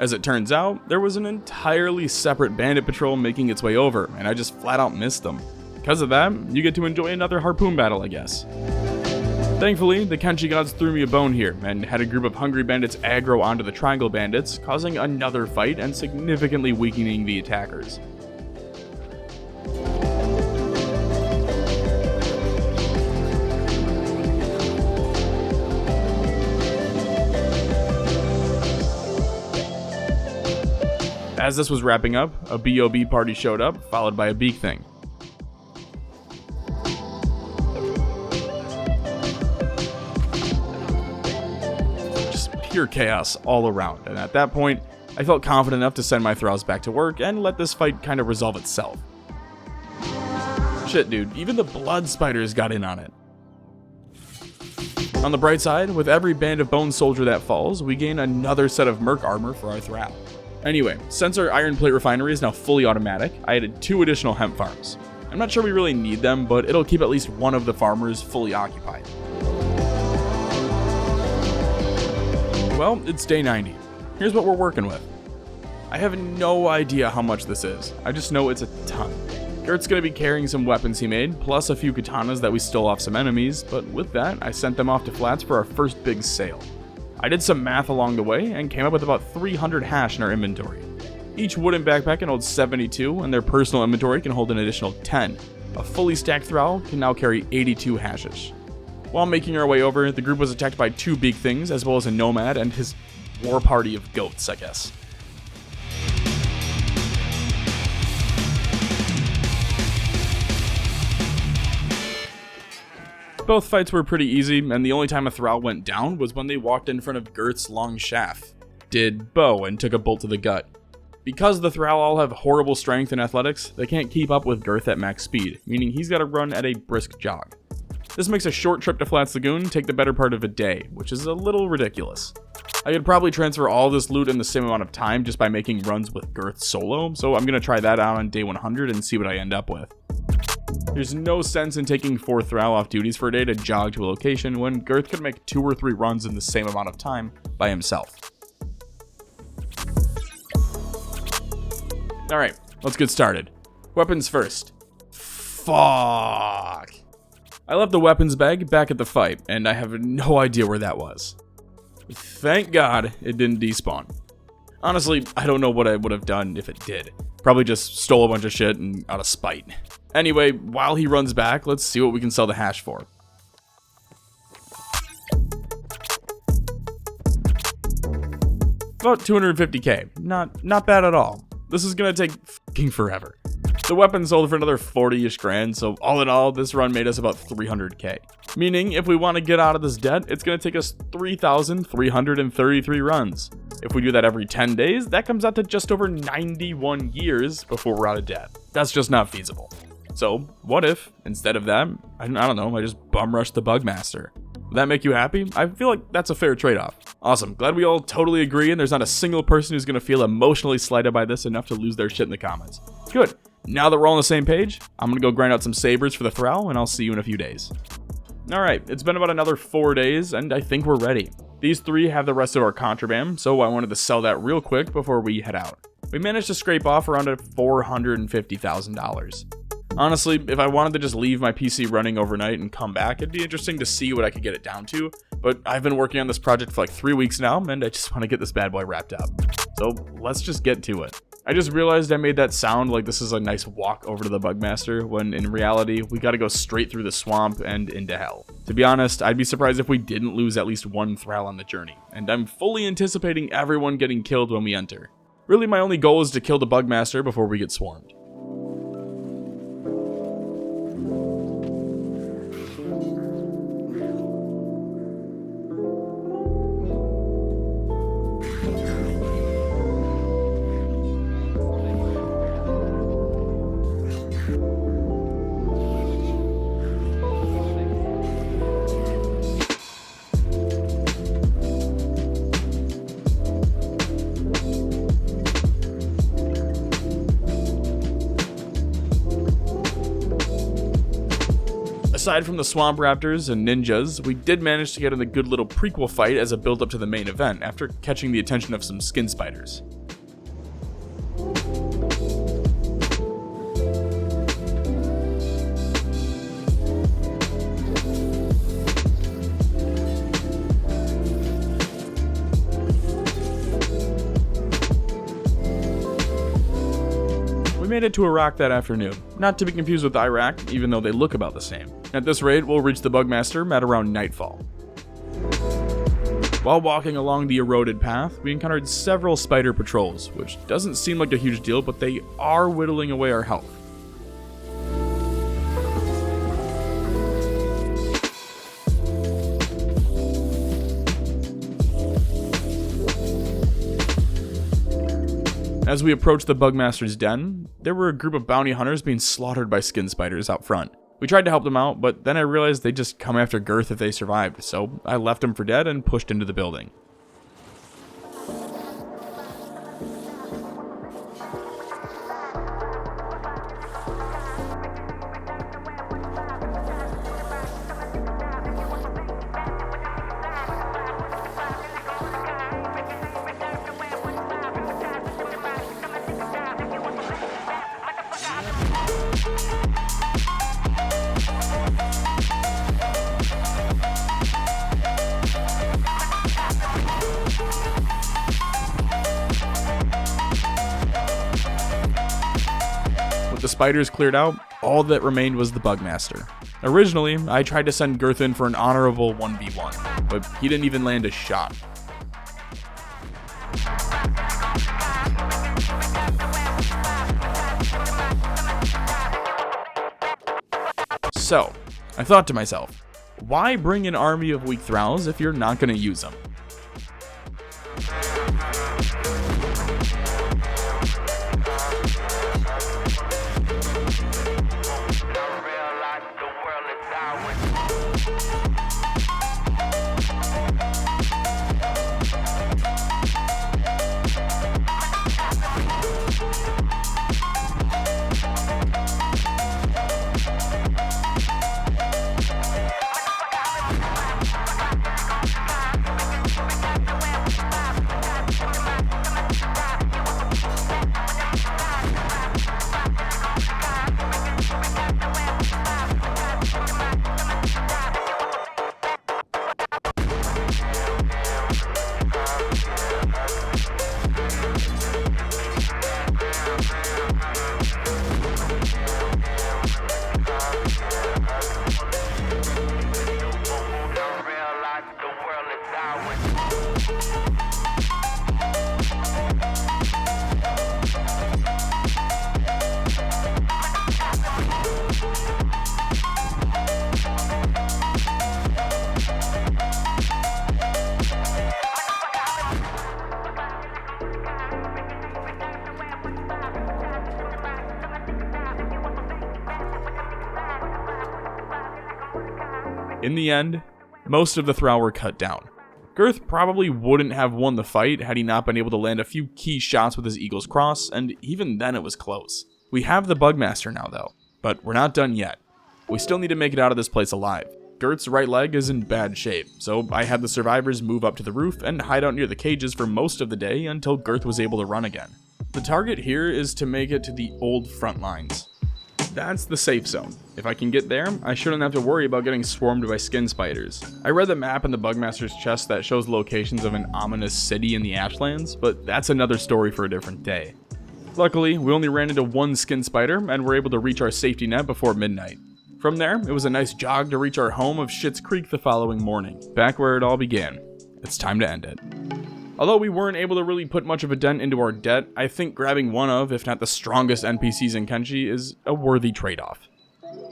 As it turns out, there was an entirely separate bandit patrol making its way over, and I just flat out missed them. Because of that, you get to enjoy another harpoon battle, I guess. Thankfully, the Kenshi gods threw me a bone here, and had a group of hungry bandits aggro onto the triangle bandits, causing another fight and significantly weakening the attackers. As this was wrapping up, a BOB party showed up, followed by a Beak Thing. Just pure chaos all around, and at that point, I felt confident enough to send my thralls back to work and let this fight kind of resolve itself. Shit, dude, even the blood spiders got in on it. On the bright side, with every band of bone soldier that falls, we gain another set of merc armor for our thrall. Anyway, since our iron plate refinery is now fully automatic, I added 2 additional hemp farms. I'm not sure we really need them, but it'll keep at least one of the farmers fully occupied. Well, it's day 90. Here's what we're working with. I have no idea how much this is. I just know it's a ton. Gert's gonna be carrying some weapons he made, plus a few katanas that we stole off some enemies, but with that, I sent them off to Flats for our first big sale. I did some math along the way and came up with about 300 hash in our inventory. Each wooden backpack can hold 72, and their personal inventory can hold an additional 10. A fully stacked thrall can now carry 82 hashes. While making our way over, the group was attacked by 2 Beak Things, as well as a nomad and his war party of goats, I guess. Both fights were pretty easy, and the only time a thrall went down was when they walked in front of Gert's long shaft, did bow, and took a bolt to the gut. Because the thrall all have horrible strength and athletics, they can't keep up with Gert at max speed, meaning he's got to run at a brisk jog. This makes a short trip to Flats Lagoon take the better part of a day, which is a little ridiculous. I could probably transfer all this loot in the same amount of time just by making runs with Gert solo, so I'm going to try that out on day 100 and see what I end up with. There's no sense in taking 4 thrall off duties for a day to jog to a location when Gert could make 2 or 3 runs in the same amount of time by himself. Alright, let's get started. Weapons first. Fuck. I left the weapons bag back at the fight, and I have no idea where that was. Thank God it didn't despawn. Honestly, I don't know what I would have done if it did. Probably just stole a bunch of shit and out of spite. Anyway, while he runs back, let's see what we can sell the hash for. About 250k. Not bad at all. This is gonna take fucking forever. The weapon sold for another 40-ish grand, so all in all, this run made us about 300k. Meaning, if we want to get out of this debt, it's gonna take us 3,333 runs. If we do that every 10 days, that comes out to just over 91 years before we're out of debt. That's just not feasible. So, what if, instead of that, I don't know, I just bum rushed the Bugmaster? Would that make you happy? I feel like that's a fair trade-off. Awesome, glad we all totally agree and there's not a single person who's gonna feel emotionally slighted by this enough to lose their shit in the comments. Good, now that we're all on the same page, I'm gonna go grind out some sabers for the thrall and I'll see you in a few days. Alright, it's been about another 4 days and I think we're ready. These 3 have the rest of our contraband, so I wanted to sell that real quick before we head out. We managed to scrape off around $450,000. Honestly, if I wanted to just leave my PC running overnight and come back, it'd be interesting to see what I could get it down to, but I've been working on this project for like 3 weeks now, and I just want to get this bad boy wrapped up. So let's just get to it. I just realized I made that sound like this is a nice walk over to the Bugmaster, when in reality, we gotta go straight through the swamp and into hell. To be honest, I'd be surprised if we didn't lose at least 1 thrall on the journey, and I'm fully anticipating everyone getting killed when we enter. Really, my only goal is to kill the Bugmaster before we get swarmed. Aside from the swamp raptors and ninjas, we did manage to get in a good little prequel fight as a build up to the main event after catching the attention of some skin spiders. We made it to Iraq that afternoon, not to be confused with Iraq, even though they look about the same. At this rate, we'll reach the Bugmaster at around nightfall. While walking along the eroded path, we encountered several spider patrols, which doesn't seem like a huge deal, but they are whittling away our health. As we approached the Bugmaster's den, there were a group of bounty hunters being slaughtered by skin spiders out front. We tried to help them out, but then I realized they'd just come after Girth if they survived, so I left them for dead and pushed into the building. With the spiders cleared out, all that remained was the Bugmaster. Originally, I tried to send Girth in for an honorable 1v1, but he didn't even land a shot. So, I thought to myself, why bring an army of weak thralls if you're not going to use them? In the end, most of the thrall were cut down. Girth probably wouldn't have won the fight had he not been able to land a few key shots with his Eagle's Cross, and even then it was close. We have the Bugmaster now though, but we're not done yet. We still need to make it out of this place alive. Girth's right leg is in bad shape, so I had the survivors move up to the roof and hide out near the cages for most of the day until Girth was able to run again. The target here is to make it to the old front lines. That's the safe zone. If I can get there, I shouldn't have to worry about getting swarmed by skin spiders. I read the map in the Bugmaster's chest that shows locations of an ominous city in the Ashlands, but that's another story for a different day. Luckily, we only ran into one skin spider and were able to reach our safety net before midnight. From there, it was a nice jog to reach our home of Schitt's Creek the following morning, back where it all began. It's time to end it. Although we weren't able to really put much of a dent into our debt, I think grabbing one of, if not the strongest NPCs in Kenshi is a worthy trade-off.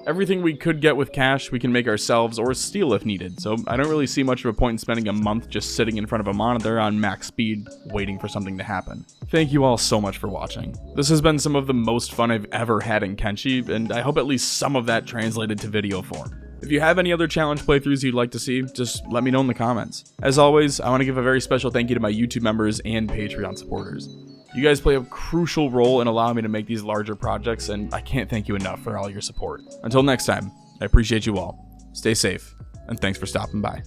Everything we could get with cash we can make ourselves or steal if needed, so I don't really see much of a point in spending a month just sitting in front of a monitor on max speed waiting for something to happen. Thank you all so much for watching. This has been some of the most fun I've ever had in Kenshi, and I hope at least some of that translated to video form. If you have any other challenge playthroughs you'd like to see, just let me know in the comments. As always, I want to give a very special thank you to my YouTube members and Patreon supporters. You guys play a crucial role in allowing me to make these larger projects, and I can't thank you enough for all your support. Until next time, I appreciate you all. stay safe, and thanks for stopping by.